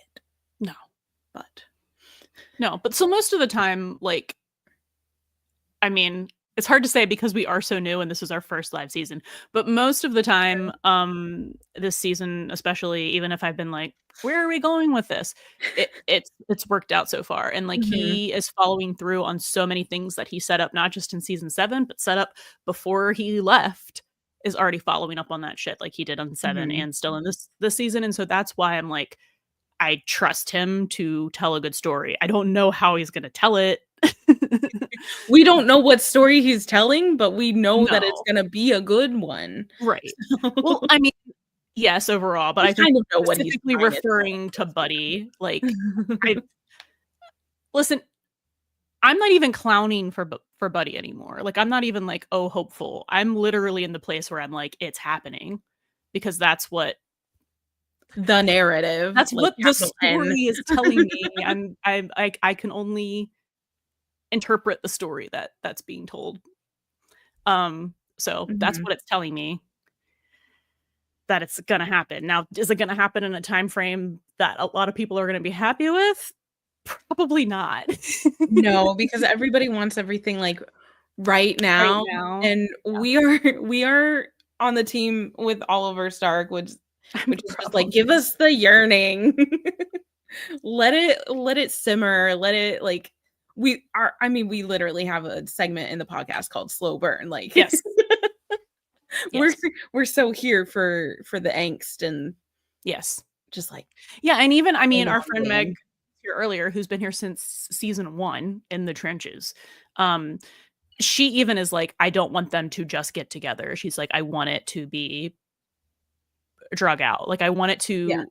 No, but so most of the time, like, I mean, it's hard to say because we are so new and this is our first live season, but most of the time, this season, especially, even if I've been like, where are we going with this? It's worked out so far. And like, he is following through on so many things that he set up, not just in season 7, but set up before he left, is already following up on that shit like he did on 7 and still in this season. And so that's why I'm like, I trust him to tell a good story. I don't know how he's going to tell it. We don't know what story he's telling, but we know that it's going to be a good one. Right. Well, I mean, yes, overall, but I think know what he's referring to Buddy. Like, listen, I'm not even clowning for Buddy anymore. Like, I'm not even like, oh, hopeful. I'm literally in the place where I'm like, it's happening, because that's what the narrative. that's like, what the capital N. story is telling me, and I can only interpret the story that's being told. So that's Mhm. what it's telling me, that it's gonna happen. Now, is it gonna happen in a time frame that a lot of people are gonna be happy with? Probably not. No, because everybody wants everything like right Right now, now. and we are on the team with Oliver Stark, which I'm is just like, probably give us the yearning. Let it simmer. Let it like we literally have a segment in the podcast called Slow Burn. Like yes. we're Yes. we're so here for the angst and Yes. just like Yeah, and even, I mean, our friend Meg belonging. here earlier, who's been here since season 1 in the trenches, she even is like, I don't want them to just get together. She's like, I want it to be drug out. Like, I want it Yeah.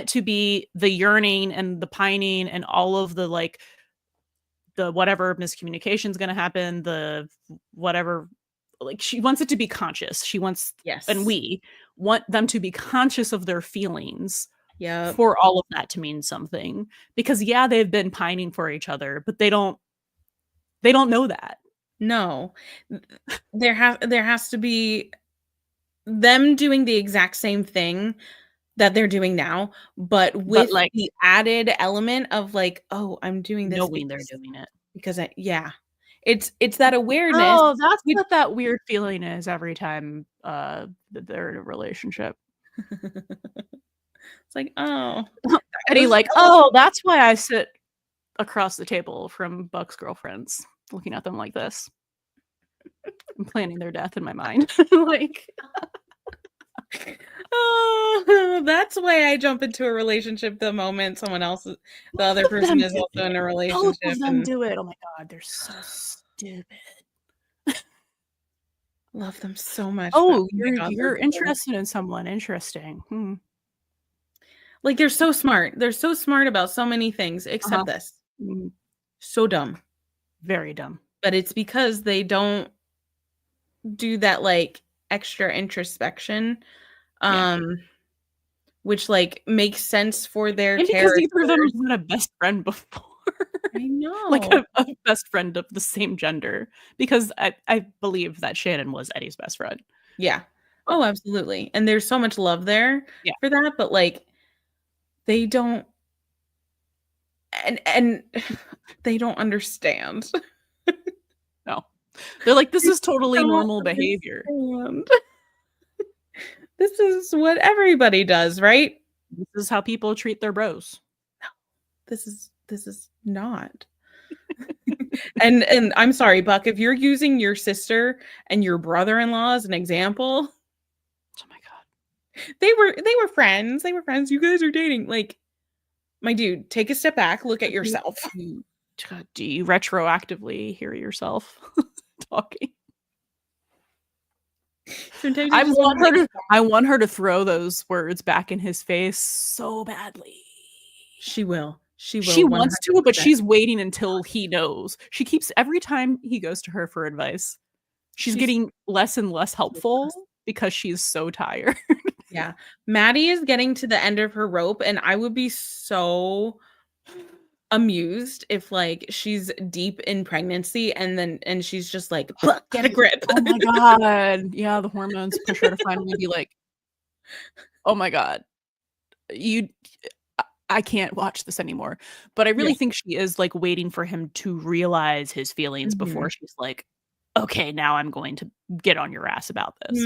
to be the yearning and the pining and all of the, like, the whatever miscommunication is going to happen, the whatever, like, she wants it to be conscious. She wants, Yes. and we want them to be conscious of their feelings Yep. for all of that to mean something. Because yeah, they've been pining for each other, but they don't know that. No. There has to be them doing the exact same thing that they're doing now, but with like, the added element of like, oh, I'm doing this knowing they're doing it. because it's that awareness. Oh, that's what that weird feeling is every time that they're in a relationship. It's like, oh, Eddie, like, oh, that's why I sit across the table from Buck's girlfriends, looking at them like this. I'm planning their death in my mind. Like, oh, that's why I jump into a relationship the moment the other person is also in a relationship. Both of them do it. Oh my god, they're so stupid. Love them so much. Oh, my God, you're interested in someone. Interesting. Like, they're so smart. They're so smart about so many things, except this. So dumb. Very dumb. But it's because they don't do that, like, extra introspection, which, like, makes sense for their And because either of them has had a best friend before. I know. Like a best friend of the same gender. Because I believe that Shannon was Eddie's best friend. Yeah. Oh, absolutely. And there's so much love there for that, but, like, they don't and they don't understand. No. They're like, this is totally normal behavior. This is what everybody does, right? This is how people treat their bros. No. This is not. and I'm sorry, Buck, if you're using your sister and your brother-in-law as an example. Oh my god. They were friends. They were friends. You guys are dating. Like, my dude, take a step back, look at yourself. Do you retroactively hear yourself talking? Sometimes I want her to throw those words back in his face so badly. She will. She wants to, but she's waiting until he knows. She keeps, every time he goes to her for advice, she's getting less and less helpful because she's so tired. Yeah. Maddie is getting to the end of her rope, and I would be so amused if, like, she's deep in pregnancy and she's just like, get a grip. Oh my god. Yeah, the hormones push her to finally be like, oh my god, I can't watch this anymore. But I really think she is, like, waiting for him to realize his feelings before she's like, okay, now I'm going to get on your ass about this.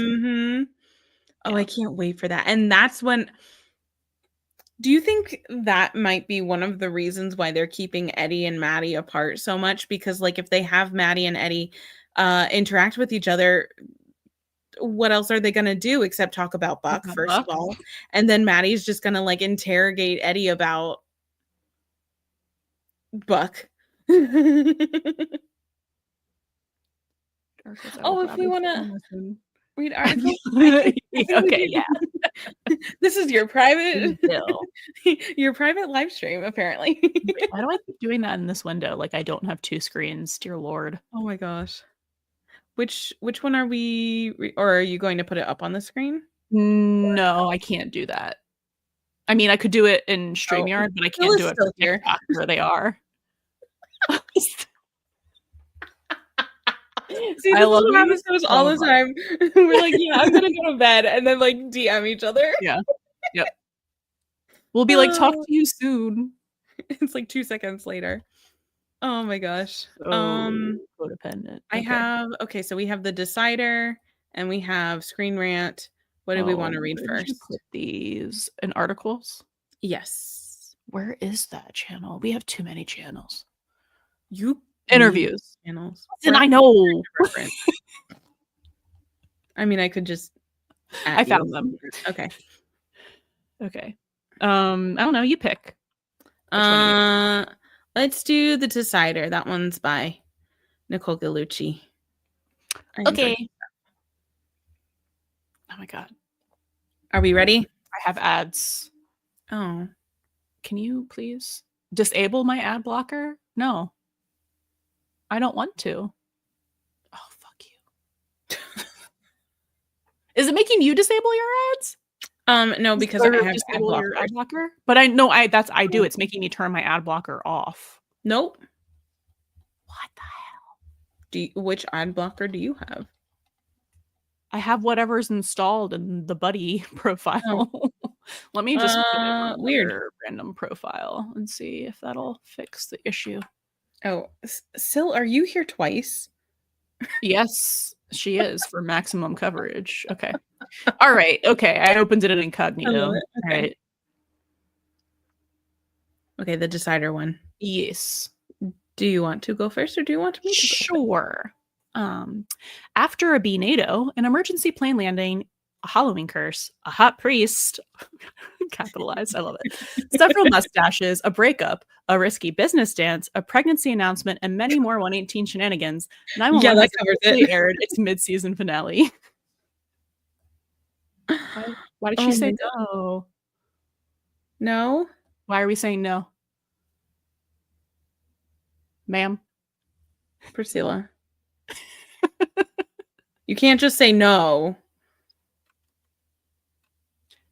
Oh, I can't wait for that. And that's when, do you think that might be one of the reasons why they're keeping Eddie and Maddie apart so much? Because, like, if they have Maddie and Eddie interact with each other, what else are they going to do except talk about Buck, first of all? And then Maddie's just going to, like, interrogate Eddie about Buck. Oh, if we want to read articles. Okay, yeah. This is your private Bill. your private live stream, apparently. Why do I keep doing that in this window? Like I don't have two screens, dear Lord. Oh my gosh. Which one are we or are you going to put it up on the screen? No, I can't do that. I mean, I could do it in StreamYard, but I Phil can't is do it still for here. TikTok where they are. See, I this love is what you happens to us so all the much. time. We're like, yeah, I'm gonna go to bed, and then like DM each other. Yeah. Yep. We'll be like, talk to you soon. It's like 2 seconds later. Oh my gosh. So codependent. I have so we have the decider and we have screen rant. What do we want to read where did you first? put these in articles? Yes. Where is that channel? We have too many channels. You Interviews. channels. And I know. I mean, I could just I found them. Okay. Okay. I don't know. You pick. Let's do the decider. That one's by Nicole Gallucci. Okay. Oh my god. Are we ready? I have ads. Oh. Can you please disable my ad blocker? No. I don't want to. Oh, fuck you. Is it making you disable your ads? No, because I have your ad blocker. But I know I do. It's making me turn my ad blocker off. Nope. What the hell? Which ad blocker do you have? I have whatever's installed in the buddy profile. Let me just put it in weird random profile and see if that'll fix the issue. Oh, Sil, are you here twice? Yes, she is for maximum coverage. Okay. All right. Okay. I opened it in incognito. Okay. All right. Okay, the decider one. Yes. Do you want to go first or do you want me to go Sure. After a B-NATO, an emergency plane landing, a Halloween curse, a hot priest, capitalized, I love it, several mustaches, a breakup, a risky business dance, a pregnancy announcement, and many more 118 shenanigans. 911 that covers it. Aired its mid-season finale. Why did she say no? No? Why are we saying no? Ma'am? Priscilla. You can't just say no.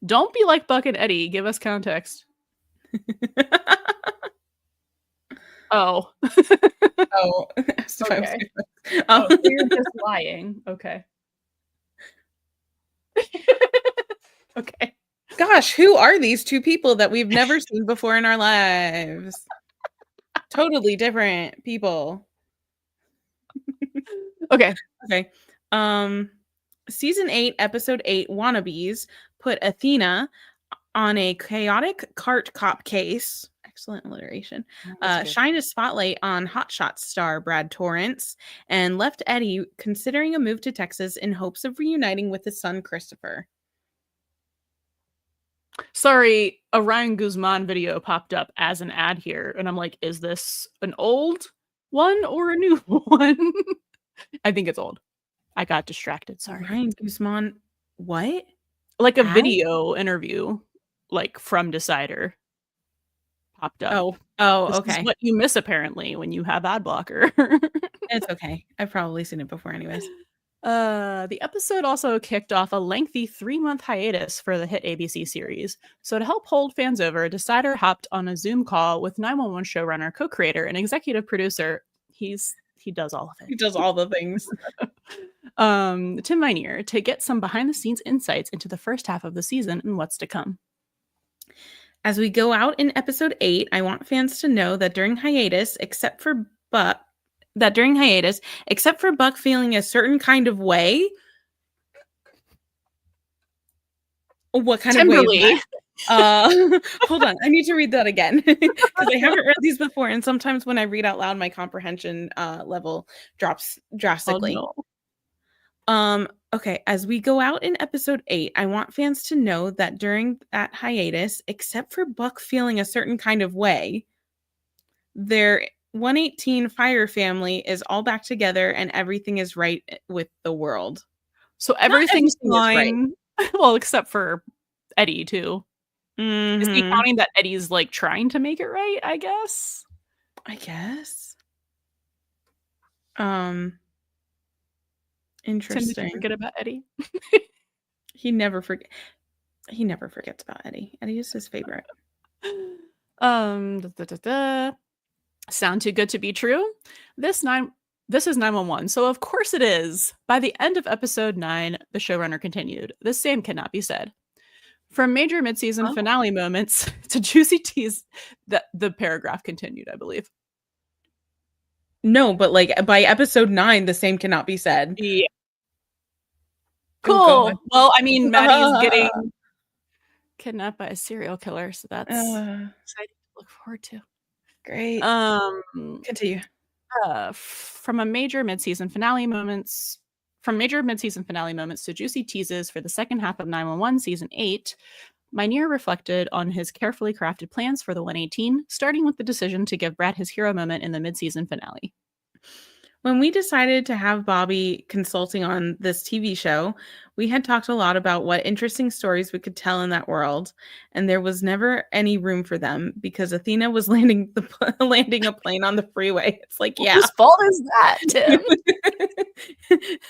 Don't be like Buck and Eddie. Give us context. Oh. Oh. Okay. So you're just lying. Okay. Okay. Gosh, who are these two people that we've never seen before in our lives? Totally different people. Okay. Okay. Season 8, episode 8, Wannabes put Athena on a chaotic cart cop case. Excellent alliteration. Shined a spotlight on Hotshot star Brad Torrance and left Eddie considering a move to Texas in hopes of reuniting with his son Christopher. Sorry, a Ryan Guzman video popped up as an ad here, and I'm like, is this an old one or a new one? I think it's old. I got distracted. Sorry. Ryan Guzman, what? Like a video interview, like from Decider, popped up. Oh, this okay. is what you miss apparently when you have ad blocker. It's okay. I've probably seen it before, anyways. The episode also kicked off a lengthy 3-month hiatus for the hit ABC series. So to help hold fans over, Decider hopped on a Zoom call with 911 showrunner, co-creator, and executive producer. He does all of it. He does all the things. Tim Minear to get some behind-the-scenes insights into the first half of the season and what's to come. As we go out in episode 8, I want fans to know that during hiatus, except for Buck feeling a certain kind of way. What kind of way is that? Hold on, I need to read that again because I haven't read these before, and sometimes when I read out loud, my comprehension level drops drastically. Oh, no. Okay, as we go out in episode 8, I want fans to know that during that hiatus, except for Buck feeling a certain kind of way, their 118 fire family is all back together and everything is right with the world. So everything's fine. Right. Well, except for Eddie too. Is he counting that Eddie's like trying to make it right, I guess? I guess. Tim, Interesting. did you forget about Eddie? He never forgets about Eddie. Eddie is his favorite. Sound too good to be true? This is 911, so of course it is. By the end of episode 9, the showrunner continued. The same cannot be said. From major mid-season finale moments to juicy teas, the paragraph continued, I believe. No, but like by episode 9, the same cannot be said. Yeah. Cool. Well, I mean, Maddie is getting kidnapped by a serial killer, so that's exciting to look forward to. Great. Continue. From major mid-season finale moments to juicy teases for the second half of 911 season 8, Minear reflected on his carefully crafted plans for the 118, starting with the decision to give Brad his hero moment in the mid-season finale. When we decided to have Bobby consulting on this TV show, we had talked a lot about what interesting stories we could tell in that world, and there was never any room for them because Athena was landing a plane on the freeway. It's like, yeah. Whose fault is that, Tim?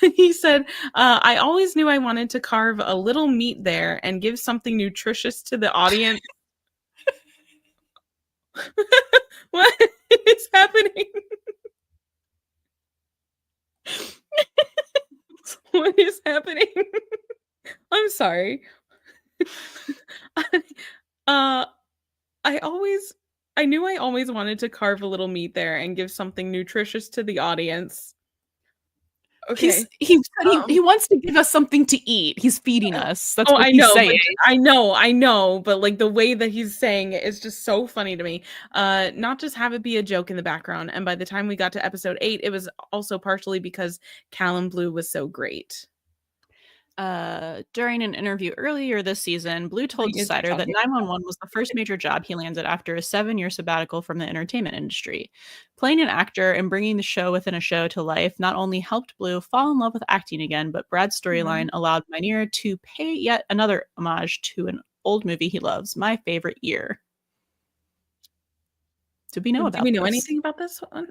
He said, I always knew I wanted to carve a little meat there and give something nutritious to the audience. What is happening? What is happening? I'm sorry. I knew I always wanted to carve a little meat there and give something nutritious to the audience. Okay. He wants to give us something to eat. He's feeding us. That's what he's saying. I know, but like the way that he's saying it is just so funny to me. Not just have it be a joke in the background. And by the time we got to episode 8, it was also partially because Callum Blue was so great. During an interview earlier this season, Blue told Decider that 911 was the first major job he landed after a 7-year sabbatical from the entertainment industry. Playing an actor and bringing the show within a show to life not only helped Blue fall in love with acting again, but Brad's storyline allowed Minear to pay yet another homage to an old movie he loves, My Favorite Year. Do we know anything about this one?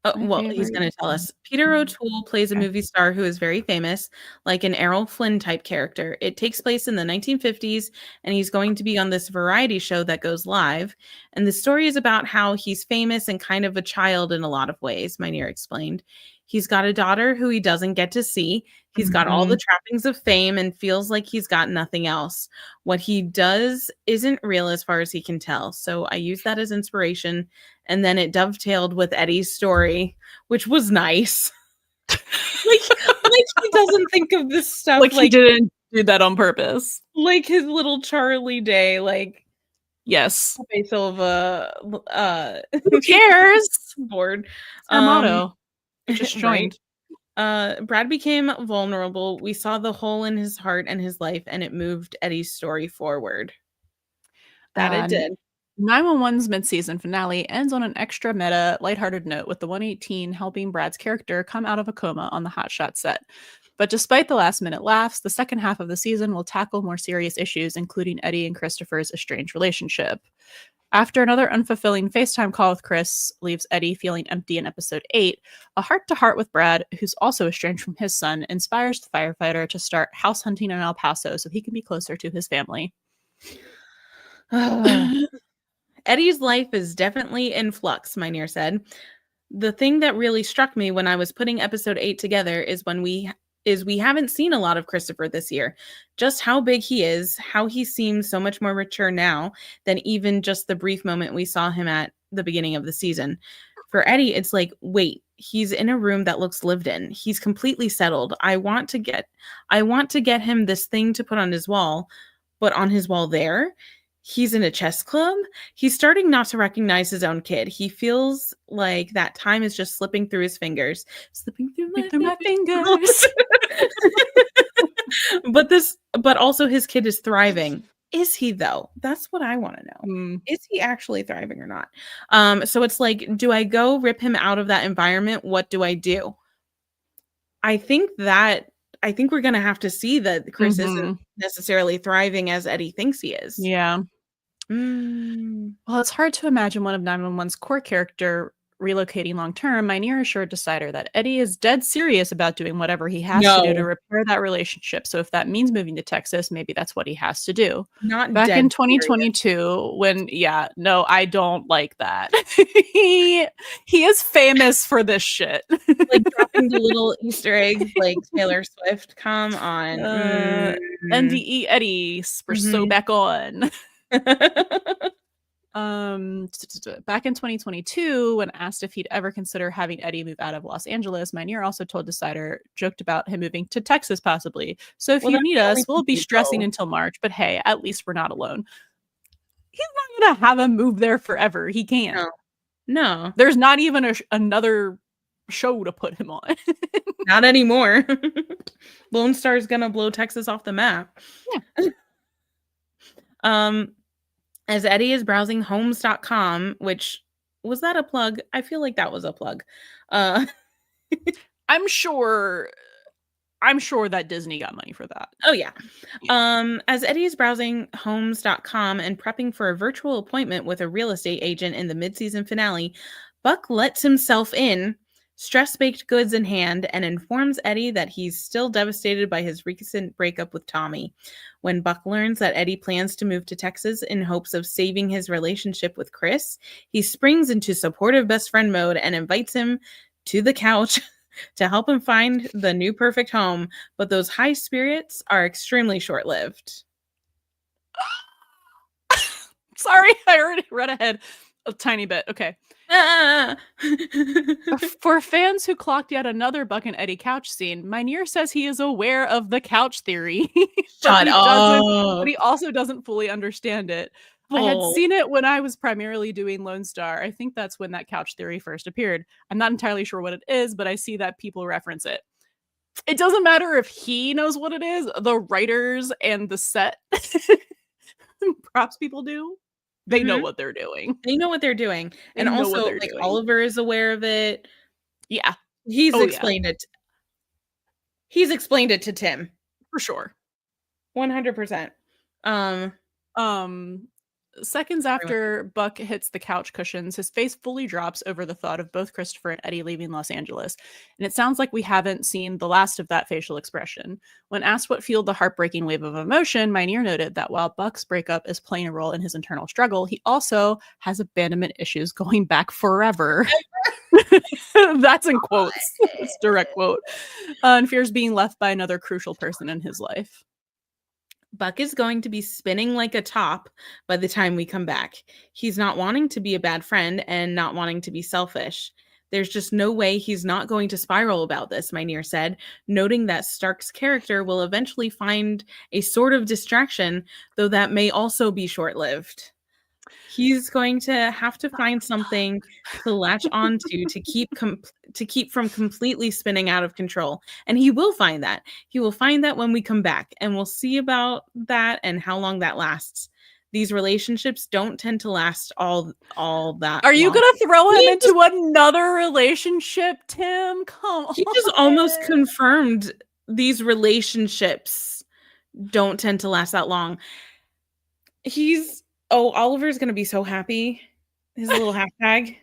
He's going to tell us. Peter O'Toole plays a movie star who is very famous, like an Errol Flynn type character. It takes place in the 1950s, and he's going to be on this variety show that goes live. And the story is about how he's famous and kind of a child in a lot of ways, Minear explained. He's got a daughter who he doesn't get to see. He's got all the trappings of fame and feels like he's got nothing else. What he does isn't real as far as he can tell. So I use that as inspiration. And then it dovetailed with Eddie's story, which was nice. like he doesn't think of this stuff. Like he didn't do that on purpose. Like his little Charlie Day, like yes. Silva. Who cares? Bored. Our motto. Just joined. Brad became vulnerable. We saw the hole in his heart and his life, and it moved Eddie's story forward. That it did. 911's mid-season finale ends on an extra meta, lighthearted note with the 118 helping Brad's character come out of a coma on the Hot Shot set. But despite the last-minute laughs, the second half of the season will tackle more serious issues, including Eddie and Christopher's estranged relationship. After another unfulfilling FaceTime call with Chris leaves Eddie feeling empty in episode 8, a heart-to-heart with Brad, who's also estranged from his son, inspires the firefighter to start house hunting in El Paso so he can be closer to his family. Eddie's life is definitely in flux, Minear said. The thing that really struck me when I was putting episode 8 together is we haven't seen a lot of Christopher this year. Just how big he is, how he seems so much more mature now than even just the brief moment we saw him at the beginning of the season. For Eddie, it's like, wait, he's in a room that looks lived in. He's completely settled. I want to get him this thing to put on his wall, but on his wall there, he's in a chess club. He's starting not to recognize his own kid. He feels like that time is just slipping through his fingers. Slipping through my fingers. But also his kid is thriving. Is he though? That's what I want to know. Is he actually thriving or not? So it's like, do I go rip him out of that environment? What do I do? I think we're gonna have to see that Chris isn't necessarily thriving as Eddie thinks he is. Yeah. Mm. Well, it's hard to imagine one of 911's core character relocating long term. Mynheer assured Decider that Eddie is dead serious about doing whatever he has to do to No, repair that relationship. So if that means moving to Texas, maybe that's what he has to do. not Back in dead serious. 2022, when no, I don't like that. he is famous for this shit. Like dropping the little Easter eggs like Taylor Swift. Come on. NDE Eddie, we're so Mhm. back on. Back in 2022, when asked if he'd ever consider having Eddie move out of Los Angeles, Mynheer also told Decider, joked about him moving to Texas possibly. So if Well, you that's need the us, only we'll be place he'd stressing go. until March. But hey, at least we're not alone. He's not gonna have him move there forever. He can't. No, There's not even another show to put him on. not anymore. Lone Star's gonna blow Texas off the map. Yeah. As Eddie is browsing homes.com, which was that a plug? I feel like that was a plug. I'm sure that Disney got money for that. Oh yeah. As Eddie is browsing homes.com and prepping for a virtual appointment with a real estate agent in the mid-season finale, Buck lets himself in, stress-baked goods in hand, and informs Eddie that he's still devastated by his recent breakup with Tommy. When Buck learns that Eddie plans to move to Texas in hopes of saving his relationship with Chris, he springs into supportive best friend mode and invites him to the couch to help him find the new perfect home, but those high spirits are extremely short-lived. Sorry, I already read ahead a tiny bit. Okay. For fans who clocked yet another Buck and Eddie couch scene, Mynheer says he is aware of the couch theory, but he also doesn't fully understand it. I had seen it when I was primarily doing Lone Star. I think that's when that couch theory first appeared. I'm not entirely sure what it is, but I see that people reference it. It doesn't matter if he knows what it is. The writers and the set props people do. They know what they're doing. They know what they're doing. And also, like, doing. Oliver is aware of it. Yeah. He's explained it. He's explained it to Tim. For sure. 100%. Seconds after Buck hits the couch cushions, his face fully drops over the thought of both Christopher and Eddie leaving Los Angeles. And it sounds like we haven't seen the last of that facial expression. When asked what fueled the heartbreaking wave of emotion, Mynheer noted that while Buck's breakup is playing a role in his internal struggle, he also has abandonment issues going back forever. That's in quotes. It's direct quote. And fears being left by another crucial person in his life. Buck is going to be spinning like a top by the time we come back. He's not wanting to be a bad friend and not wanting to be selfish. There's just no way he's not going to spiral about this, Mynheer said, noting that Stark's character will eventually find a sort of distraction, though that may also be short-lived. He's going to have to find something to latch onto to keep from completely spinning out of control. And he will find that. He will find that when we come back, and we'll see about that and how long that lasts. These relationships don't tend to last all that. Are you gonna throw him into another relationship, Tim? Come on. He just almost confirmed these relationships don't tend to last that long. Oliver's gonna be so happy. His little hashtag.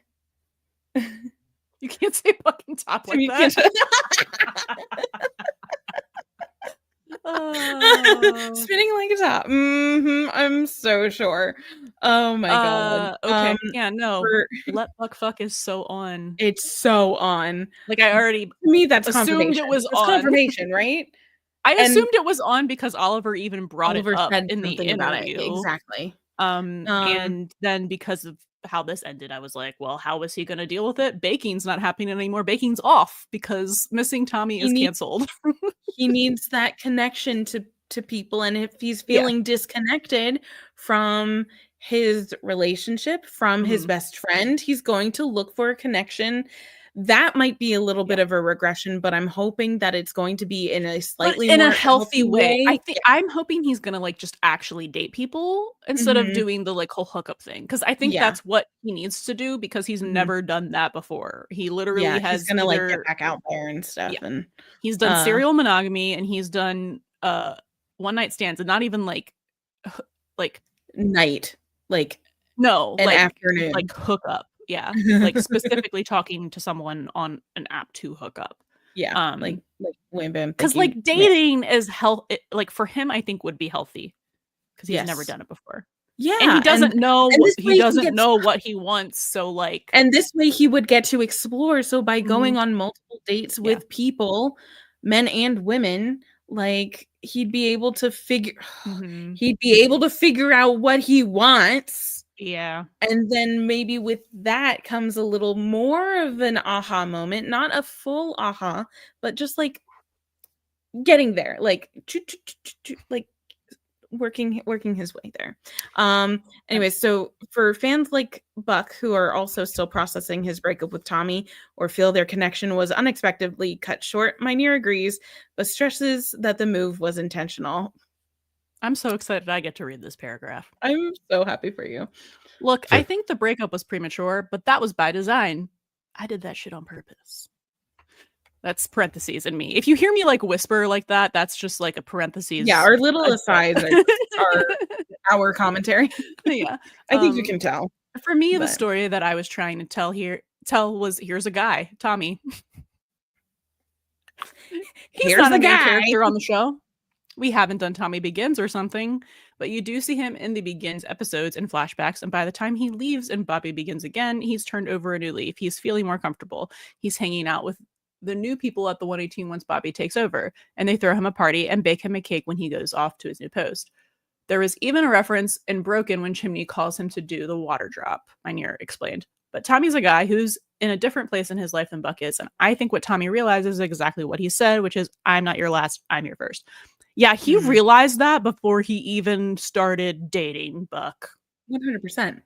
You can't say fucking top like that. Spinning like a top. I'm so sure. Oh my god. Okay. Yeah, no. Let Buck fuck is so on. It's so on. Like I already to me that's assumed confirmation. It was that's on. Confirmation, right? I assumed it was on because Oliver even brought it up in the interview. About it. Exactly. And then because of how this ended, I was like, well, how is he going to deal with it? Baking's not happening anymore. Baking's off because missing Tommy is canceled. He needs that connection to people, and if he's feeling disconnected from his relationship, from his best friend, he's going to look for a connection. That might be a little bit of a regression, but I'm hoping that it's going to be in a slightly more healthy way. I'm hoping he's gonna like just actually date people instead of doing the like whole hookup thing, because I think that's what he needs to do, because he's never done that before. He literally has he's gonna like get back out there and stuff. And he's done serial monogamy, and he's done one night stands, and not even like Night, like no, an like afternoon. hook up. Yeah, like specifically talking to someone on an app to hook up. Yeah, like wham bam. Because like dating is like for him, I think would be healthy because he's never Yes. done it before. Yeah, And he doesn't know and this he way doesn't gets know what he wants. So like, and this way he would get to explore. So by Mhm. going on multiple dates Yeah. with people, men and women, like he'd be able to Mhm. he'd be able to figure out what he wants. Yeah. And then maybe with that comes a little more of an aha moment, not a full aha, but just like getting there, like like working his way there. Anyway, so for fans like Buck who are also still processing his breakup with Tommy or feel their connection was unexpectedly cut short, Mynheer agrees, but stresses that the move was intentional. I'm so excited I get to read this paragraph. I'm so happy for you. Look, I think the breakup was premature, but that was by design. I did that shit on purpose. That's parentheses in me. If you hear me like whisper like that, that's just like a parentheses. Yeah, our little asides are our commentary. Yeah. I think you can tell. For me, the story that I was trying to tell was here's a guy, Tommy. He's not a main character on the show. We haven't done Tommy Begins or something, but you do see him in the Begins episodes and flashbacks, and by the time he leaves and Bobby begins again, he's turned over a new leaf. He's feeling more comfortable. He's hanging out with the new people at the 118 once Bobby takes over, and they throw him a party and bake him a cake when he goes off to his new post. There was even a reference in Broken when Chimney calls him to do the water drop, Mynheer explained. But Tommy's a guy who's in a different place in his life than Buck is, and I think what Tommy realizes is exactly what he said, which is, I'm not your last, I'm your first. Yeah, he realized that before he even started dating Buck. 100%.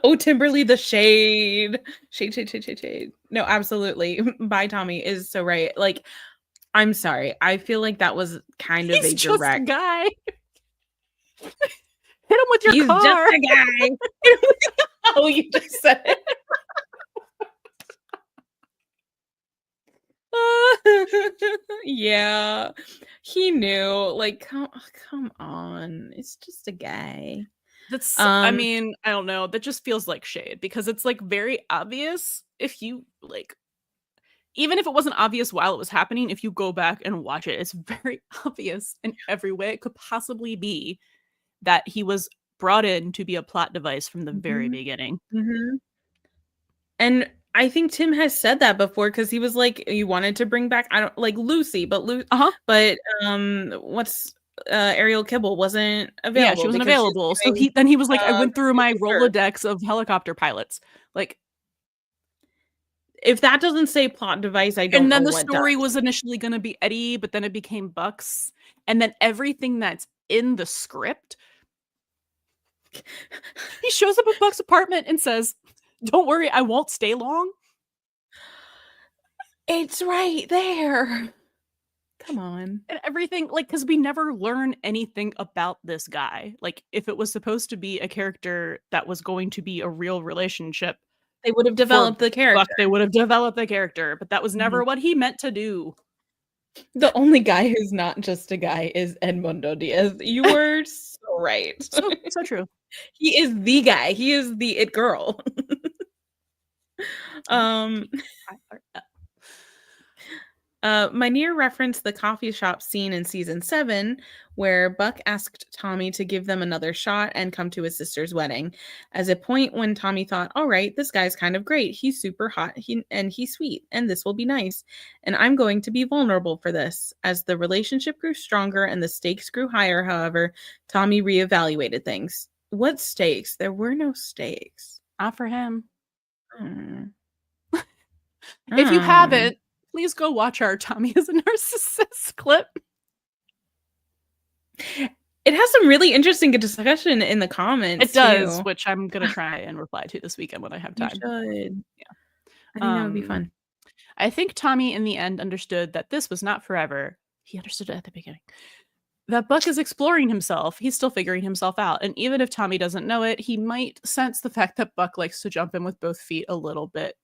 Oh, Timberly, the shade. Shade. No, absolutely. Bye, Tommy is so right. Like, I'm sorry. I feel like that was kind of He's a just direct a guy. Hit him with your car. Just a guy. Oh, you just said it. Yeah, he knew. Like, come on, it's just a guy. That's. I mean, I don't know. That just feels like shade because it's like very obvious if you like. Even if it wasn't obvious while it was happening, if you go back and watch it, it's very obvious in every way it could possibly be that he was brought in to be a plot device from the very beginning. And I think Tim has said that before because he was like, you wanted to bring back, I don't like Lucy, but what's Ariel Kibble wasn't available. Yeah, she wasn't available. So he was like, I went through my Rolodex of helicopter pilots. Like, if that doesn't say plot device, I don't know. And then the story was initially going to be Eddie, but then it became Buck's. And then everything that's in the script, he shows up at Buck's apartment and says, don't worry, I won't stay long. It's right there. Come on. And everything, like, because we never learn anything about this guy. Like, if it was supposed to be a character that was going to be a real relationship, they would have developed the character. Buck, they would have developed the character, but that was never what he meant to do. The only guy who's not just a guy is Edmundo Diaz. You were so right. So true. He is the guy. He is the it girl. Mynheer referenced the coffee shop scene in season 7 where Buck asked Tommy to give them another shot and come to his sister's wedding as a point when Tommy thought, all right, this guy's kind of great. He's super hot and he's sweet and this will be nice. And I'm going to be vulnerable for this. As the relationship grew stronger and the stakes grew higher, however, Tommy reevaluated things. What stakes? There were no stakes. Not for him. If you haven't, please go watch our Tommy is a Narcissist clip. It has some really interesting discussion in the comments. It does, too. Which I'm going to try and reply to this weekend when I have time. You should. Yeah. I think that would be fun. I think Tommy in the end understood that this was not forever. He understood it at the beginning. That Buck is exploring himself. He's still figuring himself out. And even if Tommy doesn't know it, he might sense the fact that Buck likes to jump in with both feet a little bit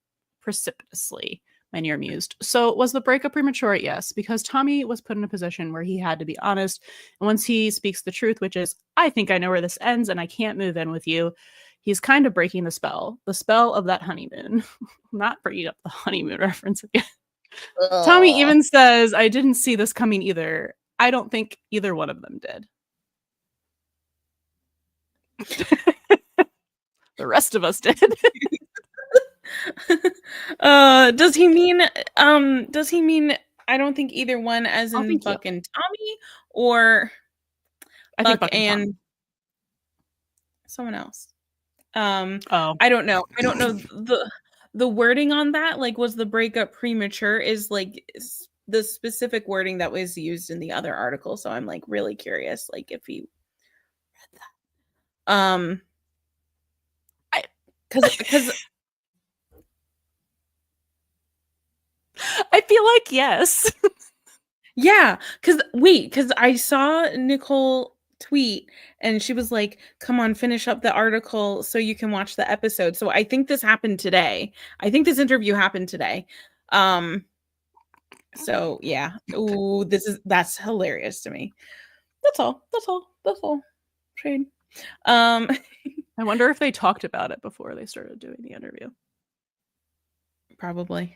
precipitously. Mynheer mused. So was the breakup premature? Yes, because Tommy was put in a position where he had to be honest. And once he speaks the truth, which is, I think I know where this ends and I can't move in with you, he's kind of breaking the spell of that honeymoon. Not bringing up the honeymoon reference again. Tommy even says, I didn't see this coming either. I don't think either one of them did. The rest of us did. Does he mean I don't think either one as in Buck and Tommy, or I think Buck and someone else? Oh. I don't know. I don't know the wording on that. Like, was the breakup premature is like the specific wording that was used in the other article. So I'm like really curious, like if he read that. Because I feel like yes. Yeah, because I saw Nicole tweet and she was like, come on, finish up the article so you can watch the episode. So I think this happened today. I think this interview happened today. So yeah. Ooh, that's hilarious to me. That's all. Shade. I wonder if they talked about it before they started doing the interview. Probably.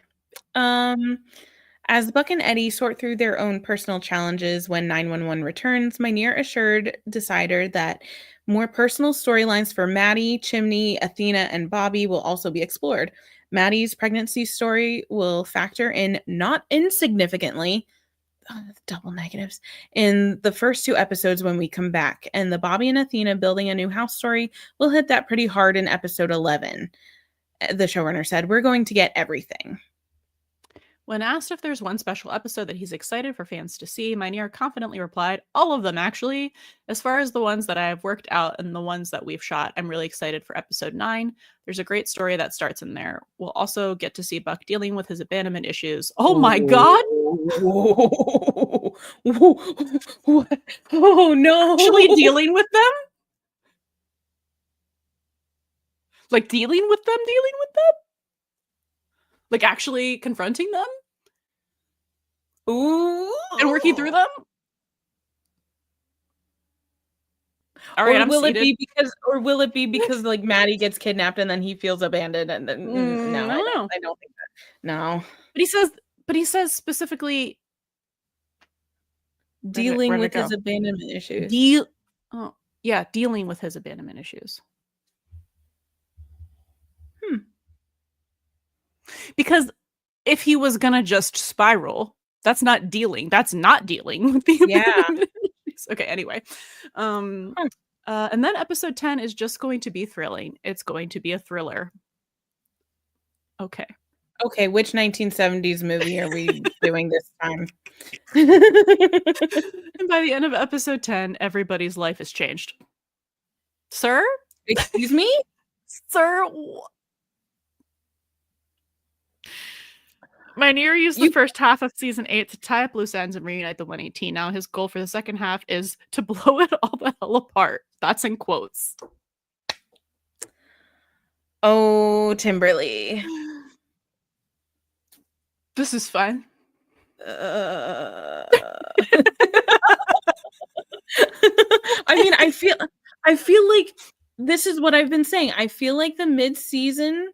As Buck and Eddie sort through their own personal challenges when 911 returns, Mynheer assured Decider that more personal storylines for Maddie, Chimney, Athena, and Bobby will also be explored. Maddie's pregnancy story will factor in not insignificantly, double negatives, in the first 2 episodes when we come back, and the Bobby and Athena building a new house story will hit that pretty hard in episode 11. The showrunner said, we're going to get everything. When asked if there's one special episode that he's excited for fans to see, Mynheer confidently replied, all of them, actually. As far as the ones that I have worked out and the ones that we've shot, I'm really excited for episode 9. There's a great story that starts in there. We'll also get to see Buck dealing with his abandonment issues. Oh my god! Oh no! Actually dealing with them? Like dealing with them? Like actually confronting them? Ooh. And working through them? All right, or will it be because like Maddie gets kidnapped and then he feels abandoned and then no, I don't think that. No. But he says specifically dealing with his abandonment issues. Dealing with his abandonment issues. Because if he was gonna just spiral, that's not dealing. That's not dealing with the abandonment issues. Okay, anyway. And then episode 10 is just going to be thrilling. It's going to be a thriller. Okay, which 1970s movie are we doing this time? And by the end of episode 10, everybody's life has changed. Sir? Excuse me? Sir? Mynheer used the first half of season 8 to tie up loose ends and reunite the 118. Now his goal for the second half is to blow it all the hell apart. That's in quotes. Oh, Timberly. This is fun. I mean, I feel like this is what I've been saying. I feel like the mid-season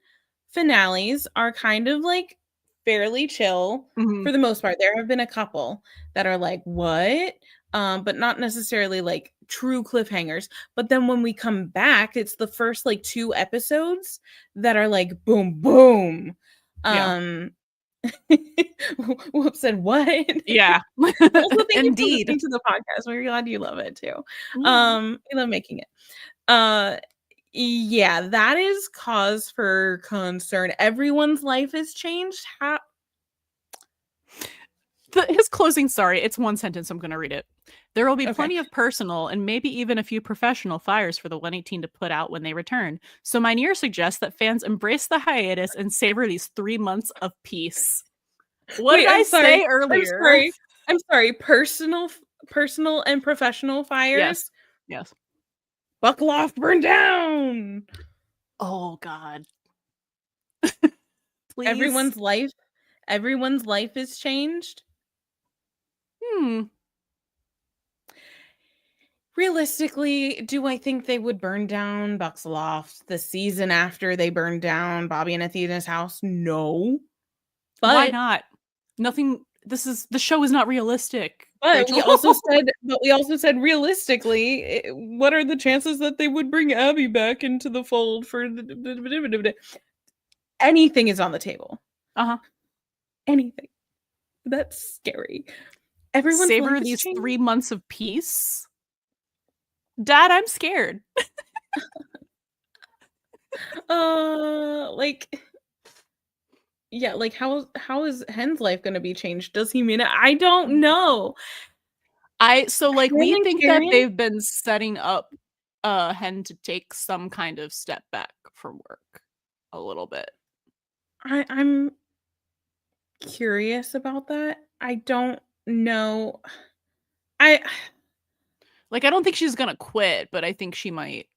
finales are kind of like fairly chill for the most part. There have been a couple that are like, what? But not necessarily like true cliffhangers. But then when we come back, it's the first like 2 episodes that are like boom, boom. Whoops, and what? Yeah. Also, thank Indeed. you for listening to the podcast. We're glad you love it too. We love making it. Yeah, that is cause for concern. Everyone's life has changed. His closing, sorry, it's one sentence. I'm going to read it. There will be plenty of personal and maybe even a few professional fires for the 118 to put out when they return. So Mynheer suggests that fans embrace the hiatus and savor these 3 months of peace. What did I say earlier? I'm sorry. Personal and professional fires? Yes. Buckle off, burn down. Oh, God. Please. Everyone's life Everyone's life is changed. Realistically, do I think they would burn down Buck's Loft the season after they burned down Bobby and Athena's house? No. But why not? Nothing. The show is not realistic. But we Rachel. also said realistically, what are the chances that they would bring Abby back into the fold for anything is on the table. Anything. That's scary. Everyone's Savor life is these changing. 3 months of peace. Dad, I'm scared. Like, yeah, like how is Hen's life going to be changed? Does he mean it? I don't know. So like Hen we and think Karen? that they've been setting up Hen to take some kind of step back from work a little bit. I'm curious about that. I don't know. I don't think she's gonna quit, but I think she might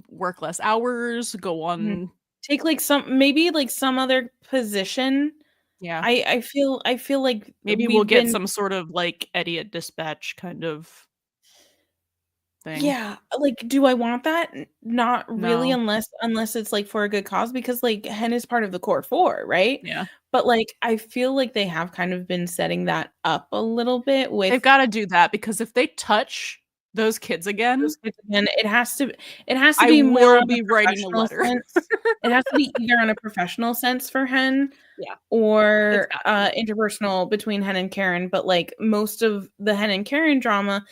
work less hours, go on take like some other position. Yeah. I feel like maybe we'll get some sort of like Eddie at Dispatch kind of thing. Yeah, like, do I want that? Not really, No. unless it's like for a good cause, because like Hen is part of the core 4, right? Yeah. But like I feel like they have kind of been setting that up a little bit with They've got to do that, because if they touch those kids again, it has to I be more will on be a writing a professional letter. sense. It has to be either on a professional sense for Hen, Yeah, or it's gotta interpersonal between Hen and Karen. But like most of the Hen and Karen drama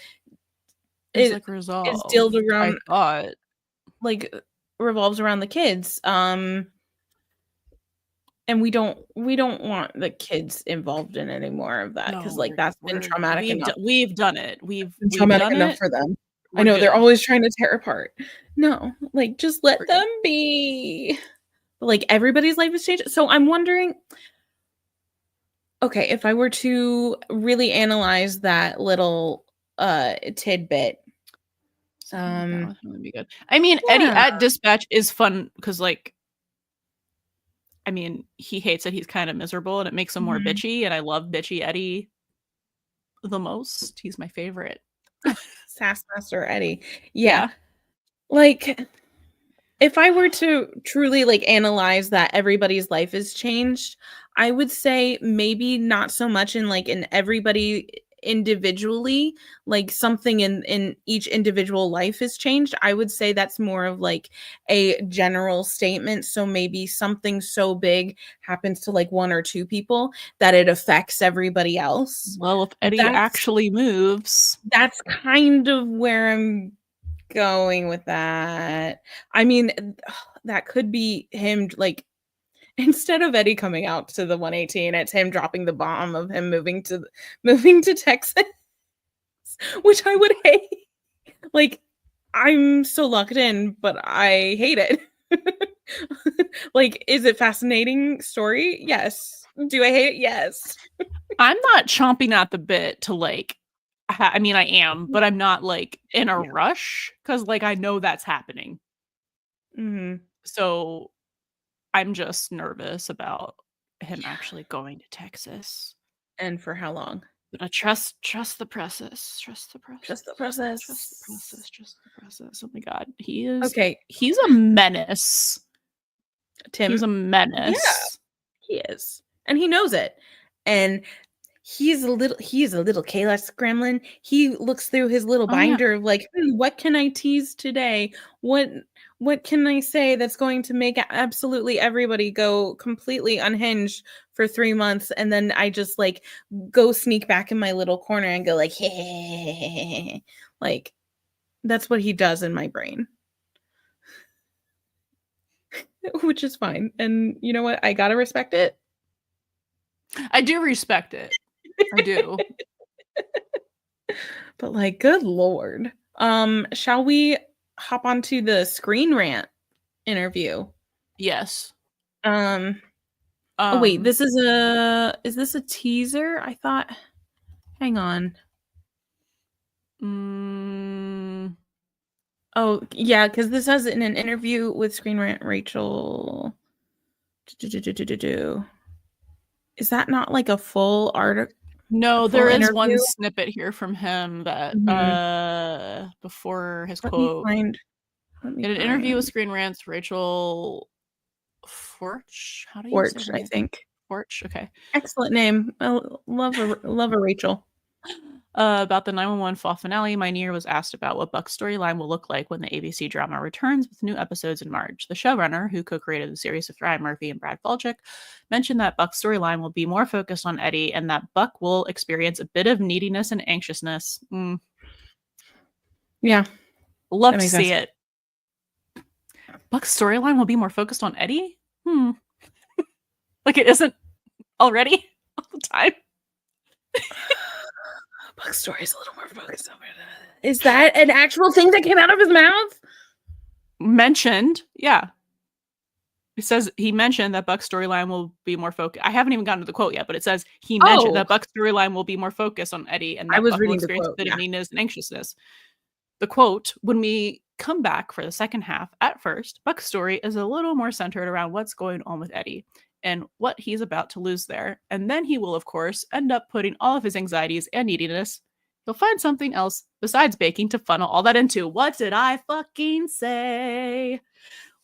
is like resolved. is dealt around, I thought, like, revolves around the kids. And we don't want the kids involved in any more of that, because like that's been traumatic enough. We've done it. We've traumatic done enough it for them. We're I know they're good. always trying to tear apart. No, like just let We're them good. be. Like everybody's life has changed. So I'm wondering, okay, if I were to really analyze that little tidbit. That would be good. I mean, Eddie at Dispatch is fun because, like, I mean, he hates it. He's kind of miserable, and it makes him more bitchy. And I love bitchy Eddie the most. He's my favorite. Sassmaster Eddie. Yeah. Like, if I were to truly like analyze that everybody's life has changed, I would say maybe not so much in everybody individually, like something in each individual life has changed. I would say that's more of like a general statement. So maybe something so big happens to like one or two people that it affects everybody else. Well, if Eddie actually moves, that's kind of where I'm going with that. I mean, that could be him, like, instead of Eddie coming out to the 118, it's him dropping the bomb of him moving to Texas, which I would hate. Like, I'm so locked in, but I hate it. Like, is it fascinating story? Yes. Do I hate it? Yes. I'm not chomping at the bit to like, I mean, I am, but I'm not like in a rush, because like I know that's happening. So I'm just nervous about him actually going to Texas. And for how long? Trust the process. Trust the process. Trust the process. Trust the process. Trust the process. Oh my god, he is okay. He's a menace. Tim, he's a menace. Yeah, he is, and he knows it. And he's a little Kayla gremlin. He looks through his little binder of like, what can I tease today? What can I say that's going to make absolutely everybody go completely unhinged for 3 months? And then I just like go sneak back in my little corner and go like, hey. Like, that's what he does in my brain. Which is fine. And you know what? I gotta respect it. I do respect it. I do. But like, good Lord. Shall we hop onto the Screen Rant interview? Yes. Oh wait, is this a teaser? I thought, hang on. Oh yeah, because this has in an interview with Screen Rant Rachel. Is that not like a full article? No, full there is one interview? snippet here from him that before his Let me quote. find. In an interview with Screen Rant's Rachel Forch. How do you say Orch, her I name? think. Forch. Okay. Excellent name. I love a Rachel. About the 911 fall finale, Minear was asked about what Buck's storyline will look like when the ABC drama returns with new episodes in March. The showrunner, who co-created the series with Ryan Murphy and Brad Falchuk, mentioned that Buck's storyline will be more focused on Eddie and that Buck will experience a bit of neediness and anxiousness. Yeah. Love to see it. Buck's storyline will be more focused on Eddie? Like it isn't already all the time. Buck's story is a little more focused on it. Is that an actual thing that came out of his mouth? Mentioned, yeah. It says he mentioned that Buck's storyline will be more focused. I haven't even gotten to the quote yet, but it says he mentioned that Buck's storyline will be more focused on Eddie and that Buck will experience a bit of neediness and anxiousness. The quote, when we come back for the second half, at first, Buck's story is a little more centered around what's going on with Eddie and what he's about to lose there. And then he will, of course, end up putting all of his anxieties and neediness. He'll find something else besides baking to funnel all that into. What did I fucking say?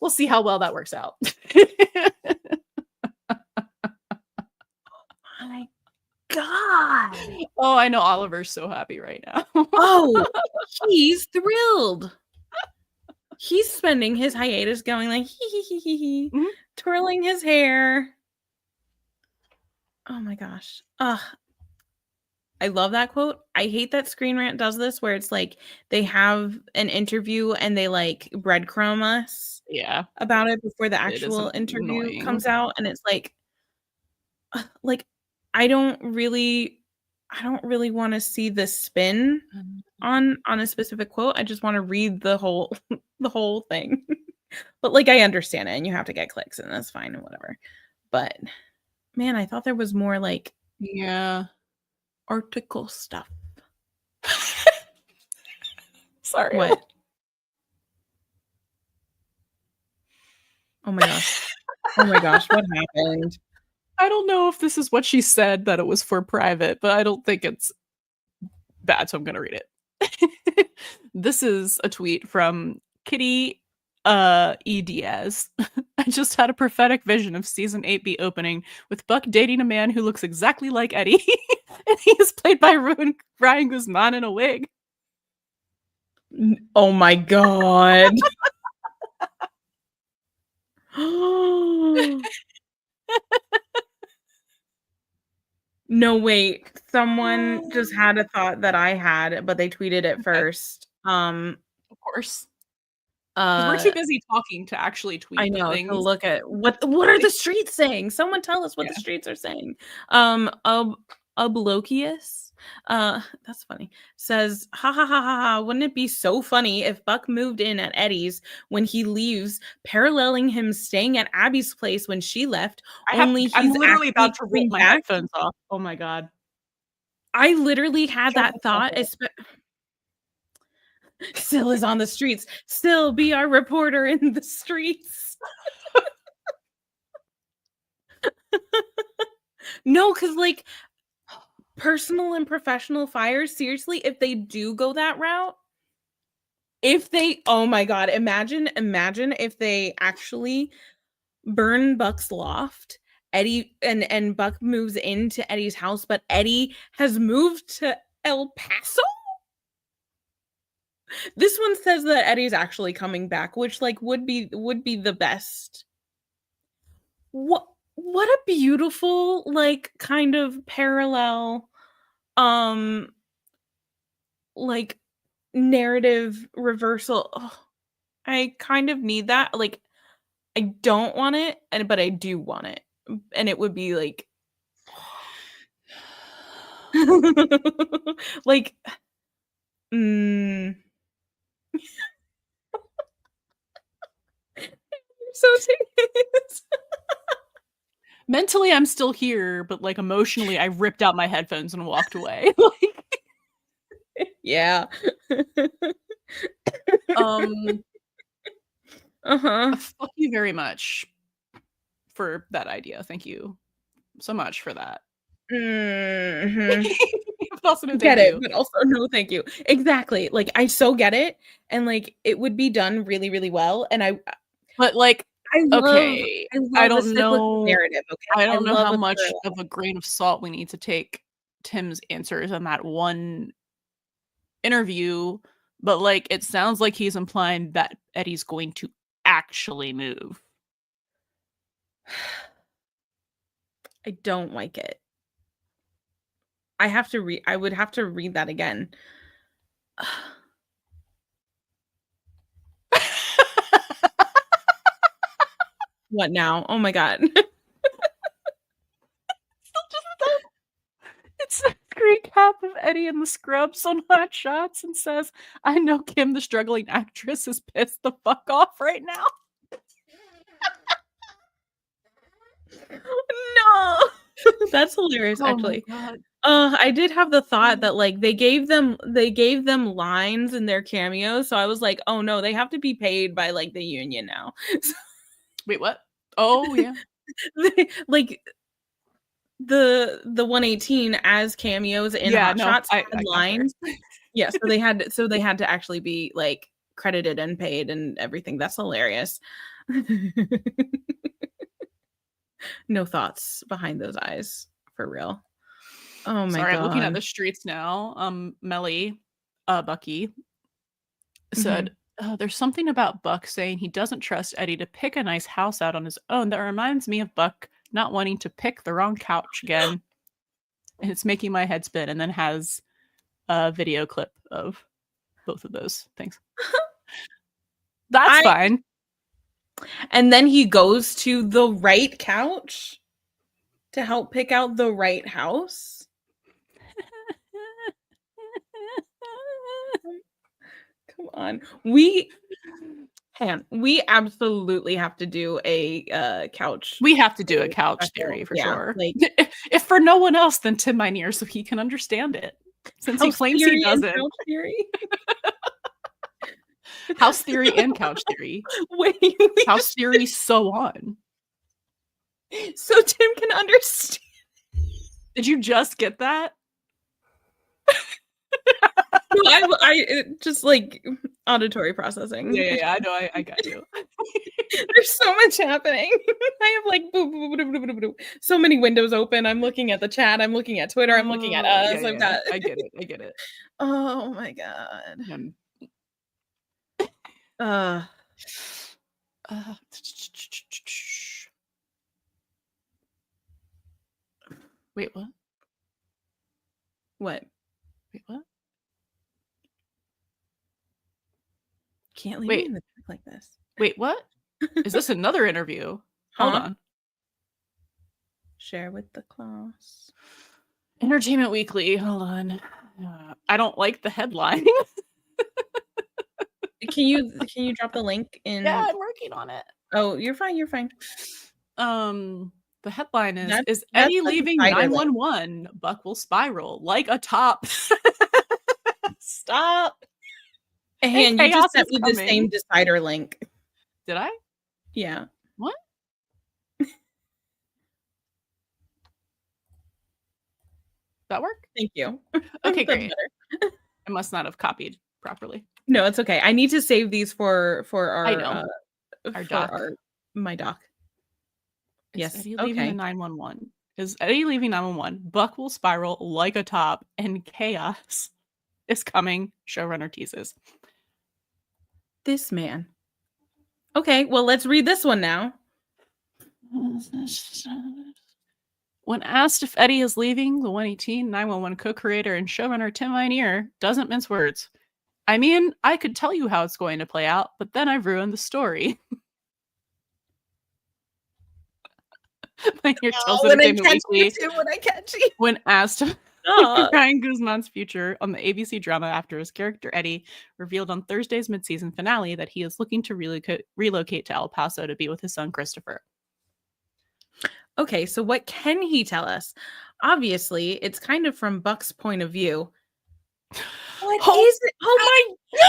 We'll see how well that works out. Oh my God. Oh, I know Oliver's so happy right now. Oh, he's thrilled. He's spending his hiatus going like hee, twirling his hair. Oh my gosh. I love that quote. I hate that Screen Rant does this where it's like they have an interview and they like breadcrumb us about it before the actual interview comes out. And it's like I don't really want to see the spin on a specific quote. I just want to read the whole thing. But like I understand it and you have to get clicks and that's fine and whatever. But man, I thought there was more like article stuff. Sorry. What? Oh my gosh. Oh my gosh, what happened? I don't know if this is what she said, that it was for private, but I don't think it's bad, so I'm gonna read it. This is a tweet from Kitty E. Diaz. I just had a prophetic vision of season 8B opening with Buck dating a man who looks exactly like Eddie, and he is played by Ryan Guzman in a wig. Oh my God. No, wait. Someone just had a thought that I had, but they tweeted it first. Of course. We're too busy talking to actually tweet. I know, things. to look at what are the streets saying? Someone tell us what the streets are saying. Obloquius, that's funny, says, ha ha ha ha ha, wouldn't it be so funny if Buck moved in at Eddie's when he leaves, paralleling him staying at Abby's place when she left, I'm literally about to rip my headphones off. Oh my God. I literally had that thought. Still is on the streets. Still be our reporter in the streets. No, because like personal and professional fires, seriously, if they do go that route, oh my God, imagine if they actually burn Buck's loft, Eddie and Buck moves into Eddie's house, but Eddie has moved to El Paso. This one says that Eddie's actually coming back, which like would be the best. What a beautiful like kind of parallel like narrative reversal. Oh, I kind of need that. Like I don't want it, but I do want it. And it would be like like so serious. Mentally, I'm still here, but like emotionally, I ripped out my headphones and walked away. Like, yeah. Fuck you very much for that idea. Thank you. so much for that. Mhm. Also, no, Get thank it, you. but also no thank you. Exactly. Like, I so get it, and, like, it would be done really, really well, and But, like, I love okay, I I love a don't cyclical know narrative, okay? I I don't know love how a much parallel. of a grain of salt we need to take Tim's answers on that one interview, but, like, it sounds like he's implying that Eddie's going to actually move. I don't like it. I would have to read that again. What now? Oh my god. It's a screen cap of Eddie in the scrubs on Hot Shots and says, "I know Kim, the struggling actress, is pissed the fuck off right now." No. That's hilarious, Oh my actually. god. I did have the thought that, like, they gave them lines in their cameos, so I was like, "Oh, no, they have to be paid by, like, the union now." Wait, what? Oh, yeah. Like, the 118 as cameos in Yeah, Hot no, Shots I had got there. lines. Yeah, so they had to actually be, like, credited and paid and everything. That's hilarious. No thoughts behind those eyes, for real. Oh my Sorry, I'm looking at god. the streets now. Melly, Bucky, Mhm. said, "There's something about Buck saying he doesn't trust Eddie to pick a nice house out on his own that reminds me of Buck not wanting to pick the wrong couch again. And it's making my head spin," and then has a video clip of both of those things. That's I fine. And then he goes to the right couch to help pick out the right house. Come on. We absolutely have to do a couch. We have to do a theory couch special. theory for Yeah, sure. like If for no one else than Tim Minear, so he can understand it. Since he house claims he theory and doesn't. couch theory. House theory and couch theory. Wait, we House theory, so on. so Tim can understand. Did you just get that? No, just like auditory processing. Yeah, I know, I got you. There's so much happening. I have like so many windows open. I'm looking at the chat. I'm looking at Twitter. I'm looking at us. I've got. I get it. Oh my god. Um, Uh, uh, wait, what? what? Wait, what? Can't leave Wait. me in the dark like this. Wait, what? Is this another interview? Hold Huh? on. Share with the class. Entertainment Weekly. Hold on. I don't like the headline. Can you drop the link in? Yeah, I'm working on it. Oh, you're fine. You're fine. The headline is That's Eddie a leaving decider link. 911? Buck will spiral like a top. Stop. And you chaos just sent is me the coming. same decider link. Did I? Yeah. What? That work? Thank you. Okay, That's great. better. I must not have copied properly. No, it's okay. I need to save these for I know. our Our for doc. my doc. Is Yes. Eddie leaving Okay. the 911? Is Eddie leaving 911? Buck will spiral like a top, and chaos is coming. Showrunner teases. This man. Okay, well, let's read this one now. When asked if Eddie is leaving, the 118 911 co-creator and showrunner Tim Minear doesn't mince words. "I mean, I could tell you how it's going to play out, but then I've ruined the story." Minear tells Entertainment Weekly when I catch you. when asked Ryan Guzman's future on the ABC drama after his character Eddie revealed on Thursday's mid-season finale that he is looking to relocate to El Paso to be with his son Christopher. Okay, so what can he tell us? Obviously, it's kind of from Buck's point of view. What is it? Oh my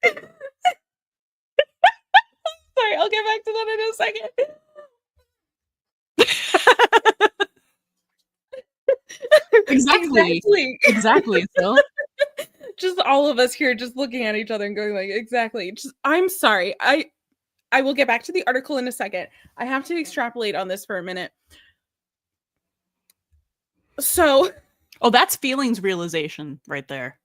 god! I'll get back to that in a second. Exactly. So just all of us here just looking at each other and going like, exactly. Just I'm sorry. I will get back to the article in a second. I have to extrapolate on this for a minute. So, that's feelings realization right there.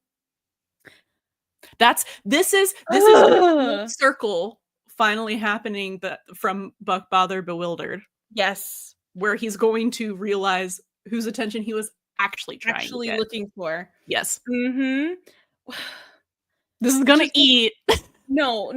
This is the circle finally happening from Buck Bother Bewildered. Yes. Where he's going to realize whose attention he was actually looking for. Yes. Mm-hmm. This is gonna eat. No,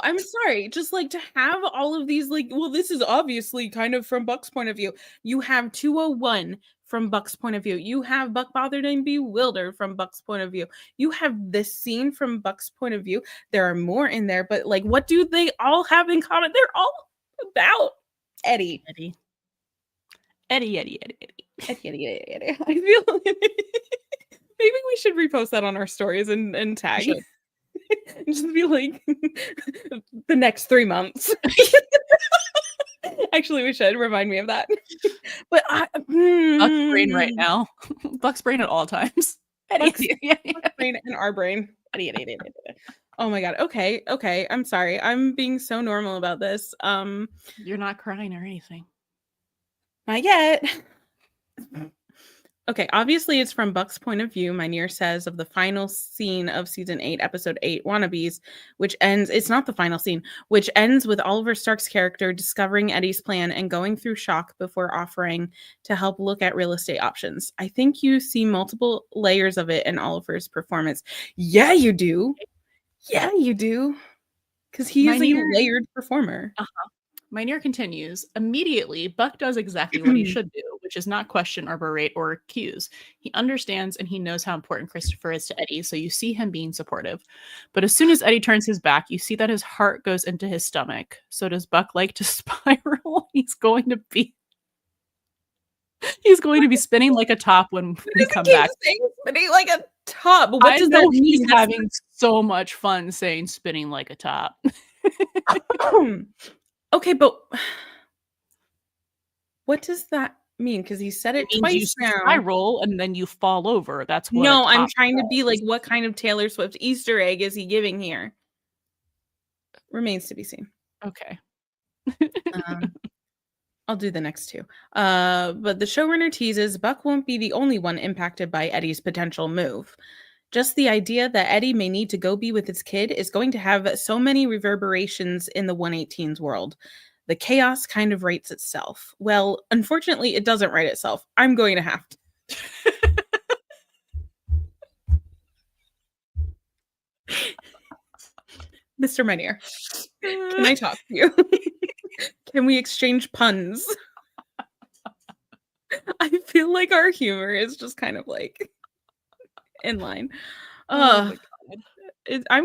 I'm sorry. Just like to have all of these, like, well, this is obviously kind of from Buck's point of view. You have 201 from Buck's point of view. You have Buck Bothered and Bewildered from Buck's point of view. You have this scene from Buck's point of view. There are more in there, but like, what do they all have in common? They're all about Eddie. Eddie. I feel like maybe we should repost that on our stories and tag. Just be like the next 3 months. Actually, we should remind me of that. But Buck's brain right now. Buck's brain at all times. Buck's brain and our brain. Oh my god. Okay. I'm sorry. I'm being so normal about this. You're not crying or anything. Not yet. Okay, obviously it's from Buck's point of view, Mynheer says, of the final scene of season 8, episode 8, Wannabes, which ends, it's not the final scene, which ends with Oliver Stark's character discovering Eddie's plan and going through shock before offering to help look at real estate options. I think you see multiple layers of it in Oliver's performance. Yeah, you do. Because he is a layered performer. Mynheer continues, immediately, Buck does exactly what he should do, which is not question or berate or accuse. He understands and he knows how important Christopher is to Eddie, so you see him being supportive. But as soon as Eddie turns his back, you see that his heart goes into his stomach. So does Buck like to spiral? He's going to be spinning like a top when we come back. Spinning like a top. What does that mean? He's having so much fun saying spinning like a top. Okay, but what does that mean? Because he said it twice you now. Spiral and then you fall over. That's what. No, I'm trying to be like, what kind of Taylor Swift Easter egg is he giving here? Remains to be seen. Okay. I'll do the next two. But the showrunner teases Buck won't be the only one impacted by Eddie's potential move. Just the idea that Eddie may need to go be with his kid is going to have so many reverberations in the 118's world. The chaos kind of writes itself. Well, unfortunately, it doesn't write itself. I'm going to have to. Mr. Mynheer, can I talk to you? Can we exchange puns? I feel like our humor is just kind of like in line. I'm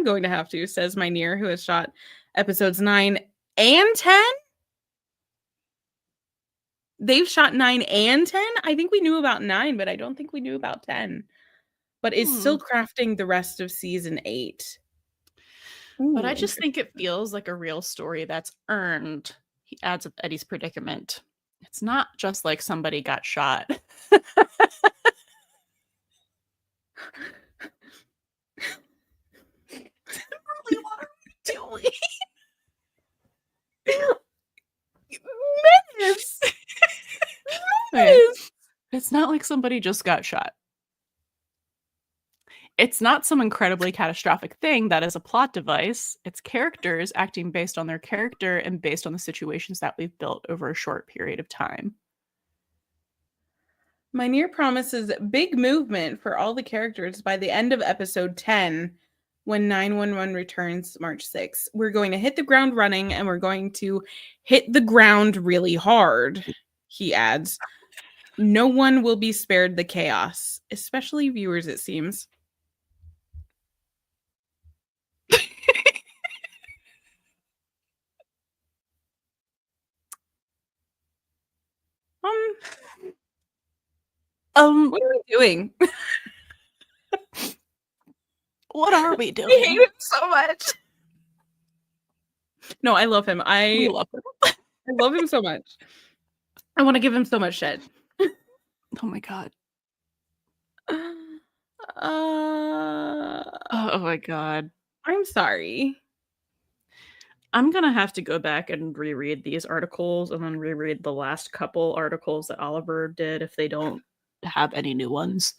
going to have to, says Mynheer, who has shot episodes 9 and 10. They've shot 9 and 10. I think we knew about 9, but I don't think we knew about 10. But it's still crafting the rest of season 8. Ooh, but I just think it feels like a real story that's earned. He adds with Eddie's predicament. It's not just like somebody got shot. Really, what are we doing? Menace. Okay. It's not like somebody just got shot. It's not some incredibly catastrophic thing that is a plot device. It's characters acting based on their character and based on the situations that we've built over a short period of time. Mynheer promises big movement for all the characters by the end of episode 10 when 911 returns March 6th. We're going to hit the ground running and we're going to hit the ground really hard, he adds. No one will be spared the chaos, especially viewers, it seems. What are we doing? What are we doing? I hate it so much. No, I love him. We I love him. love him so much. I want to give him so much shit. Oh my god. Uh, Oh my god. I'm sorry. I'm gonna have to go back and reread these articles and then reread the last couple articles that Oliver did if they don't have any new ones.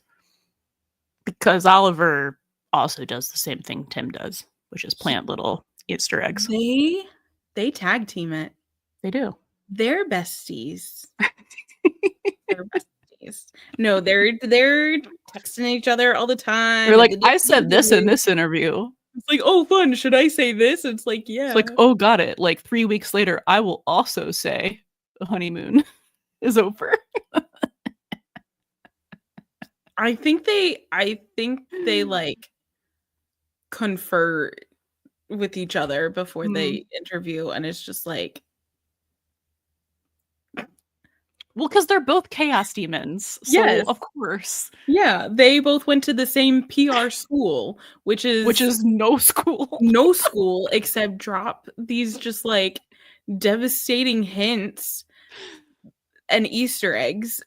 Because Oliver also does the same thing Tim does, which is plant little Easter eggs. They tag team it. They do. They're besties. They're besties. No, they're texting each other all the time. They're like, I said this in this interview. It's like, oh, fun. Should I say this? It's like, yeah. It's like, oh, got it. Like 3 weeks later, I will also say the honeymoon is over. I think they like confer with each other before they interview, and it's just like, well, because they're both chaos demons. So yes. of course. Yeah, they both went to the same PR school, which is no school. No school except drop these just like devastating hints and Easter eggs.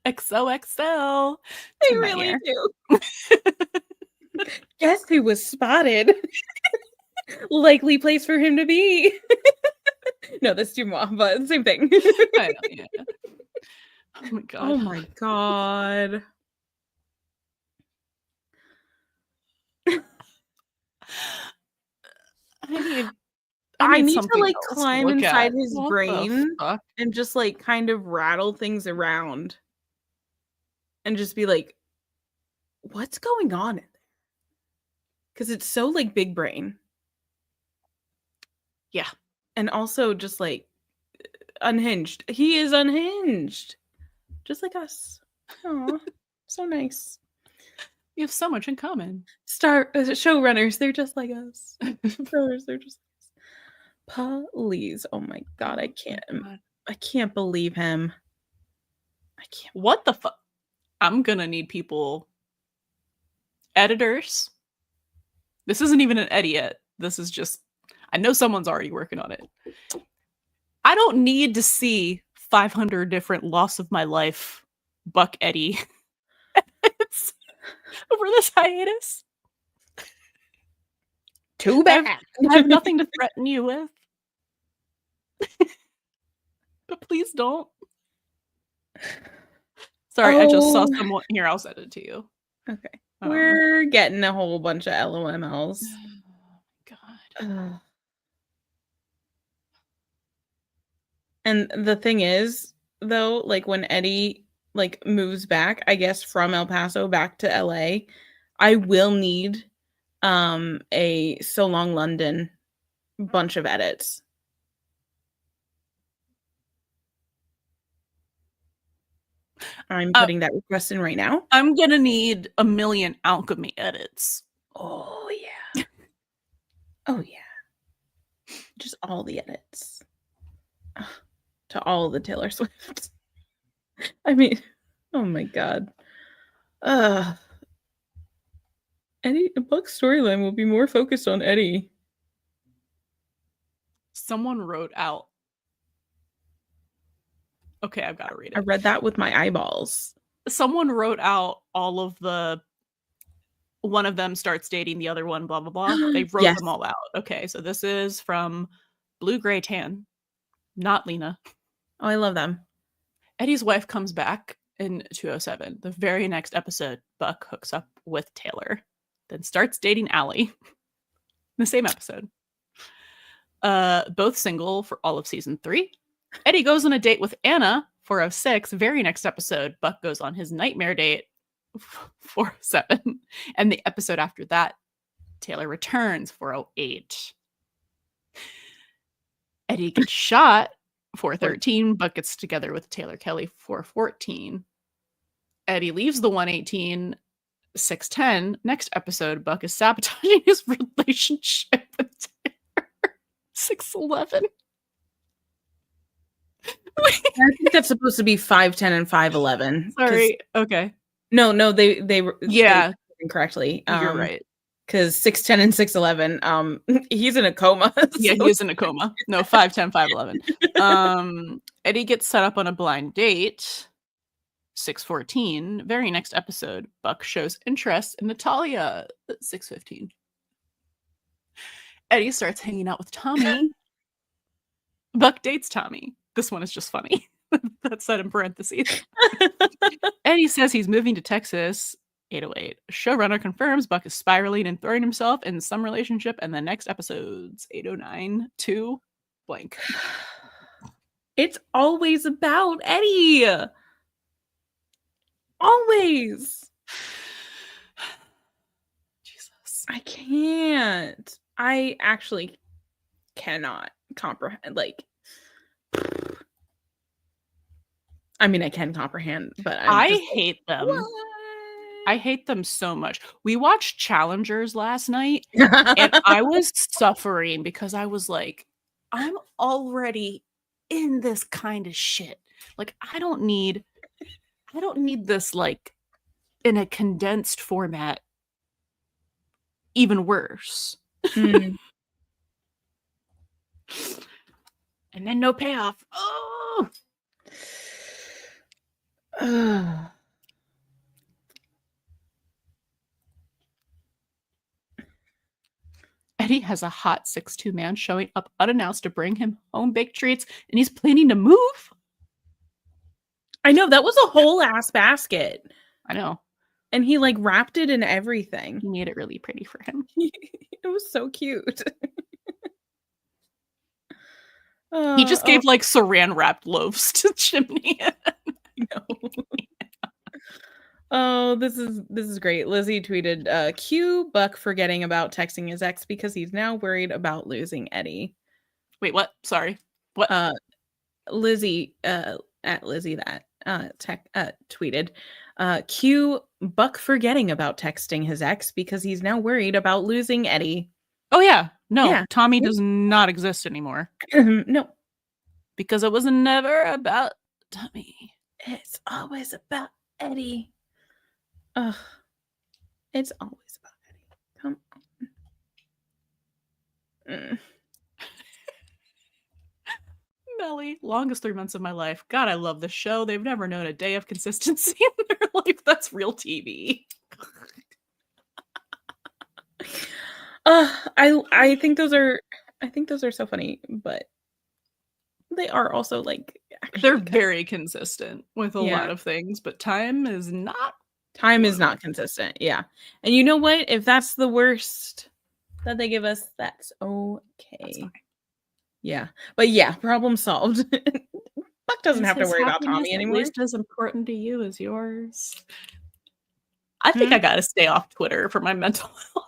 XOXO. They really do. Guess who was spotted? Likely place for him to be. No, that's too much, but same thing. I know, yeah. Oh my god. Oh my god. I need to like climb inside his brain and just like kind of rattle things around and just be like, what's going on in there? Because it's so like big brain. Yeah. And also just like unhinged. He is unhinged. Just like us. Aw, so nice. You have so much in common. Showrunners, they're just like us. Showrunners, they're just like us. Please. Oh my god, I can't believe him. I can't. What the fuck? I'm gonna need people. Editors. This isn't even an edit yet. This is just, I know someone's already working on it. I don't need to see 500 different loss of my life Buck Eddie over this hiatus. Too bad. I have nothing to threaten you with. But please don't. Sorry, I just saw someone. Here, I'll send it to you. Okay. We're getting a whole bunch of LOMLs. Oh, God. And the thing is, though, like when Eddie like moves back, I guess from El Paso back to LA, I will need a So Long London bunch of edits. I'm putting that request in right now. I'm gonna need 1 million alchemy edits. Oh yeah. Oh yeah. Just all the edits. To all the Taylor Swift. I mean, oh my god. Eddie, Buck's storyline will be more focused on Eddie. Someone wrote out. Okay, I've got to read it. I read that with my eyeballs. Someone wrote out all of the. One of them starts dating the other one, blah, blah, blah. They wrote them all out. Okay, so this is from Blue Gray Tan, not Lena. Oh, I love them. Eddie's wife comes back in 207. The very next episode, Buck hooks up with Taylor, then starts dating Allie. The same episode. Both single for all of season 3. Eddie goes on a date with Anna, 406. Very next episode, Buck goes on his nightmare date, 407. And the episode after that, Taylor returns, 408. Eddie gets shot, 413. Buck gets together with Taylor Kelly, 414. Eddie leaves the 118, 610. Next episode, Buck is sabotaging his relationship with Taylor, 611. I think that's supposed to be 510 and 511. Sorry. Okay. No, they Yeah, incorrectly. you're right. Because 6'10" and 6'11", he's in a coma. Yeah, So he is in a coma. No, 5'10", 5'11". Eddie gets set up on a blind date. 6:14. Very next episode, Buck shows interest in Natalia at 6:15. Eddie starts hanging out with Tommy. Buck dates Tommy. This one is just funny. That's said in parentheses. Eddie says he's moving to Texas. 808. Showrunner confirms Buck is spiraling and throwing himself in some relationship in the next episodes. 809 to blank. it's always about Eddie. Always. Jesus. I can't. I actually cannot comprehend. Like, I mean, I can comprehend, but I hate them. What? I hate them so much. We watched Challengers last night, and I was suffering because I was like, I'm already in this kind of shit. Like, I don't need this, like, in a condensed format. Even worse. Mm. And then no payoff. Oh. Eddie has a hot 6'2" man showing up unannounced to bring him home baked treats, and he's planning to move. I know, that was a whole ass basket. I know. And he like wrapped it in everything. He made it really pretty for him. It was so cute. He just gave like saran wrapped loaves to Chimney. No. Oh, this is great. Lizzie tweeted, cue Buck forgetting about texting his ex because he's now worried about losing Eddie. Wait, what? Sorry. What? Lizzie, at Lizzie that tweeted, cue Buck forgetting about texting his ex because he's now worried about losing Eddie. Oh yeah. No, Yeah. Tommy does not exist anymore. No. Because it was never about Tommy. It's always about Eddie. Ugh. It's always about Eddie. Come on. Melly, longest 3 months of my life. God, I love this show. They've never known a day of consistency in their life. That's real TV. I think those are so funny, but they are also like they're very consistent with a Yeah. lot of things, but time is not consistent. Yeah. And you know what? If that's the worst that they give us, that's okay. That's fine. Yeah. But yeah, problem solved. Buck doesn't have to worry about Tommy anymore. At least as important to you as yours. I think I gotta stay off Twitter for my mental health.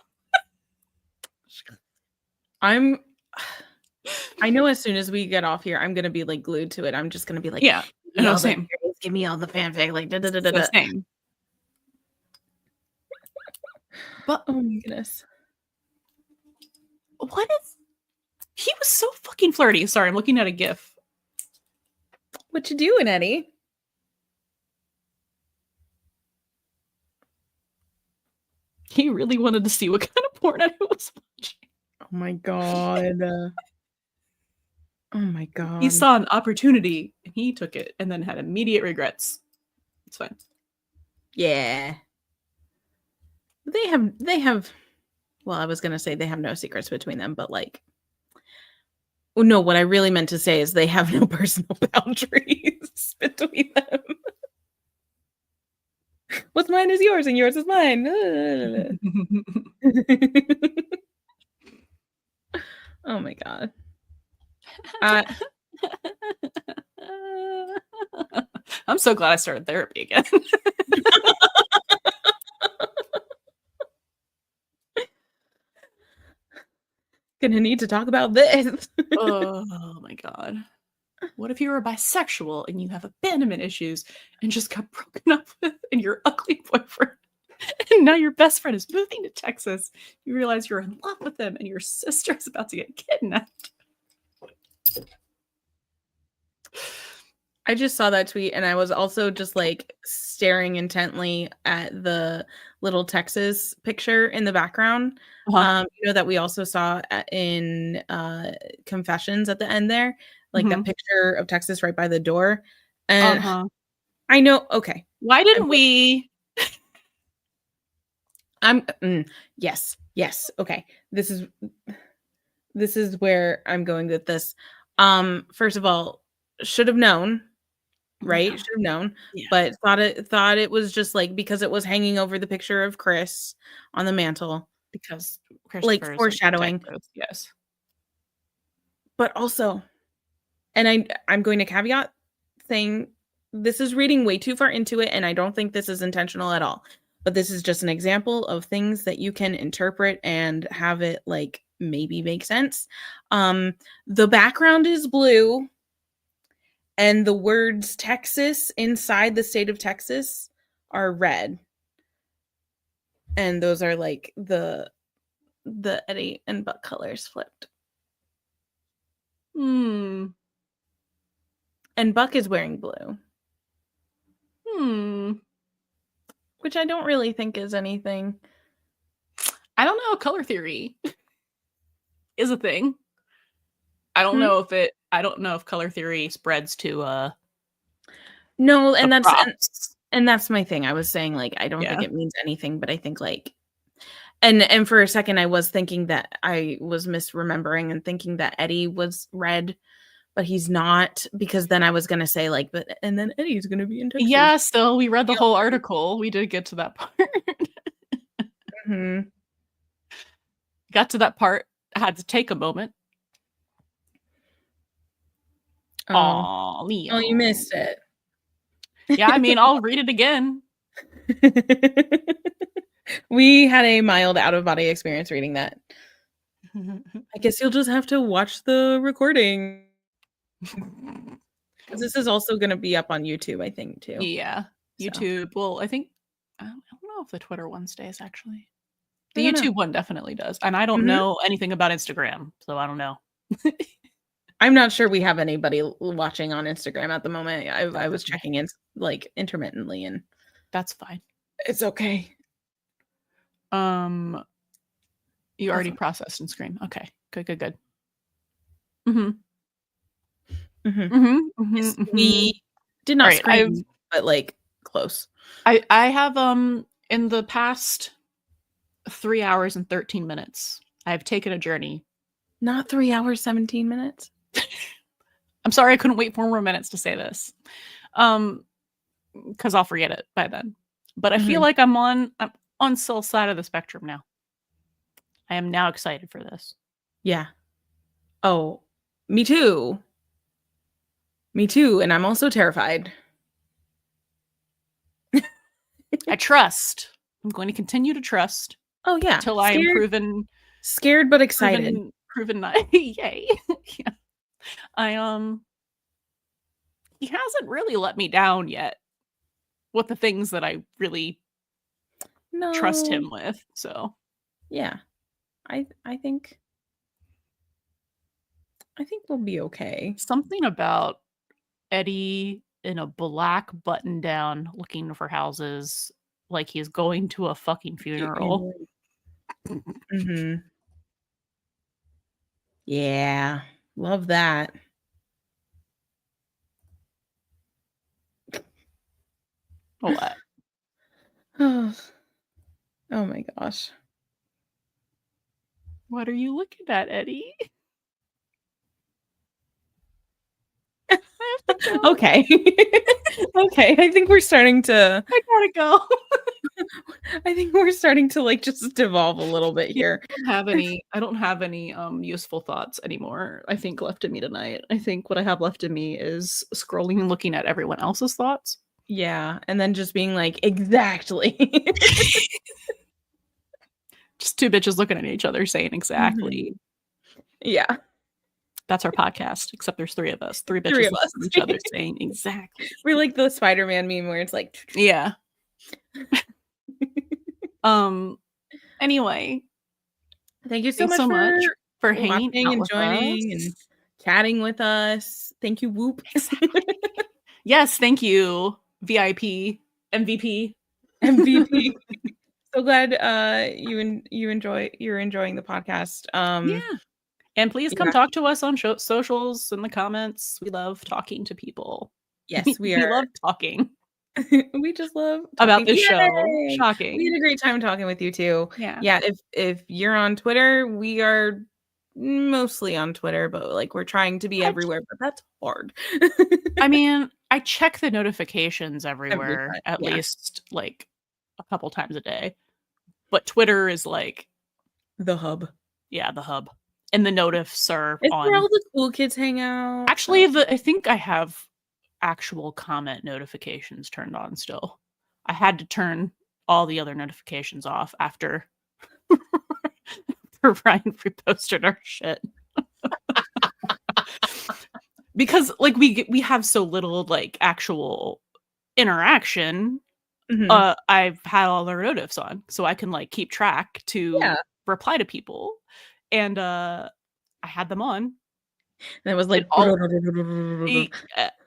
I know as soon as we get off here, I'm gonna be like glued to it. I'm just gonna be like, yeah, no, same. Give me all the fanfic, like So same. But oh my goodness, what is? He was so fucking flirty. Sorry, I'm looking at a GIF. What you doing, Eddie? He really wanted to see what kind of porn Eddie was watching. Oh my god. Oh my god. He saw an opportunity and he took it and then had immediate regrets. It's fine. Yeah. They have well, I was gonna say they have no secrets between them, but like no, what I really meant to say is they have no personal boundaries between them. What's mine is yours and yours is mine. Oh my god. I'm so glad I started therapy again. Gonna need to talk about this. Oh my god. What if you were bisexual and you have abandonment issues and just got broken up with and your ugly boyfriend? And now your best friend is moving to Texas. You realize you're in love with him and your sister is about to get kidnapped. I just saw that tweet and I was also just like staring intently at the little Texas picture in the background. Uh-huh. That we also saw in Confessions at the end there, like that picture of Texas right by the door. And Uh-huh. I know, okay. Why didn't we? Yes, okay. This is where I'm going with this. First of all, should have known, right? Yeah. Should have known, Yeah. but thought it was just like because it was hanging over the picture of Chris on the mantle, Because like Christopher is foreshadowing. Yes. But also, and I'm going to caveat saying this is reading way too far into it, and I don't think this is intentional at all. But this is just an example of things that you can interpret and have it like maybe make sense. The background is blue, and the words Texas inside the state of Texas are red. And those are like the Eddie and Buck colors flipped. Hmm. And Buck is wearing blue. Which I don't really think is anything. I don't know. Color theory is a thing. I don't know if color theory spreads to No, and props. that's my thing. I was saying like I don't think Yeah. it means anything, but I think like and for a second I was thinking that I was misremembering and thinking that Eddie was red, but he's not, because then I was gonna say like, but and then Eddie's gonna be in Texas. Yeah, still we read the whole article. We did get to that part. Got to that part, had to take a moment. Oh, Leo. oh, you missed it. Yeah, I mean, I'll read it again. We had a mild out-of-body experience reading that. I guess you'll just have to watch the recording. This is also going to be up on YouTube, I think, too. Yeah, YouTube. So. Well, I think I don't know if the Twitter one stays actually. The YouTube one definitely does, and I don't know anything about Instagram, so I don't know. I'm not sure we have anybody watching on Instagram at the moment. I was checking in like intermittently, and that's fine. It's okay. You already processed and scream. Okay, good. We did not scream, but like close. I have in the past 3 hours and 13 minutes, I have taken a journey. Not 3 hours 17 minutes. I'm sorry I couldn't wait 4 more minutes to say this. Because I'll forget it by then. But I feel like I'm on Sill's side of the spectrum now. I am now excited for this. Yeah. Oh, me too. Me too. And I'm also terrified. I trust. I'm going to continue to trust. Oh, yeah. Till I am proven... Scared but excited. Proven not... Yay. Yeah. He hasn't really let me down yet with the things that I really trust him with. So yeah, I think we'll be okay. Something about Eddie in a black button down looking for houses like he's going to a fucking funeral. Yeah, love that. What? Oh my gosh. What are you looking at, Eddie? Okay. Okay, I think we're starting to... I gotta go. I think we're starting to like just devolve a little bit here. I don't have any useful thoughts anymore, I think, left in me tonight. I think what I have left in me is scrolling and looking at everyone else's thoughts. Yeah, and then just being like, exactly. Just two bitches looking at each other saying exactly. Yeah. That's our podcast, except there's 3 of us. 3 bitches looking at each other saying exactly. We're like the Spider-Man meme where it's like... Yeah. Anyway. Thank you so much for hanging out and with joining us. and chatting with us. Thank you, Whoop. Exactly. Yes, thank you, VIP, MVP. MVP. So glad you're enjoying the podcast. Yeah. And please come Yeah. talk to us on socials in the comments. We love talking to people. Yes, we We are. love talking We just love about talking. this show. Yay! Shocking. We had a great time talking with you too. Yeah. Yeah, if you're on Twitter, we are mostly on Twitter, but like we're trying to be everywhere, but that's hard. I mean, I check the notifications Every everywhere time, at yeah. least like a couple times a day. But Twitter is like The hub. Yeah, the hub. And the notifs are It's where all on. the cool kids hang out. Actually, I think I have actual comment notifications turned on still. I had to turn all the other notifications off after Ryan reposted our shit. Because like we have so little like actual interaction. Mhm. I've had all their notifs on so I can like keep track to Yeah. reply to people. And I had them on. And it was like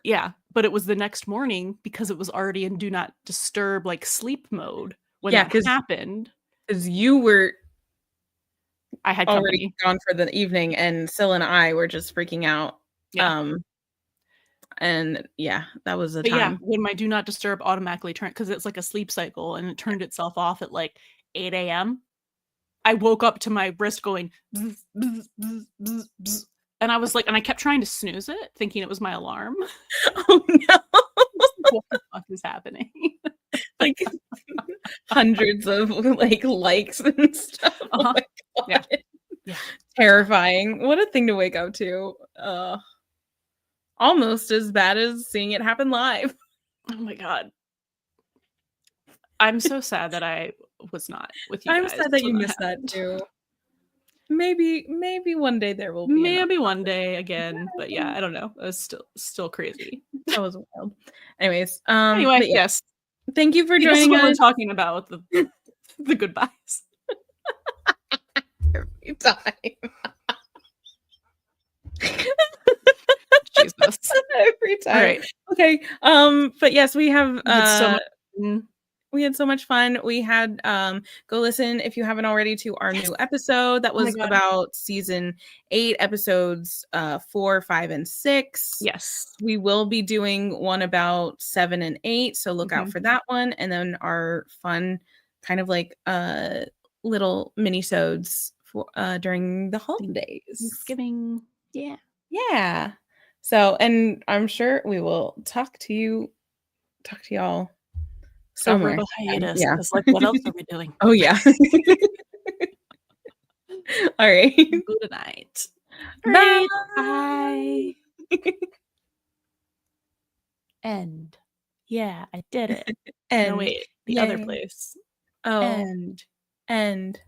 yeah, but it was the next morning because it was already in do not disturb like sleep mode when that happened. Because you were I had already company. gone for the evening, and Syl and I were just freaking out. Yeah. And yeah, that was the But time. yeah, when my do not disturb automatically turned, because it's like a sleep cycle, and it turned itself off at like 8 a.m. I woke up to my wrist going bzz, bzz, bzz, bzz, bzz. And I was like, and I kept trying to snooze it, thinking it was my alarm. Oh no. What the fuck is happening? Like hundreds of like likes and stuff. Oh my God. Yeah. Terrifying. What a thing to wake up to. Almost as bad as seeing it happen live. Oh my God. I'm so sad that I was not with you guys. I'm sad that you missed that too. Maybe one day there will be. Maybe one day again, but yeah, I don't know. It was still crazy. That was wild. Anyways, anyway, yeah. yes. Thank you for this joining is what us. we're talking about the goodbyes. Every time. Jesus. Every time. All right. Okay. But yes, we have we had so much fun. We had go listen if you haven't already to our new episode that was about season 8 episodes 4, 5, and 6. Yes. We will be doing one about 7 and 8, so look out for that one. And then our fun kind of like little mini-sodes for during the holidays. Thanksgiving. Yeah. Yeah. So, and I'm sure we will talk to y'all somewhere. Over the hiatus. Yeah. Like, what else are we doing? Oh yeah. All right. Good night. Bye. Bye. End. Yeah, I did it. And no, wait. The other place. Oh. End.